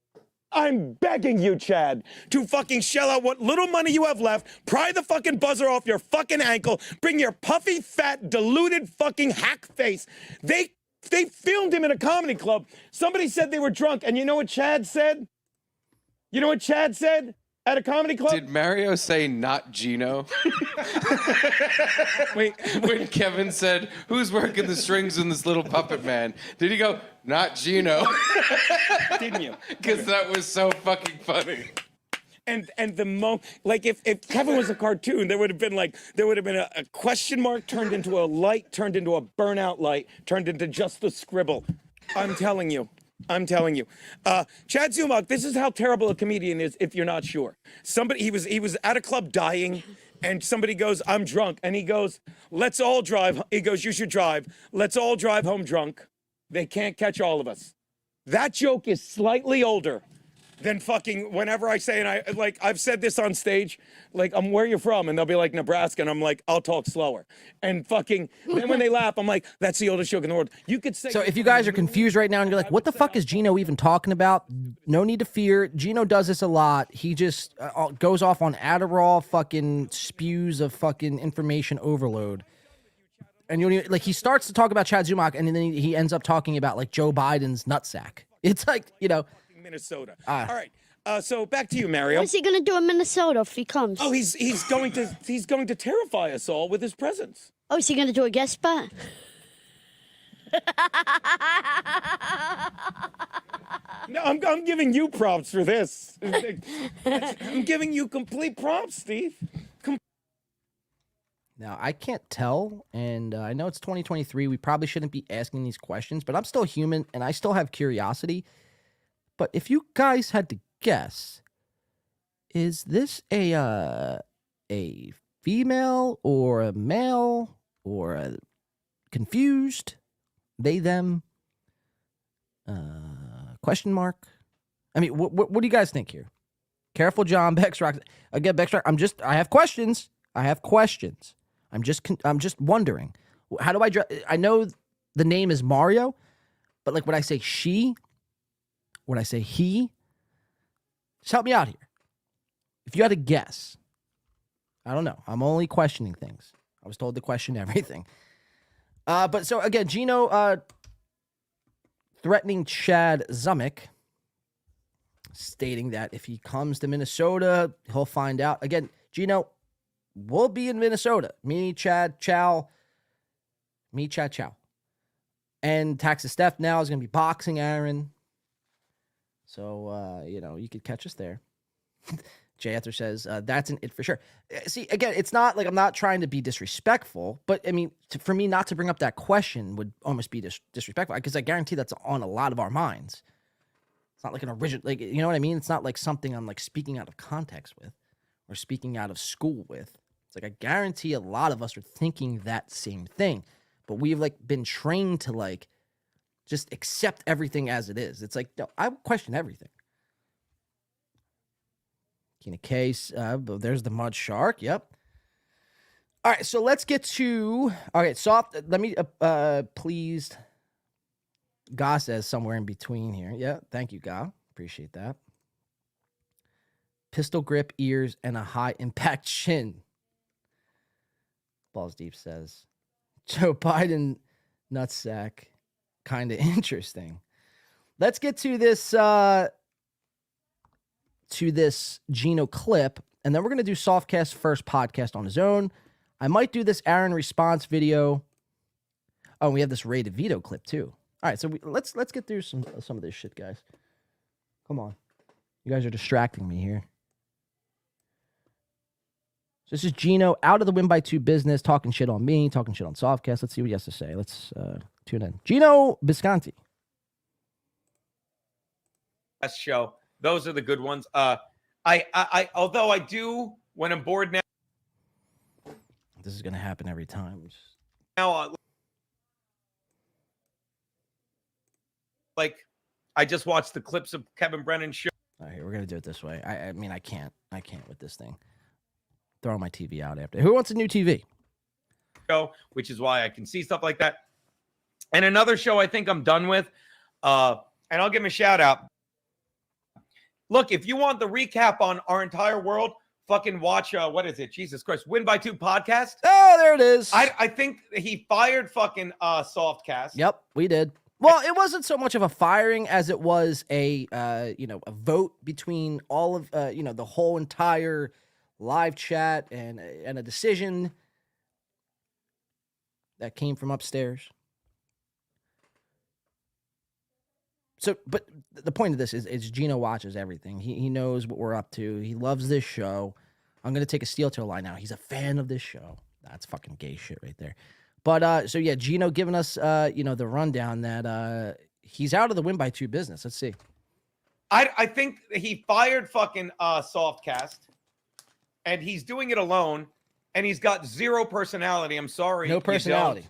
Chad, to fucking shell out what little money you have left, pry the fucking buzzer off your fucking ankle, bring your puffy, fat, deluded fucking hack face. They filmed him in a comedy club. Somebody said they were drunk, and you know what Chad said? At a comedy club? Did Mario say not Gino? Wait, when Kevin said, who's working the strings in this little puppet man? Did he go, not Gino? Didn't you? Because that was so fucking funny. And like if Kevin was a cartoon, there would have been a question mark turned into a light, turned into a burnout light, turned into just the scribble. I'm telling you. Chad Zumock, this is how terrible a comedian is if you're not sure. He was at a club dying, and somebody goes, I'm drunk. And he goes, let's all drive. He goes, you should drive. Let's all drive home drunk. They can't catch all of us. That joke is slightly older than fucking whenever I say, and I've said this on stage, like, where you from? And they'll be like, Nebraska. And I'm like, I'll talk slower. And fucking, then when they laugh, I'm like, that's the oldest joke in the world. You could say. So if you guys are confused right now and you're like, what the fuck is Gino even talking about? No need to fear. Gino does this a lot. He just goes off on Adderall, fucking spews of fucking information overload. And he starts to talk about Chad Zumock, and then he ends up talking about like Joe Biden's nutsack. It's like, you know. Minnesota. All right. So back to you, Mario. What's he gonna do in Minnesota if he comes? Oh, he's going to terrify us all with his presence. Oh, is he gonna do a guest spot? No, I'm giving you props for this. I'm giving you complete props, Steve. Now, I can't tell, and I know it's 2023. We probably shouldn't be asking these questions, but I'm still human, and I still have curiosity. But if you guys had to guess, is this a female or a male or a confused, they, them, question mark? I mean, what do you guys think here? Careful, John, Bexrock. Again, Bexrock, I have questions. I'm just wondering. How do I know the name is Mario, but like, would I say she? Would I say he? Just help me out here. If you had to guess, I don't know. I'm only questioning things. I was told to question everything. But so again, Gino threatening Chad Zumock, stating that if he comes to Minnesota, he'll find out. Again, Gino, we'll be in Minnesota. Me, Chad, Chow. And Taxa Steph now is going to be boxing Aaron. So, you could catch us there. Jay Ether says, that's an it for sure. See, again, it's not like I'm not trying to be disrespectful, but I mean, for me not to bring up that question would almost be disrespectful, because I guarantee that's on a lot of our minds. It's not like an original, like, you know what I mean? It's not like something I'm like speaking out of context with or speaking out of school with. It's like, I guarantee a lot of us are thinking that same thing, but we've like been trained to like just accept everything as it is. It's like, no, I question everything. Kina Case, there's the Mud Shark. Yep. All right, so let's get to, all right, Soft, let me, please, Ga says somewhere in between here. Yeah, thank you, Ga. Appreciate that. Pistol grip ears and a high impact chin. Balls Deep says Joe Biden nutsack. Kind of interesting. Let's get to this Gino clip, and then we're gonna do Softcast first podcast on his own. I might do this Aaron response video. Oh, we have this Ray DeVito clip too. All right, so let's get through some of this shit, guys. Come on, you guys are distracting me here. So this is Gino out of the Win by 2 business, talking shit on me, talking shit on Softcast. Let's see what he has to say. Let's tune in. Gino Bisconti. Best show. Those are the good ones. I although I do when I'm bored now. This is gonna happen every time. Now, like, I just watched the clips of Kevin Brennan's show. All right, we're gonna do it this way. I mean, I can't with this thing. Throw my TV out after. Who wants a new TV? Show, which is why I can see stuff like that. And another show I think I'm done with, and I'll give him a shout out. Look, if you want the recap on our entire world, fucking watch, what is it? Jesus Christ. Win by 2 podcast. Oh, there it is. I think he fired fucking Softcast. Yep, we did. Well, it wasn't so much of a firing as it was a vote between all of, the whole entire live chat and a decision that came from upstairs. So, but the point of this is Gino watches everything. He knows what we're up to. He loves this show. I'm going to take a steel toe line now. He's a fan of this show. That's fucking gay shit right there. But, so yeah, Gino giving us, the rundown that he's out of the Win by 2 business. Let's see. I think he fired fucking Softcast, and he's doing it alone, and he's got zero personality. I'm sorry. No personality.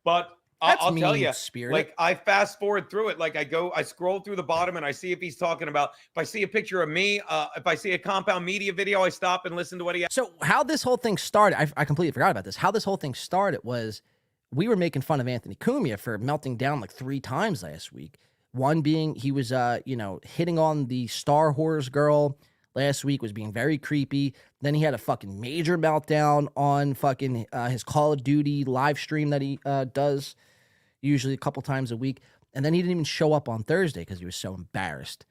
But I'll tell you, Spirit. like, I fast forward through it. Like, I scroll through the bottom and I see if he's talking about, if I see a picture of me, if I see a Compound Media video, I stop and listen to what he has. So how this whole thing started, I completely forgot about this. How this whole thing started was we were making fun of Anthony Cumia for melting down like 3 times last week. One being he was, hitting on the Star Wars girl last week, was being very creepy. Then he had a fucking major meltdown on fucking his Call of Duty live stream that he does usually a couple times a week. And then he didn't even show up on Thursday because he was so embarrassed.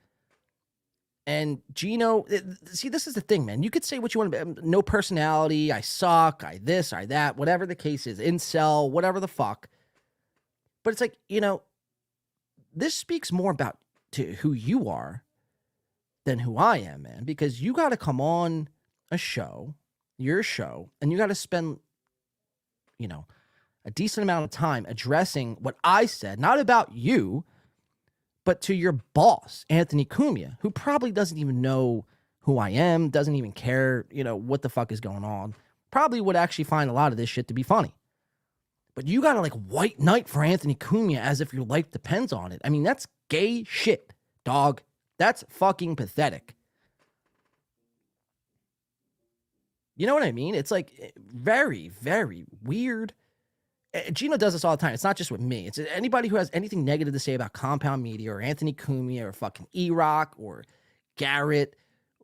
And Gino, see, this is the thing, man. You could say what you want, no personality, I suck, I this, I that, whatever the case is, incel, whatever the fuck. But it's like, this speaks more about to who you are than who I am, man. Because you got to come on a show, your show, and you got to spend, a decent amount of time addressing what I said, not about you, but to your boss, Anthony Cumia, who probably doesn't even know who I am, doesn't even care, what the fuck is going on. Probably would actually find a lot of this shit to be funny. But you got to like white knight for Anthony Cumia as if your life depends on it. I mean, that's gay shit, dog. That's fucking pathetic. You know what I mean? It's like very, very weird. Gino does this all the time. It's not just with me. It's anybody who has anything negative to say about Compound Media or Anthony Cumia or fucking E-Rock or Garrett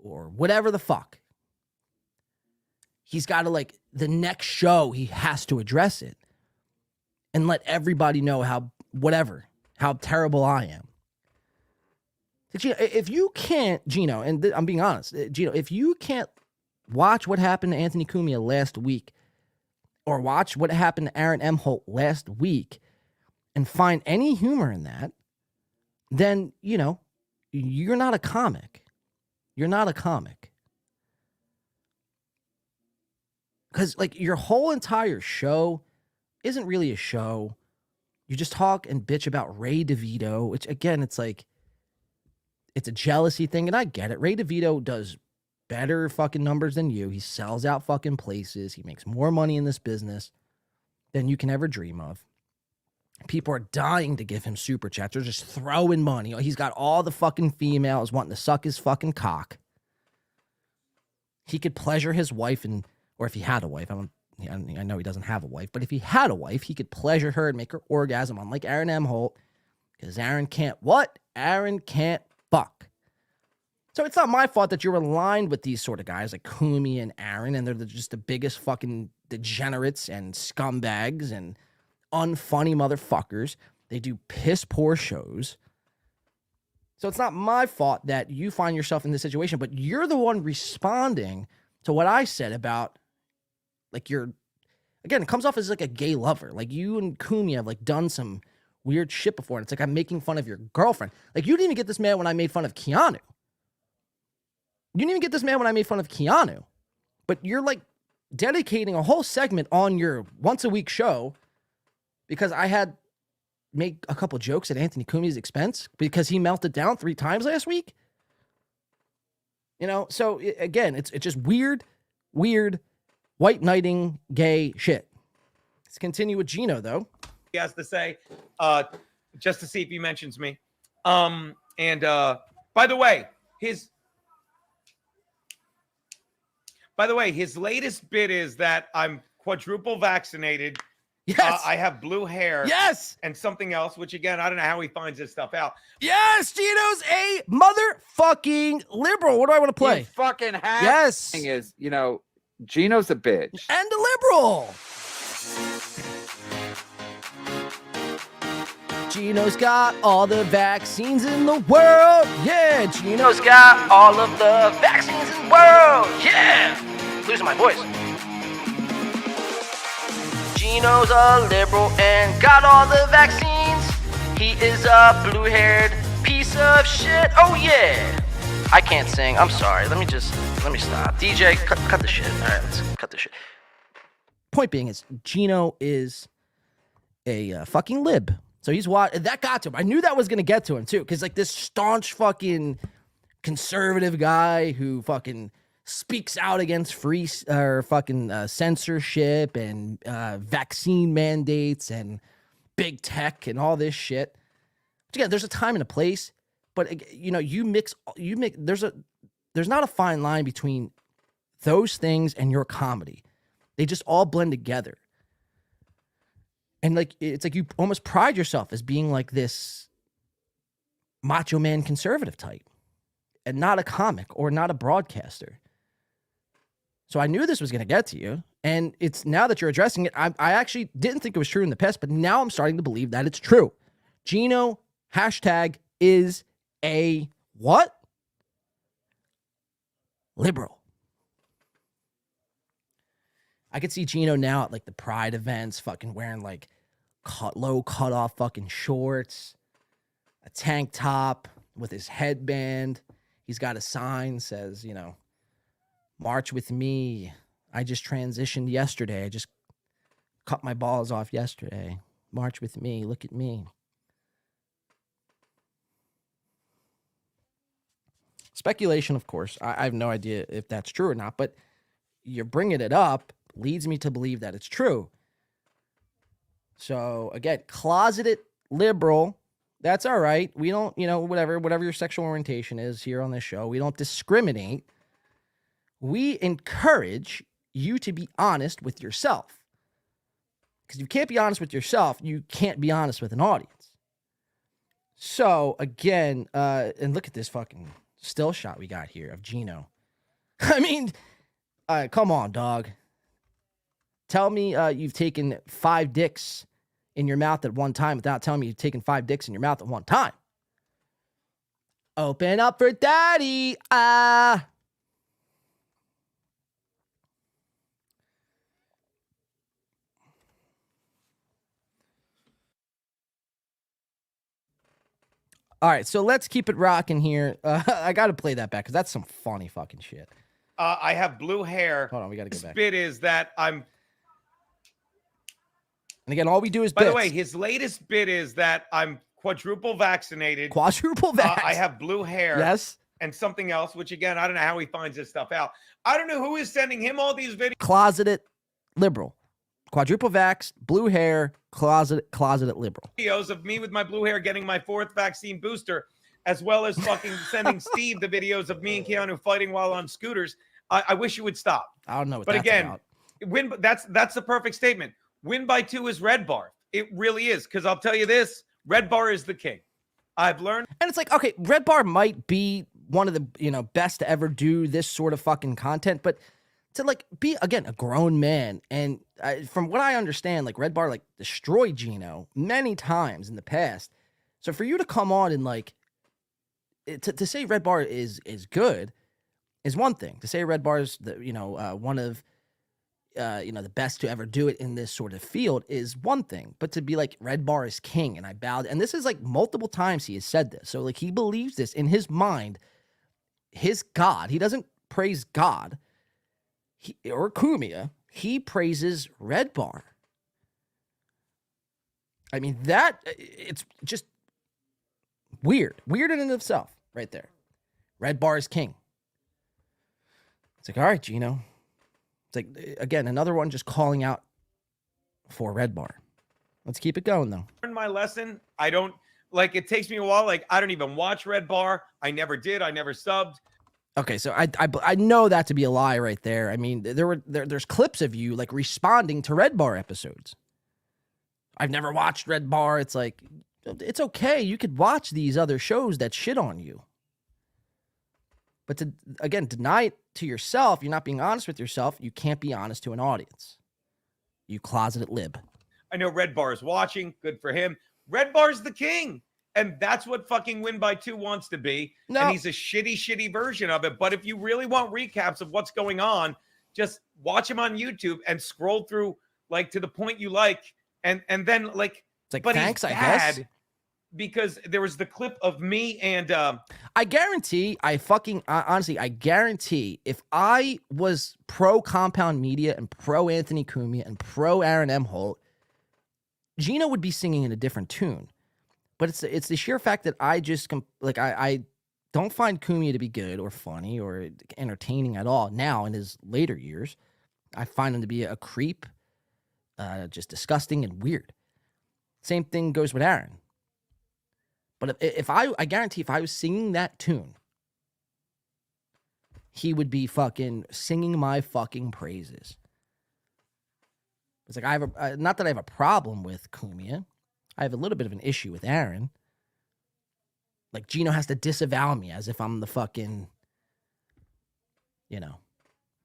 or whatever the fuck. He's got to, like, the next show, he has to address it and let everybody know how terrible I am. Gino, if you can't, Gino, and I'm being honest, Gino, if you can't watch what happened to Anthony Cumia last week, or watch what happened to Aaron M. Holt last week and find any humor in that, then, you're not a comic. You're not a comic. Because, like, your whole entire show isn't really a show. You just talk and bitch about Ray DeVito, which, again, it's like, it's a jealousy thing, and I get it. Ray DeVito does better fucking numbers than you. He sells out fucking places. He makes more money in this business than you can ever dream of. People are dying to give him super chats. They're just throwing money. He's got all the fucking females wanting to suck his fucking cock. He could pleasure his wife, or if he had a wife, I know he doesn't have a wife, but if he had a wife, he could pleasure her and make her orgasm, unlike Aaron M. Holt. Because Aaron can't what? Aaron can't fuck. So it's not my fault that you're aligned with these sort of guys like Kumi and Aaron, and they're just the biggest fucking degenerates and scumbags and unfunny motherfuckers. They do piss poor shows. So it's not my fault that you find yourself in this situation, but you're the one responding to what I said about, like, you're, again, it comes off as like a gay lover. Like, you and Kumi have like done some weird shit before, and it's like I'm making fun of your girlfriend. Like, you didn't even get this man when I made fun of Keanu. You didn't even get this man when I made fun of Keanu. But you're like dedicating a whole segment on your once a week show because I had made a couple jokes at Anthony Cumi's expense because he melted down 3 times last week. You know, so again, it's just weird white knighting gay shit. Let's continue with Gino though. He has to say, just to see if he mentions me. By the way, his latest bit is that I'm quadruple vaccinated. Yes. I have blue hair. Yes. And something else, which again, I don't know how he finds this stuff out. Yes, Gino's a motherfucking liberal. What do I want to play? You fucking have. Yes. Thing is, you know, Gino's a bitch. And a liberal. Gino's got all the vaccines in the world. Yeah, Gino's got all of the vaccines in the world. Yeah. Losing my voice. Gino's a liberal and got all the vaccines. He is a blue-haired piece of shit. Oh yeah. I can't sing. I'm sorry. Let me stop. DJ, cut the shit. All right, let's cut the shit. Point being is Gino is a fucking lib. So he's that got to him. I knew that was going to get to him too. Cause like this staunch fucking conservative guy who fucking speaks out against free censorship and vaccine mandates and big tech and all this shit. But again, there's a time and a place, but you know, there's not a fine line between those things and your comedy. They just all blend together. And like, it's like you almost pride yourself as being like this macho man conservative type and not a comic or not a broadcaster. So I knew this was going to get to you. And it's now that you're addressing it, I actually didn't think it was true in the past, but now I'm starting to believe that it's true. Gino hashtag is a what? Liberal. I could see Gino now at like the Pride events, fucking wearing like low cut off fucking shorts, a tank top with his headband. He's got a sign says, you know, march with me. I just transitioned yesterday. I just cut my balls off yesterday. March with me. Look at me. Speculation, of course. I have no idea if that's true or not, but you're bringing it up leads me to believe that it's true. So again, closeted liberal, that's all right. We don't, you know, whatever your sexual orientation is here on this show, we don't discriminate. We encourage you to be honest with yourself. Because if you can't be honest with yourself, you can't be honest with an audience. So again, and look at this fucking still shot we got here of Gino. I mean, come on, dog. Tell me you've taken 5 dicks in your mouth at one time without telling me you've taken 5 dicks in your mouth at one time. Open up for daddy. All right, so let's keep it rocking here. I got to play that back because that's some funny fucking shit. I have blue hair. Hold on, we got to go back. Bit is that I'm. And again, all we do is By bits. the way, his latest bit is that I'm quadruple vaccinated. Quadruple vax. I have blue hair. Yes. And something else, which again, I don't know how he finds this stuff out. I don't know who is sending him all these videos. Closeted liberal. Quadruple vax, blue hair, closeted liberal. Videos of me with my blue hair getting my 4th vaccine booster, as well as fucking sending Steve the videos of me and Keanu fighting while on scooters. I wish you would stop. I don't know what but that's again, about. That's the perfect statement. Win by 2 is Red Bar. It really is. Because I'll tell you this, Red Bar is the king. I've learned. And it's like, okay, Red Bar might be one of the, best to ever do this sort of fucking content, but to like be, again, a grown man. And from what I understand, like Red Bar, like destroyed Gino many times in the past. So for you to come on and like, to say Red Bar is good is one thing. To say Red Bar is one of the best to ever do it in this sort of field is one thing. But to be like Red Bar is king, and I bowed, and this is like multiple times he has said this. So like he believes this in his mind, his God. He doesn't praise God or Kumia. He praises Red Bar. I mean, it's just weird in and of itself. Right there. Red Bar is king. It's like, all right, Gino. It's like, again, another one just calling out for Red Bar. Let's keep it going, though. Learned my lesson. I don't, like, it takes me a while. Like, I don't even watch Red Bar. I never did. I never subbed. Okay, so I know that to be a lie right there. I mean, there's clips of you, like, responding to Red Bar episodes. I've never watched Red Bar. It's like, it's okay. You could watch these other shows that shit on you. But to, again, deny it to yourself, you're not being honest with yourself. You can't be honest to an audience. You closeted lib. I know Red Bar is watching. Good for him. Red Bar's the king. And that's what fucking Win by Two wants to be. No. And he's a shitty version of it. But if you really want recaps of what's going on, just watch him on YouTube and scroll through, like, to the point you like. And then, like, it's like, but thanks, he's I bad guess. because there was the clip of me and I guarantee, honestly, I guarantee if I was pro Compound Media and pro Anthony Cumia and pro Aaron M. Holt, Gino would be singing in a different tune. But it's the sheer fact that I just, I don't find Cumia to be good or funny or entertaining at all now in his later years. I find him to be a creep, just disgusting and weird. Same thing goes with Aaron. But if I guarantee if I was singing that tune, he would be fucking singing my fucking praises. It's like not that I have a problem with Cumia. I have a little bit of an issue with Aaron. Like Gino has to disavow me as if I'm the fucking,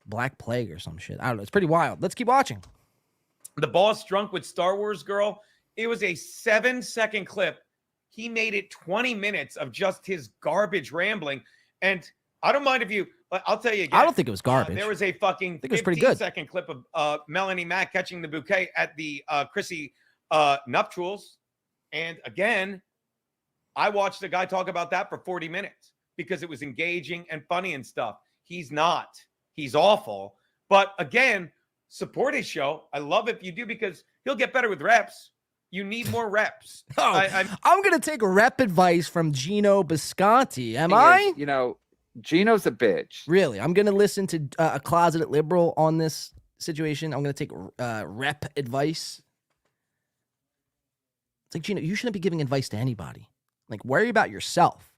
Black Plague or some shit. I don't know. It's pretty wild. Let's keep watching. The Boss Drunk with Star Wars Girl. It was a 7-second clip. He made it 20 minutes of just his garbage rambling. And I don't mind if you, I'll tell you again. I don't think it was garbage. There was a fucking 15-second clip of Melanie Mack catching the bouquet at the Chrissy nuptials. And again, I watched a guy talk about that for 40 minutes because it was engaging and funny and stuff. He's not. He's awful. But again, support his show. I love if you do because he'll get better with reps. You need more reps. Oh, I'm going to take rep advice from Gino Bisconti. Am I? Gino's a bitch. Really? I'm going to listen to a closeted liberal on this situation. I'm going to take rep advice. It's like, Gino, you shouldn't be giving advice to anybody. Like, worry about yourself.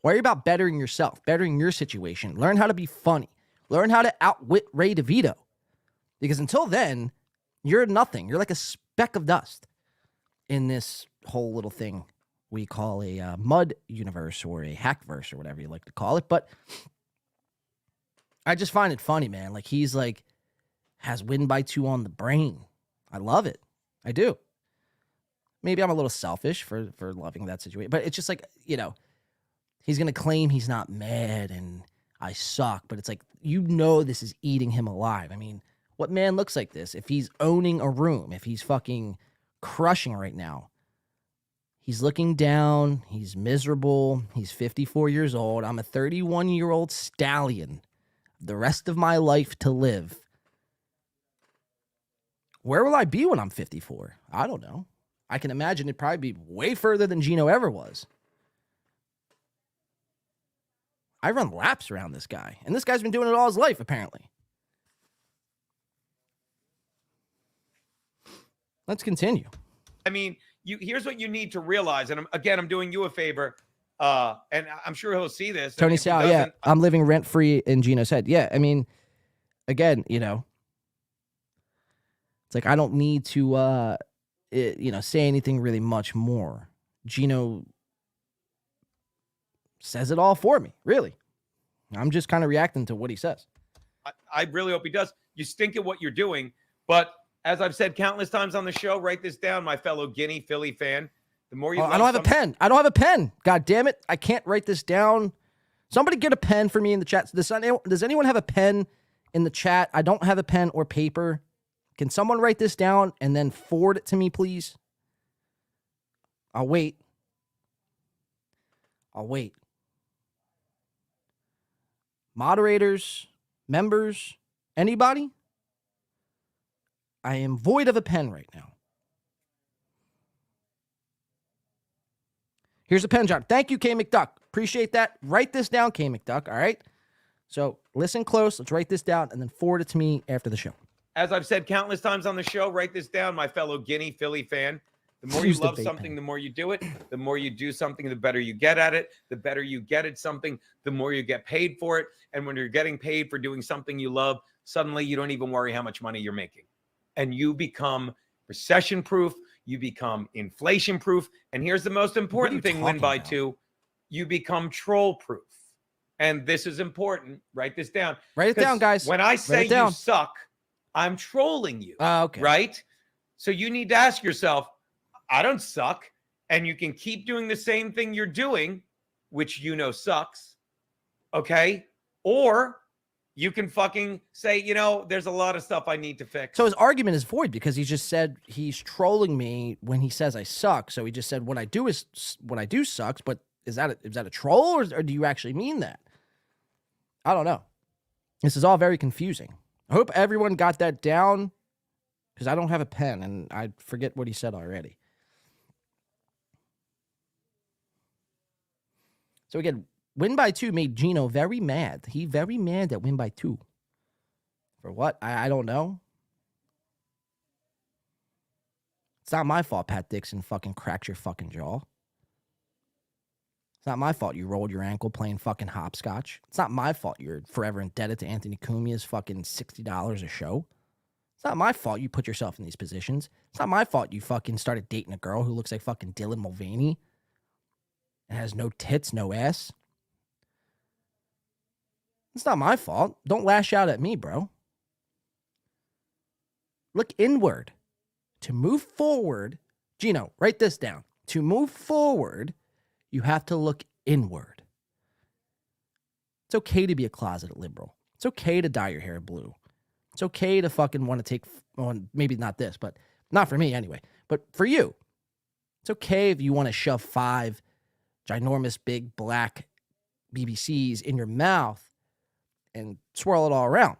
Worry about bettering yourself, bettering your situation. Learn how to be funny. Learn how to outwit Ray DeVito. Because until then, you're nothing. You're like a speck of dust in this whole little thing we call a mud universe or a hackverse or whatever you like to call it. But I just find it funny, man. Like, he's like, has Win by Two on the brain. I love it. I do. Maybe I'm a little selfish for loving that situation. But it's just like, he's going to claim he's not mad and I suck. But it's like, this is eating him alive. I mean, what man looks like this? If he's owning a room, if he's fucking crushing right now, he's looking down, he's miserable, he's 54 years old. I'm a 31-year-old stallion. The rest of my life to live. Where will I be when I'm 54? I don't know. I can imagine it'd probably be way further than Gino ever was. I run laps around this guy, and this guy's been doing it all his life, apparently. Let's continue. I mean, here's what you need to realize, and I'm doing you a favor, and I'm sure he'll see this. Tony Sal, yeah, I'm living rent-free in Gino's head. Yeah, I mean, again, it's like I don't need to, say anything really much more. Gino says it all for me, really. I'm just kind of reacting to what he says. I really hope he does. You stink at what you're doing, but as I've said countless times on the show, write this down, my fellow Guinea Philly fan. The more you I don't have a pen. I don't have a pen. God damn it. I can't write this down. Somebody get a pen for me in the chat. Does anyone have a pen in the chat? I don't have a pen or paper. Can someone write this down and then forward it to me, please? I'll wait. Moderators, members, anybody? I am void of a pen right now. Here's a pen job. Thank you, K. McDuck. Appreciate that. Write this down, K. McDuck, all right? So listen close. Let's write this down and then forward it to me after the show. As I've said countless times on the show, write this down, my fellow Guinea Philly fan. The more you love something, the more you do it. The more you do something, the better you get at it. The better you get at something, the more you get paid for it. And when you're getting paid for doing something you love, suddenly you don't even worry how much money you're making. And you become recession-proof. You become inflation-proof. And here's the most important thing, win by two. You become troll-proof. And this is important. Write this down. Write it down, guys. When I say you suck, I'm trolling you. Okay. Right? So you need to ask yourself, I don't suck. And you can keep doing the same thing you're doing, which you know sucks. Okay? Or you can fucking say, there's a lot of stuff I need to fix. So his argument is void because he just said he's trolling me when he says I suck. So he just said what I do sucks, but is that a troll or do you actually mean that? I don't know. This is all very confusing. I hope everyone got that down because I don't have a pen and I forget what he said already. So again, win by 2 made Gino very mad. He very mad that win by 2. For what? I don't know. It's not my fault Pat Dixon fucking cracked your fucking jaw. It's not my fault you rolled your ankle playing fucking hopscotch. It's not my fault you're forever indebted to Anthony Cumia's fucking $60 a show. It's not my fault you put yourself in these positions. It's not my fault you fucking started dating a girl who looks like fucking Dylan Mulvaney and has no tits, no ass. It's not my fault. Don't lash out at me, bro. Look inward. To move forward, Gino, write this down. To move forward, you have to look inward. It's okay to be a closeted liberal. It's okay to dye your hair blue. It's okay to fucking want to take on, maybe not this, but not for me anyway, but for you. It's okay if you want to shove 5 ginormous big black BBCs in your mouth and swirl it all around.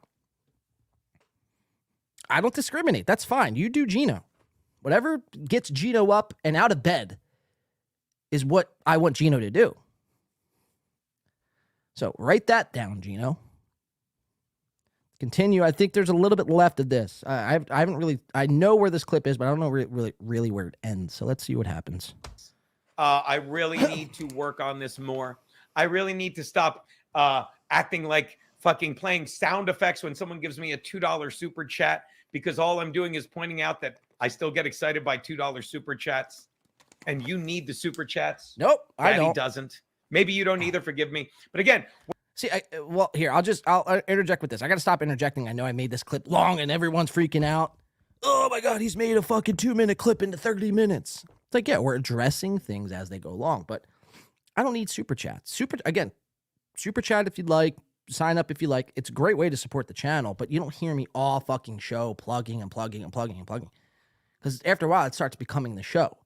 I don't discriminate. That's fine. You do Gino. Whatever gets Gino up and out of bed is what I want Gino to do. So write that down, Gino. Continue. I think there's a little bit left of this. I haven't really, I know where this clip is, but I don't know really where it ends. So let's see what happens. I really need to work on this more. I really need to stop acting like fucking playing sound effects when someone gives me a $2 super chat, because all I'm doing is pointing out that I still get excited by $2 super chats, and you need the super chats. Nope, I Daddy don't. Doesn't. Maybe you don't either. Forgive me. But again, see, here, I'll interject with this. I got to stop interjecting. I know I made this clip long and everyone's freaking out. Oh my God, he's made a fucking 2-minute clip into 30 minutes. It's like, yeah, we're addressing things as they go along, but I don't need super chats. Super chat if you'd like, sign up if you like. It's a great way to support the channel, but you don't hear me all fucking show plugging. Because after a while, it starts becoming the show.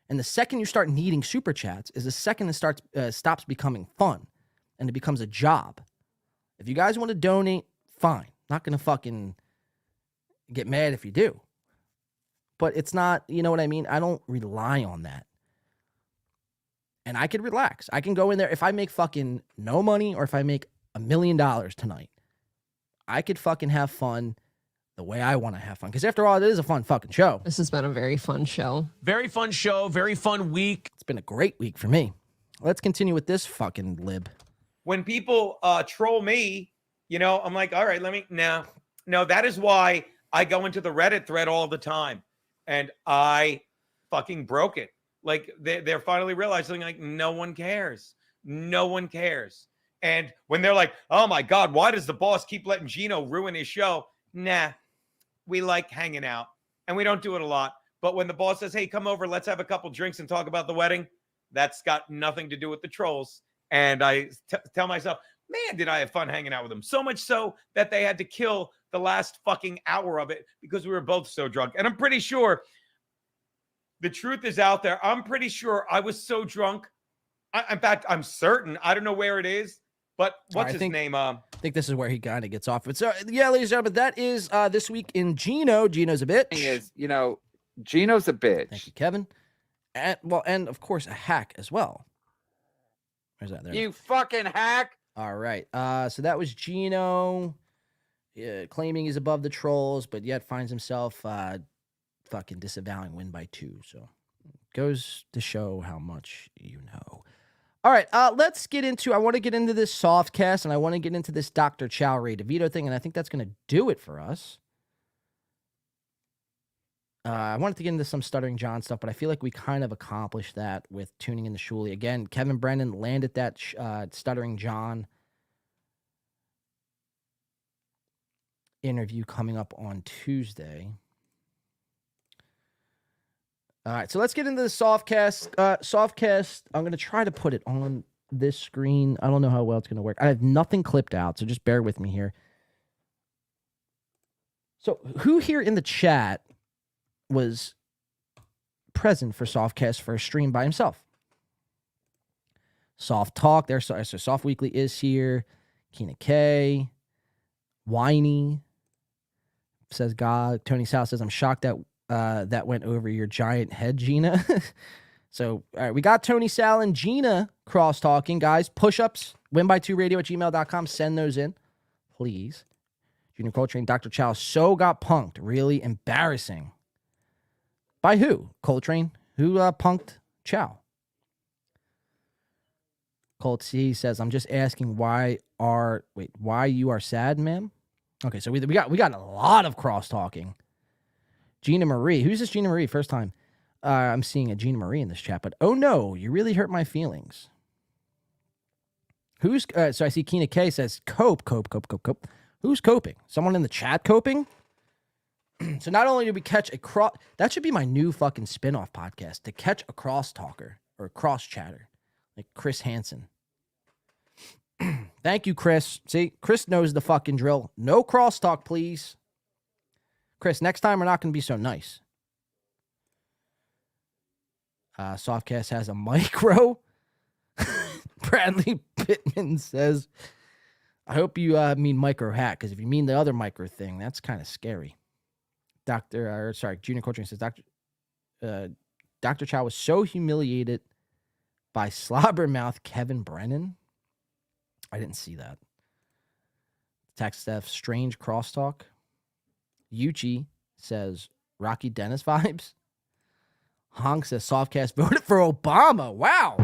And the second you start needing super chats is the second it stops becoming fun and it becomes a job. If you guys want to donate, fine. Not going to fucking get mad if you do. But it's not, you know what I mean? I don't rely on that. And I could relax. I can go in there. If I make fucking no money or if I make $1 million tonight, I could fucking have fun the way I want to have fun. Because after all, it is a fun fucking show. This has been a very fun show. Very fun show. Very fun week. It's been a great week for me. Let's continue with this fucking lib. when people troll me, I'm like, all right, no, that is why I go into the Reddit thread all the time, and I fucking broke it. Like they're finally realizing like no one cares. No one cares. And when they're like, oh my God, why does the boss keep letting Gino ruin his show? Nah, we like hanging out and we don't do it a lot. But when the boss says, hey, come over, let's have a couple drinks and talk about the wedding, that's got nothing to do with the trolls. And I tell myself, man, did I have fun hanging out with them. So much so that they had to kill the last fucking hour of it because we were both so drunk. And I'm pretty sure the truth is out there. I'm pretty sure I was so drunk. In fact, I'm certain. I don't know where it is, but what's his name? I think this is where he kind of gets off. But so, yeah, ladies and gentlemen, that is this week in Gino. Gino's a bitch. Thing is, Gino's a bitch. Thank you, Kevin. And of course, a hack as well. Where's that? There. You fucking hack. All right. So that was Gino claiming he's above the trolls, but yet finds himself fucking disavowing win by 2. So goes to show how much you know. All right. Let's get into, I want to get into this Softcast, and I want to get into this Dr. Chow Ray DeVito thing, and I think that's going to do it for us. I wanted to get into some Stuttering John stuff, but I feel like we kind of accomplished that with tuning in the Shuli. Again, Kevin Brennan landed that Stuttering John interview coming up on Tuesday. All right, so let's get into the Softcast. Softcast, I'm going to try to put it on this screen. I don't know how well it's going to work. I have nothing clipped out, so just bear with me here. So who here in the chat was present for Softcast for a stream by himself? Soft Talk, there. So Soft Weekly is here. Keena K, Whiny says God. Tony Sal says, I'm shocked that that went over your giant head, Gina. So, all right, we got Tony Sal and Gina cross talking, guys. Push-ups, winby2radio@gmail.com. Send those in, please. Junior Coltrane, Dr. Chow so got punked. Really embarrassing. By who? Coltrane? Who punked Chow? Colt C says, I'm just asking why you are sad, ma'am? Okay, so we got a lot of cross talking. Gina Marie. Who's this Gina Marie? First time I'm seeing a Gina Marie in this chat, but oh no, you really hurt my feelings. Who's so I see Keena K says cope. Who's coping? Someone in the chat coping? So not only did we catch a cross, that should be my new fucking spin-off podcast, to catch a cross talker or a cross chatter, like Chris Hansen. Thank you, Chris. See, Chris knows the fucking drill. No crosstalk, please. Chris, next time we're not going to be so nice. Softcast has a micro. Bradley Pittman says, I hope you mean micro hack, because if you mean the other micro thing, that's kind of scary. Junior Coltrane says, Dr. Chow was so humiliated by slobbermouth Kevin Brennan. I didn't see that. Tax theft, strange crosstalk. Yuchi says, Rocky Dennis vibes. Honk says, Softcast voted for Obama. Wow.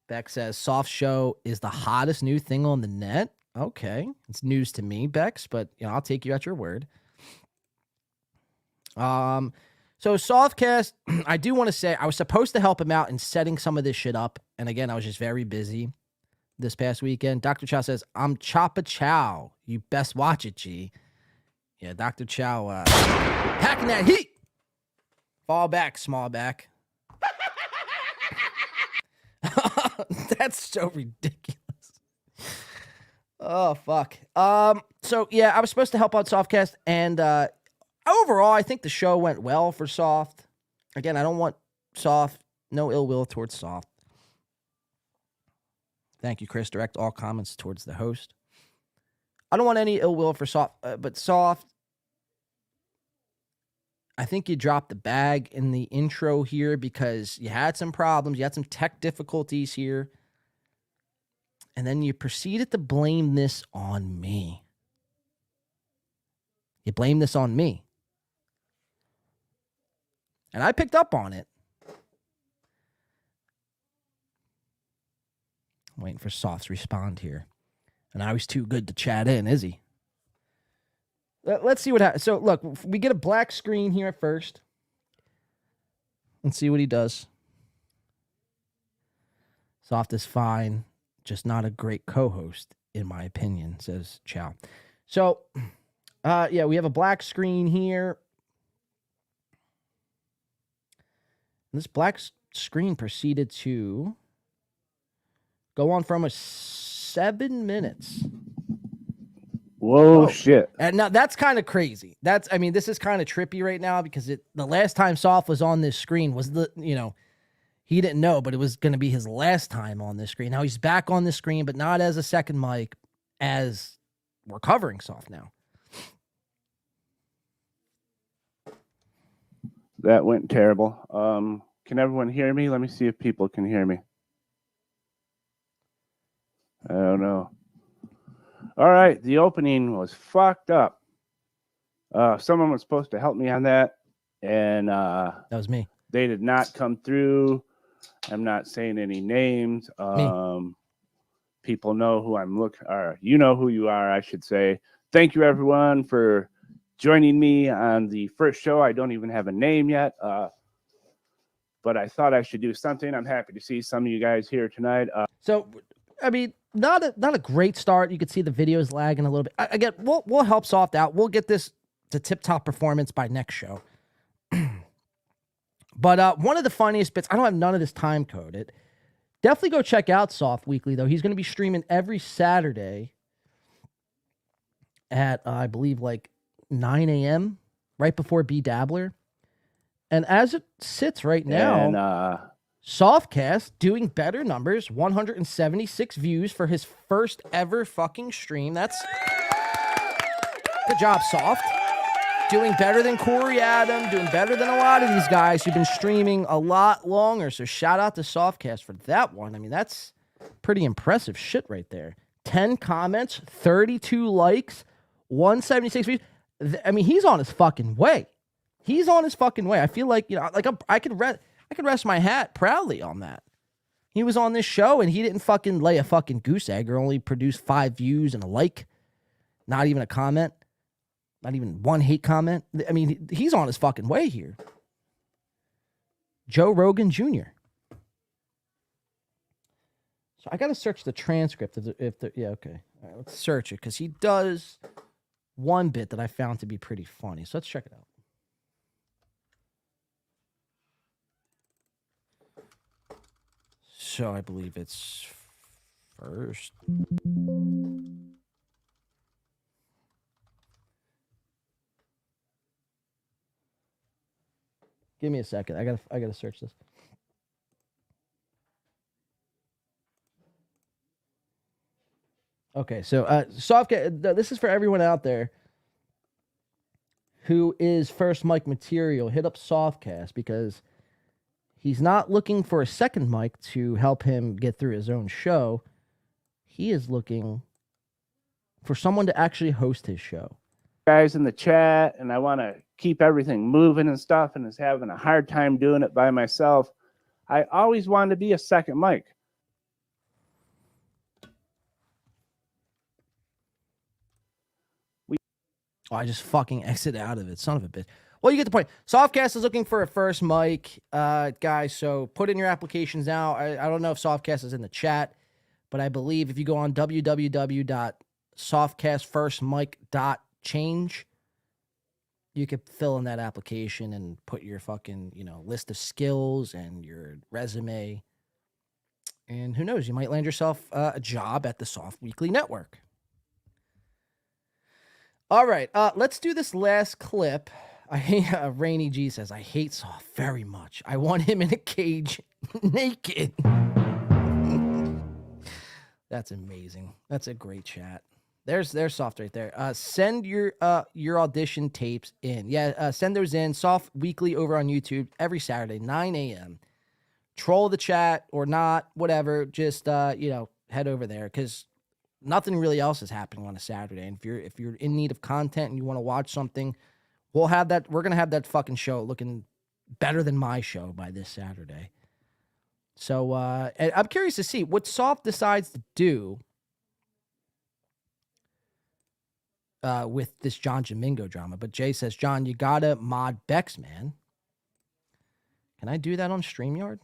Beck says, Soft Show is the hottest new thing on the net. Okay. It's news to me, Bex, but I'll take you at your word. So Softcast, I do want to say I was supposed to help him out in setting some of this shit up. And again, I was just very busy this past weekend. Dr. Chow says, I'm Choppa Chow. You best watch it, G. Yeah, Dr. Chow hacking that heat. Fall back, small back. That's so ridiculous. Oh, fuck. So, yeah, I was supposed to help out Softcast, and overall, I think the show went well for Soft. Again, I don't want Soft, no ill will towards Soft. Thank you, Chris. Direct all comments towards the host. I don't want any ill will for Soft, but Soft, I think you dropped the bag in the intro here because you had some problems. You had some tech difficulties here. And then you proceeded to blame this on me. You blame this on me. And I picked up on it. I'm waiting for Soft's respond here. And now he's too good to chat in, is he? Let's see what happens. So, look, we get a black screen here at first. Let's see what he does. Soft is fine, just not a great co-host, in my opinion, says Chow. So, yeah, we have a black screen here. This black screen proceeded to go on for almost 7 minutes. Whoa, shit. And now that's kind of crazy. I mean, this is kind of trippy right now because the last time Soft was on this screen was he didn't know, but it was going to be his last time on this screen. Now he's back on the screen, but not as a second mic, as we're covering Soft now. That went terrible. Can everyone hear me? Let me see if people can hear me. I don't know. All right, the opening was fucked up. Someone was supposed to help me on that, and that was me. They did not come through. I'm not saying any names. People know who I'm looking, or you know who you are, I should say. Thank you, everyone, for joining me on the first show. I don't even have a name yet, but I thought I should do something. I'm happy to see some of you guys here tonight. So, I mean, not a great start. You could see the videos lagging a little bit. Again, we'll help Soft out. We'll get this to tip-top performance by next show. But one of the funniest bits, I don't have none of this time coded. Definitely go check out Soft Weekly, though. He's going to be streaming every Saturday at, I believe, like 9 a.m., right before B Dabbler. And as it sits right now, And, Softcast doing better numbers, 176 views for his first ever fucking stream. That's good job, Soft. Doing better than Corey Adam, doing better than a lot of these guys who've been streaming a lot longer. So shout out to Softcast for that one. I mean, that's pretty impressive shit right there. 10 comments, 32 likes, 176 views. I mean, he's on his fucking way. He's on his fucking way. I feel like, I could rest my hat proudly on that. He was on this show and he didn't fucking lay a fucking goose egg or only produce 5 views and a like. Not even a comment. Not even one hate comment. I mean, he's on his fucking way here. Joe Rogan Jr. So I got to search the transcript yeah, okay. All right, let's search it because he does one bit that I found to be pretty funny. So let's check it out. So I believe it's first. Give me a second. I gotta search this. Okay, so Softcast, this is for everyone out there who is first mic material. Hit up Softcast because he's not looking for a second mic to help him get through his own show. He is looking for someone to actually host his show. guys in the chat, and I want to keep everything moving and stuff, and is having a hard time doing it by myself. I always wanted to be a second mic. I just fucking exit out of it. Son of a bitch. Well, you get the point. Softcast is looking for a first mic, guys, so put in your applications now. I don't know if Softcast is in the chat, but I believe if you go on www.softcastfirstmic.change, you could fill in that application and put your fucking, list of skills and your resume. And who knows, you might land yourself a job at the Soft Weekly Network. All right, let's do this last clip. Rainy G says, I hate Soft very much. I want him in a cage naked. That's amazing. That's a great chat. There's Soft right there. Send your audition tapes in. Yeah, send those in. Soft Weekly over on YouTube every Saturday, 9 a.m. Troll the chat or not, whatever. Just head over there because nothing really else is happening on a Saturday. And if you're in need of content and you want to watch something, we'll have that. We're gonna have that fucking show looking better than my show by this Saturday. So I'm curious to see what Soft decides to do with this John Jamingo drama. But Jay says, John, you gotta mod Bex, man. Can I do that on StreamYard?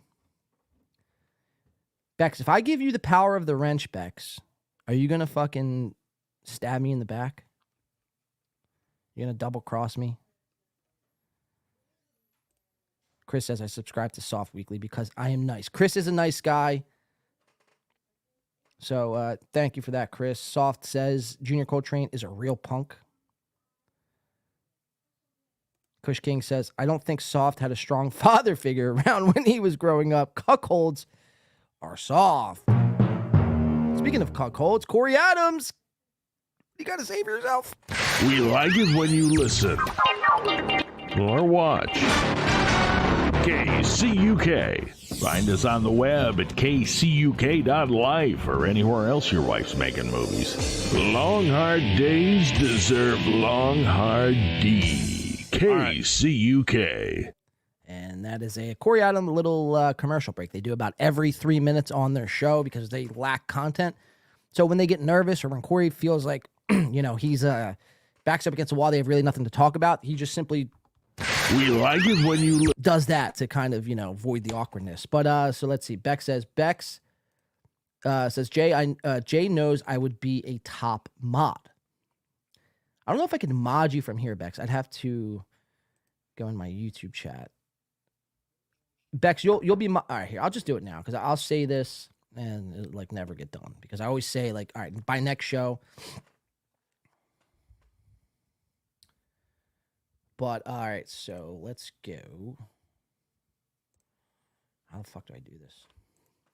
Bex, if I give you the power of the wrench, Bex, are you going to fucking stab me in the back? You going to double cross me? Chris says I subscribe to Soft Weekly because I am nice. Chris is a nice guy. So thank you for that, Chris. Soft says Junior Coltrane is a real punk. Kush King says, I don't think Soft had a strong father figure around when he was growing up. Cuckolds are soft. Speaking of cuckolds, Corey Adams, you got to save yourself. We like it when you listen or watch. KCUK. Find us on the web at kcuk.life or anywhere else your wife's making movies. Long, hard days deserve long, hard D. KCUK. And that is a Corey Adams little commercial break they do about every 3 minutes on their show because they lack content. So when they get nervous or when Corey feels like, he's backs up against the wall, they have really nothing to talk about, he just simply we like it when you does that to kind of, avoid the awkwardness. But so let's see. Bex says, Jay knows I would be a top mod. I don't know if I can mod you from here, Bex. I'd have to go in my YouTube chat. Bex, you'll be all right, here. I'll just do it now because I'll say this and it'll never get done because I always say all right, by next show. But all right, so let's go. How the fuck do I do this?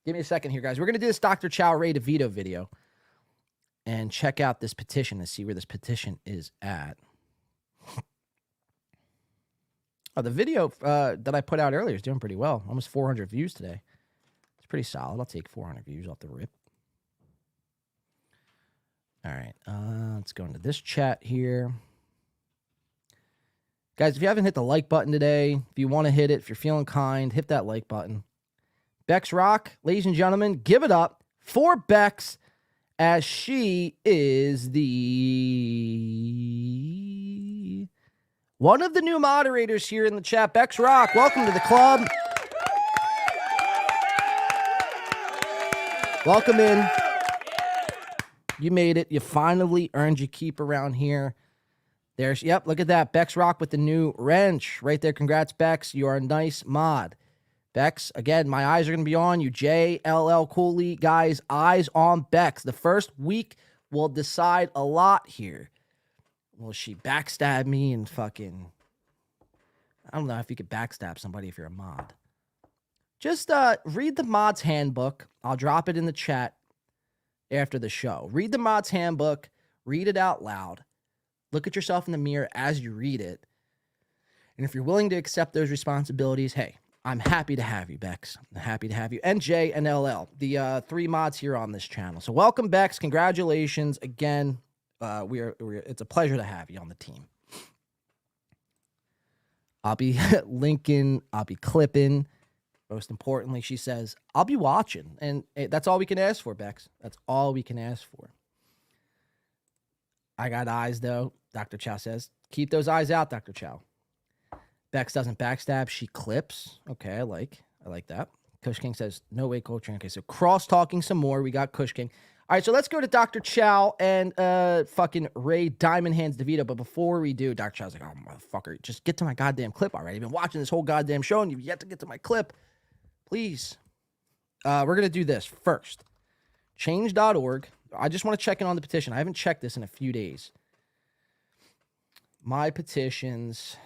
Give me a second here, guys. We're gonna do this Dr. Chow Ray DeVito video and check out this petition and see where this petition is at. Oh, the video that I put out earlier is doing pretty well. Almost 400 views today. It's pretty solid. I'll take 400 views off the rip. All right, let's go into this chat here. Guys, if you haven't hit the like button today, if you want to hit it, if you're feeling kind, hit that like button. Bex Rock, ladies and gentlemen, give it up for Bex as she is one of the new moderators here in the chat. Bex Rock, welcome to the club. Welcome in. You made it. You finally earned your keep around here. Yep, look at that. Bex Rock with the new wrench right there. Congrats, Bex. You are a nice mod. Bex, again, my eyes are going to be on you. JLL Cooley, guys, eyes on Bex. The first week will decide a lot here. Will she backstab me and fucking... I don't know if you could backstab somebody if you're a mod. Just read the mod's handbook. I'll drop it in the chat after the show. Read the mod's handbook. Read it out loud. Look at yourself in the mirror as you read it. And if you're willing to accept those responsibilities, hey, I'm happy to have you, Bex. I'm happy to have you. And Jay and LL, the three mods here on this channel. So welcome, Bex. Congratulations again. It's a pleasure to have you on the team. I'll be linking. I'll be clipping. Most importantly, she says, I'll be watching. And that's all we can ask for, Bex. That's all we can ask for. I got eyes, though. Dr. Chow says, keep those eyes out, Dr. Chow. Bex doesn't backstab. She clips. Okay, I like that. Kush King says, no way, Coltrane. Okay, so cross-talking some more. We got Kush King. All right, so let's go to Dr. Chow and fucking Ray Diamond Hands DeVito. But before we do, Dr. Chow's like, oh, motherfucker, just get to my goddamn clip already. I've been watching this whole goddamn show, and you've yet to get to my clip. Please. We're going to do this first. Change.org. I just want to check in on the petition. I haven't checked this in a few days. My petitions.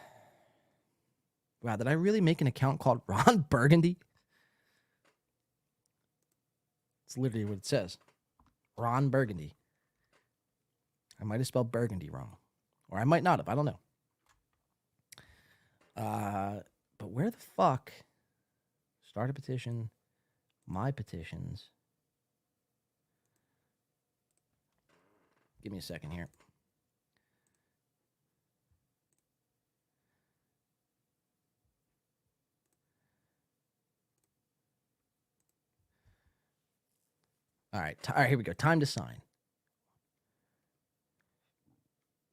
Wow, did I really make an account called Ron Burgundy? It's literally what it says. Ron Burgundy. I might have spelled Burgundy wrong. Or I might not have. I don't know. But where the fuck? Start a petition. My petitions. Give me a second here. All right, here we go. Time to sign.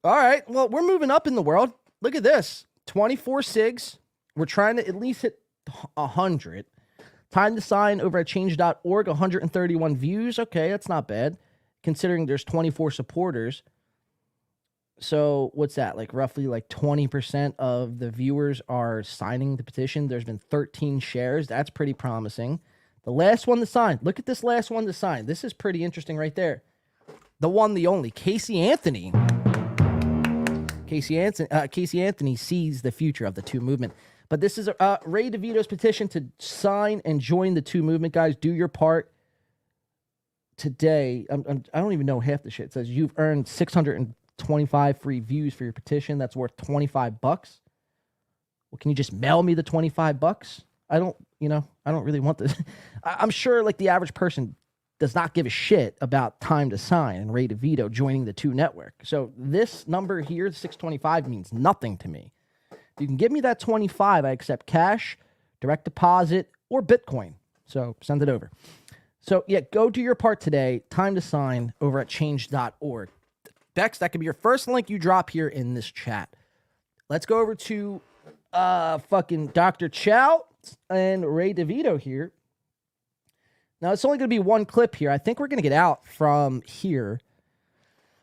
All right, well, we're moving up in the world. Look at this. 24 SIGs. We're trying to at least hit 100. Time to sign over at change.org, 131 views. Okay, that's not bad, considering there's 24 supporters. So what's that? Like roughly like 20% of the viewers are signing the petition. There's been 13 shares. That's pretty promising. The last one to sign. Look at this last one to sign. This is pretty interesting right there. The one, the only, Casey Anthony. Casey Anthony sees the future of the two movement. But this is Ray DeVito's petition to sign and join the two movement, guys. Do your part today. I don't even know half the shit. It says you've earned 625 free views for your petition. That's worth $25. Well, can you just mail me the $25? I don't really want this. I'm sure like the average person does not give a shit about time to sign and Ray DeVito joining the two network. So this number here, 625, means nothing to me. If you can give me that 25, I accept cash, direct deposit, or Bitcoin. So send it over. So yeah, go do your part today. Time to sign over at change.org. Bex, that could be your first link you drop here in this chat. Let's go over to fucking Dr. Chow and Ray DeVito here. Now, it's only going to be one clip here. I think we're going to get out from here.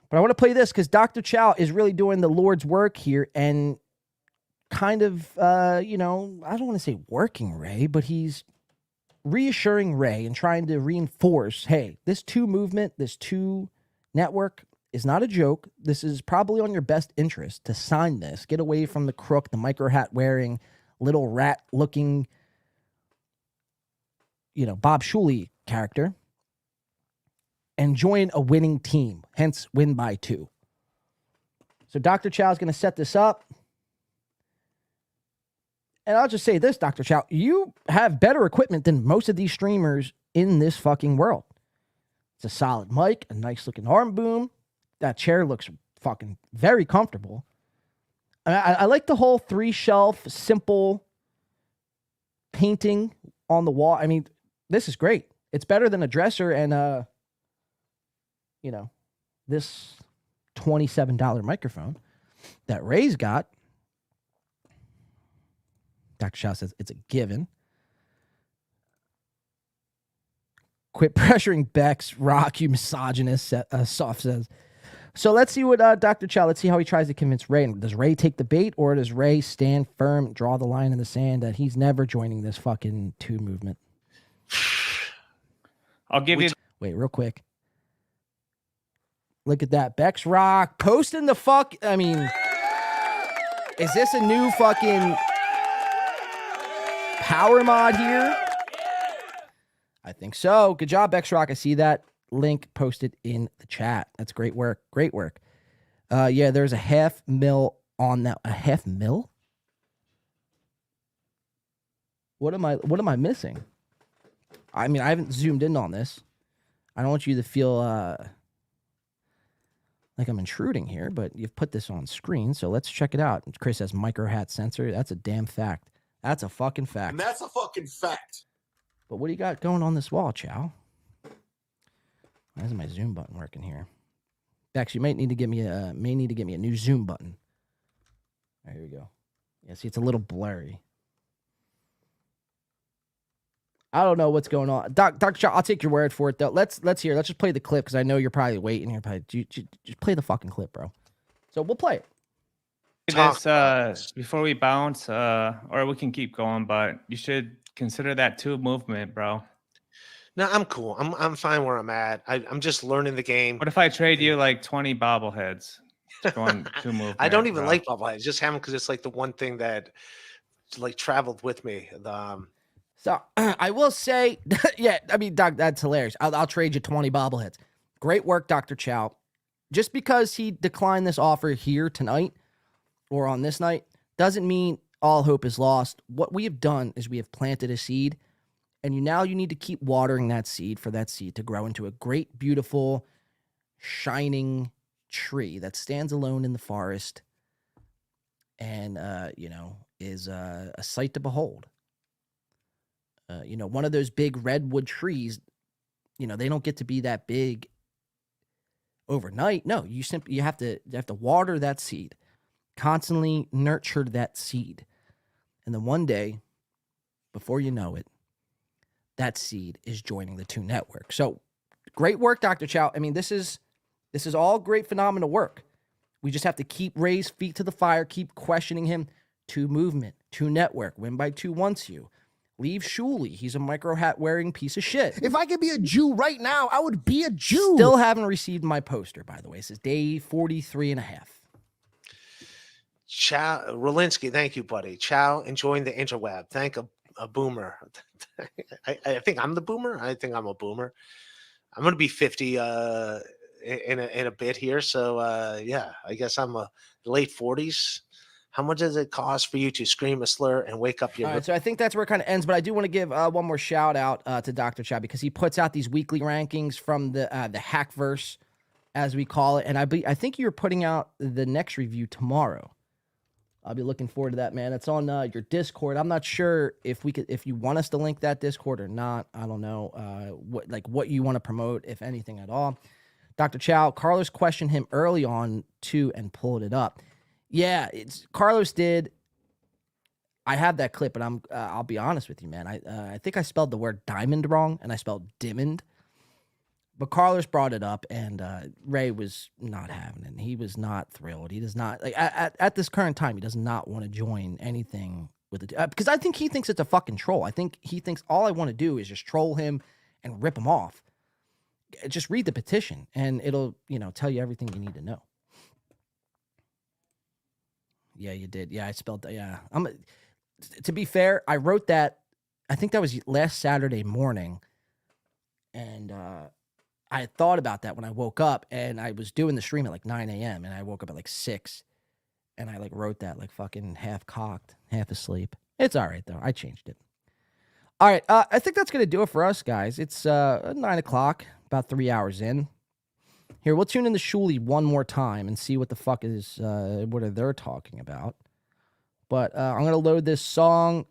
But I want to play this because Dr. Chow is really doing the Lord's work here and kind of, I don't want to say working Ray, but he's reassuring Ray and trying to reinforce, hey, this two movement, this two network is not a joke. This is probably on your best interest to sign this. Get away from the crook, the micro hat wearing, little rat looking, Bob Shuley character, and join a winning team, hence win by 2. So Dr. Chow is going to set this up. And I'll just say this, Dr. Chow, you have better equipment than most of these streamers in this fucking world. It's a solid mic, a nice looking arm boom. That chair looks fucking very comfortable. I like the whole 3-shelf, simple painting on the wall. I mean, this is great. It's better than a dresser and, this $27 microphone that Ray's got. Dr. Shaw says it's a given. Quit pressuring Bex, Rock, you misogynist, Soft says. So let's see what Dr. Chow, let's see how he tries to convince Ray. Does Ray take the bait or does Ray stand firm, draw the line in the sand that he's never joining this fucking two movement? I'll give you... Wait, real quick. Look at that. Bex Rock posting the fuck... I mean, is this a new fucking power mod here? I think so. Good job, Bex Rock. I see that link posted in the chat. That's great work. Great work. Yeah, there's a $500,000 on that. A $500,000? What am I missing? I mean, I haven't zoomed in on this. I don't want you to feel like I'm intruding here, but you've put this on screen, so let's check it out. Chris says micro hat sensor. That's a damn fact. That's a fucking fact. And that's a fucking fact. But what do you got going on this wall, Chow? Why isn't my zoom button working here? Bex, you might need to give me a new zoom button. There we go. Yeah, see, it's a little blurry. I don't know what's going on. Dr. Chow, I'll take your word for it, though. Let's hear. Let's just play the clip, because I know you're probably waiting here. Just play the fucking clip, bro. So we'll play it. This before we bounce, or we can keep going, but you should consider that two movement, bro. No, I'm cool. I'm fine where I'm at. I'm just learning the game. What if I trade you like 20 bobbleheads? Going two movement. I don't even like bobbleheads. Just have them because it's like the one thing that like traveled with me. So I will say, yeah, I mean, Doc, that's hilarious. I'll trade you 20 bobbleheads. Great work, Dr. Chow. Just because he declined this offer here tonight or on this night doesn't mean all hope is lost. What we have done is we have planted a seed, and you need to keep watering that seed for that seed to grow into a great, beautiful, shining tree that stands alone in the forest and, is a sight to behold. One of those big redwood trees, they don't get to be that big overnight. No, you have to water that seed, constantly nurture that seed. And then one day, before you know it, that seed is joining the 2 network. So great work, Dr. Chow. I mean, this is all great, phenomenal work. We just have to keep Ray's feet to the fire, keep questioning him. 2 movement, 2 network, win by 2 wants you. Leave Shuley. He's a micro hat wearing piece of shit. If I could be a Jew right now, I would be a Jew. Still haven't received my poster, by the way. It says day 43 and a half. Chow Rolinski, thank you, buddy. Chow enjoying the interweb. Thank a boomer. I think I'm the boomer. I think I'm a boomer. I'm gonna be 50 in a bit here. So yeah, I guess I'm a late 40s. How much does it cost for you to scream a slur and wake up your? All right, so I think that's where it kind of ends. But I do want to give one more shout out to Dr. Chow because he puts out these weekly rankings from the Hackverse, as we call it. And I think you're putting out the next review tomorrow. I'll be looking forward to that, man. It's on your Discord. I'm not sure if you want us to link that Discord or not. I don't know what you want to promote, if anything at all. Dr. Chow, Carlos questioned him early on too and pulled it up. Yeah, Carlos did. I have that clip, but I'll be honest with you, man. I think I spelled the word diamond wrong, and I spelled diamond. But Carlos brought it up, and Ray was not having it. He was not thrilled. He does not at this current time. He does not want to join anything with it because I think he thinks it's a fucking troll. I think he thinks all I want to do is just troll him and rip him off. Just read the petition, and it'll tell you everything you need to know. Yeah, you did. Yeah, I spelled that. Yeah. To be fair, I wrote that, I think that was last Saturday morning. And I had thought about that when I woke up, and I was doing the stream at like 9 a.m. and I woke up at like 6. And I wrote that fucking half cocked, half asleep. It's all right though. I changed it. All right. I think that's going to do it for us, guys. It's 9 o'clock, about 3 hours in. Here, we'll tune in the Shuley one more time and see what the fuck is, what are they talking about. But I'm going to load this song.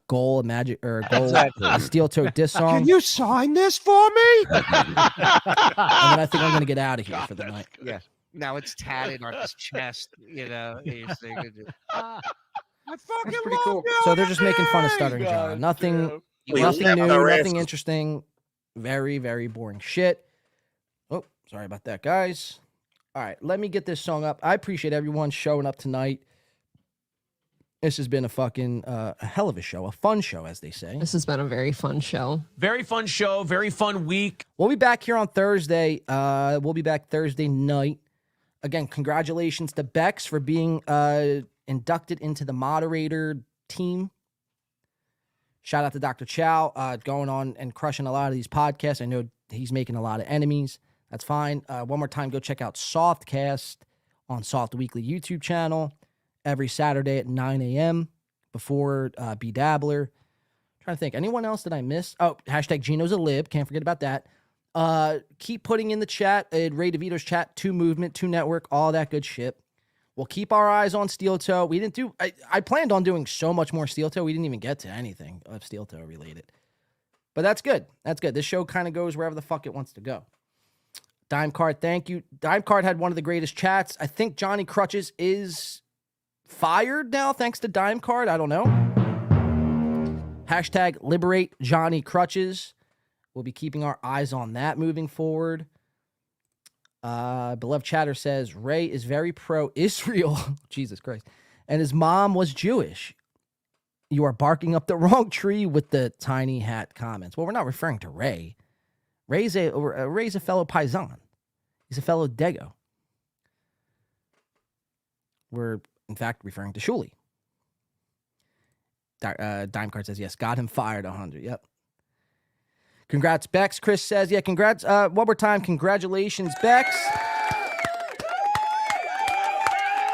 Goal, a Steel Toe diss song. Can you sign this for me? And then I think I'm going to get out of here for the night. Yeah. Now it's tatted on his chest, You're saying, I fucking Pretty love cool. you, So they're just making fun of Stuttering John. Nothing new, nothing interesting. Very, very boring shit. Oh, sorry about that, guys. All right, let me get this song up. I appreciate everyone showing up tonight. This has been a fucking a hell of a show, a fun show, as they say. This has been a very fun show. Very fun show, very fun week. We'll be back here on Thursday. We'll be back Thursday night. Again, congratulations to Bex for being inducted into the moderator team. Shout out to Dr. Chow going on and crushing a lot of these podcasts. I know he's making a lot of enemies. That's fine. One more time, go check out Softcast on Soft Weekly YouTube channel every Saturday at 9 a.m. before B Dabbler. Trying to think. Anyone else that I missed? Oh, hashtag Gino's a lib. Can't forget about that. Keep putting in the chat, Ray DeVito's chat, 2 movement, 2 network, all that good shit. We'll keep our eyes on Steel Toe. We didn't do, I planned on doing so much more Steel Toe. We didn't even get to anything of Steel Toe related. But that's good. That's good. This show kind of goes wherever the fuck it wants to go. Dime Card, thank you. Dime Card had one of the greatest chats. I think Johnny Crutches is fired now thanks to Dime Card. I don't know. Hashtag liberate Johnny Crutches. We'll be keeping our eyes on that moving forward. Beloved Chatter says, Ray is very pro-Israel. Jesus Christ. And his mom was Jewish. You are barking up the wrong tree with the tiny hat comments. Well, we're not referring to Ray. Ray's a fellow Paisan. He's a fellow Dago. We're, in fact, referring to Shuley. Dime Card says, yes, got him fired 100. Yep. Congrats, Bex. Chris says, yeah, congrats. One more time, congratulations, Bex.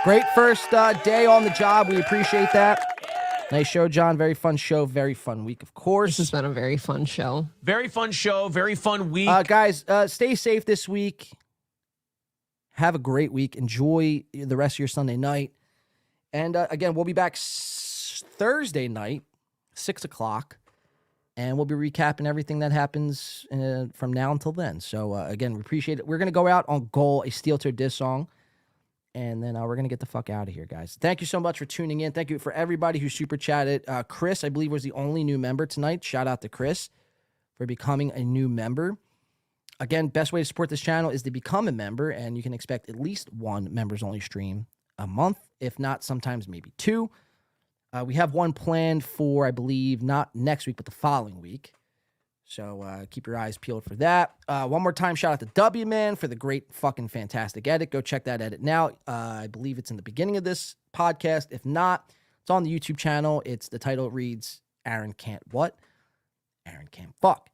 Great first day on the job. We appreciate that. Nice show, John. Very fun show. Very fun week, of course. This has been a very fun show. Very fun show. Very fun week. Guys, stay safe this week. Have a great week. Enjoy the rest of your Sunday night. And again, we'll be back Thursday night, 6 o'clock. And we'll be recapping everything that happens from now until then. So, again, we appreciate it. We're going to go out on Goal, a Steel Toe diss song. and then we're going to get the fuck out of here, guys. Thank you so much for tuning in. Thank you for everybody who super chatted. Chris, I believe, was the only new member tonight. Shout out to Chris for becoming a new member. Again, best way to support this channel is to become a member, and you can expect at least one members-only stream a month, if not sometimes maybe two. We have one planned for, I believe, not next week, but the following week. So keep your eyes peeled for that. One more time, shout out to W-Man for the great fucking fantastic edit. Go check that edit now. I believe it's in the beginning of this podcast. If not, it's on the YouTube channel. The title reads, Aaron Can't What? Aaron Can't Fuck.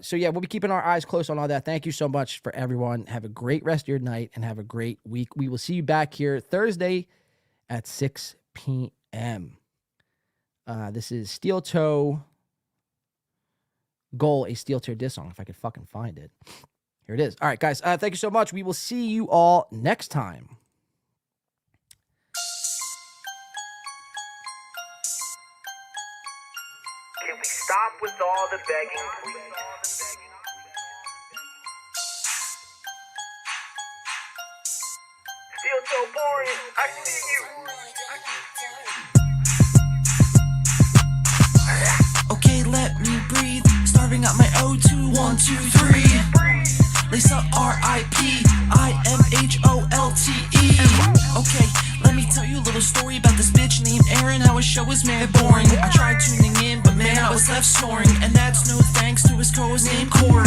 So yeah, we'll be keeping our eyes close on all that. Thank you so much for everyone. Have a great rest of your night and have a great week. We will see you back here Thursday at 6 p.m. This is Steel Toe Goal, a Steel Toe diss song, if I could fucking find it. Here it is. All right, guys. Thank you so much. We will see you all next time. Can we stop with all the begging, please? Still so boring. I see you. Okay, let me breathe. Starving out my O2, 1, 2, 3. Lisa R.I.P. I.M.H.O.L.T.E. Okay, let me tell you a little story about this bitch named Erin. How his show was mad boring. I tried tuning in, but man, I was left snoring. And that's no thanks to his co-host named Corey.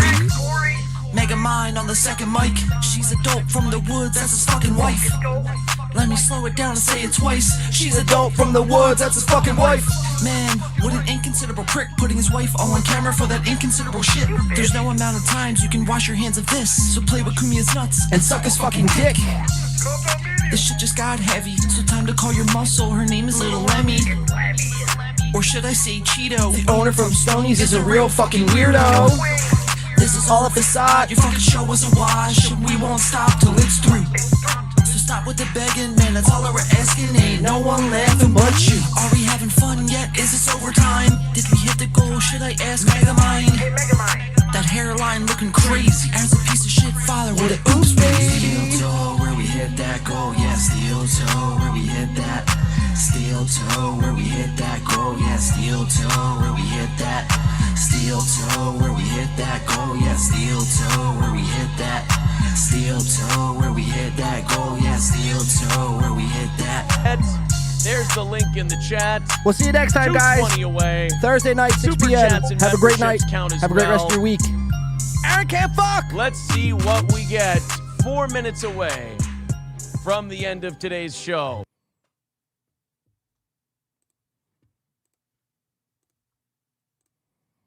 Mega Mind on the second mic. She's a dope from the woods, that's his fucking wife. Let me slow it down and say it twice. She's a dope from the woods, that's his fucking wife. Man, what an inconsiderable prick, putting his wife all on camera for that inconsiderable shit. There's no amount of times you can wash your hands of this. So play with Kumia's nuts and suck his fucking dick. This shit just got heavy, so time to call your muscle. Her name is Little Lemmy. Or should I say Cheeto? The owner from Stonies is a real fucking weirdo. This is all a facade, your fucking show was a wash, and we won't stop till it's through. So stop with the begging, man, that's all that we're asking. Ain't no one laughing but you. Are we having fun yet? Is this overtime? Did we hit the goal? Should I ask Megamind? That hairline looking crazy. As a piece of shit father with an oops baby. Steel toe, where we hit that goal, yeah. Steel toe, where we hit that. Steel toe, where we hit that goal, yeah. Steel toe, where we hit that. Steel toe, where we hit that goal, yeah. Steel toe, where we hit that. Steel toe, where we hit that goal, yeah. Steel toe, where we hit that. There's the link in the chat. We'll see you next time, guys. 220 away. Thursday night, 6 Super p.m. chats and Have a great night. memberships count as Have a great rest of well. your week. Aaron Can't Fuck. Let's see what we get 4 minutes away from the end of today's show.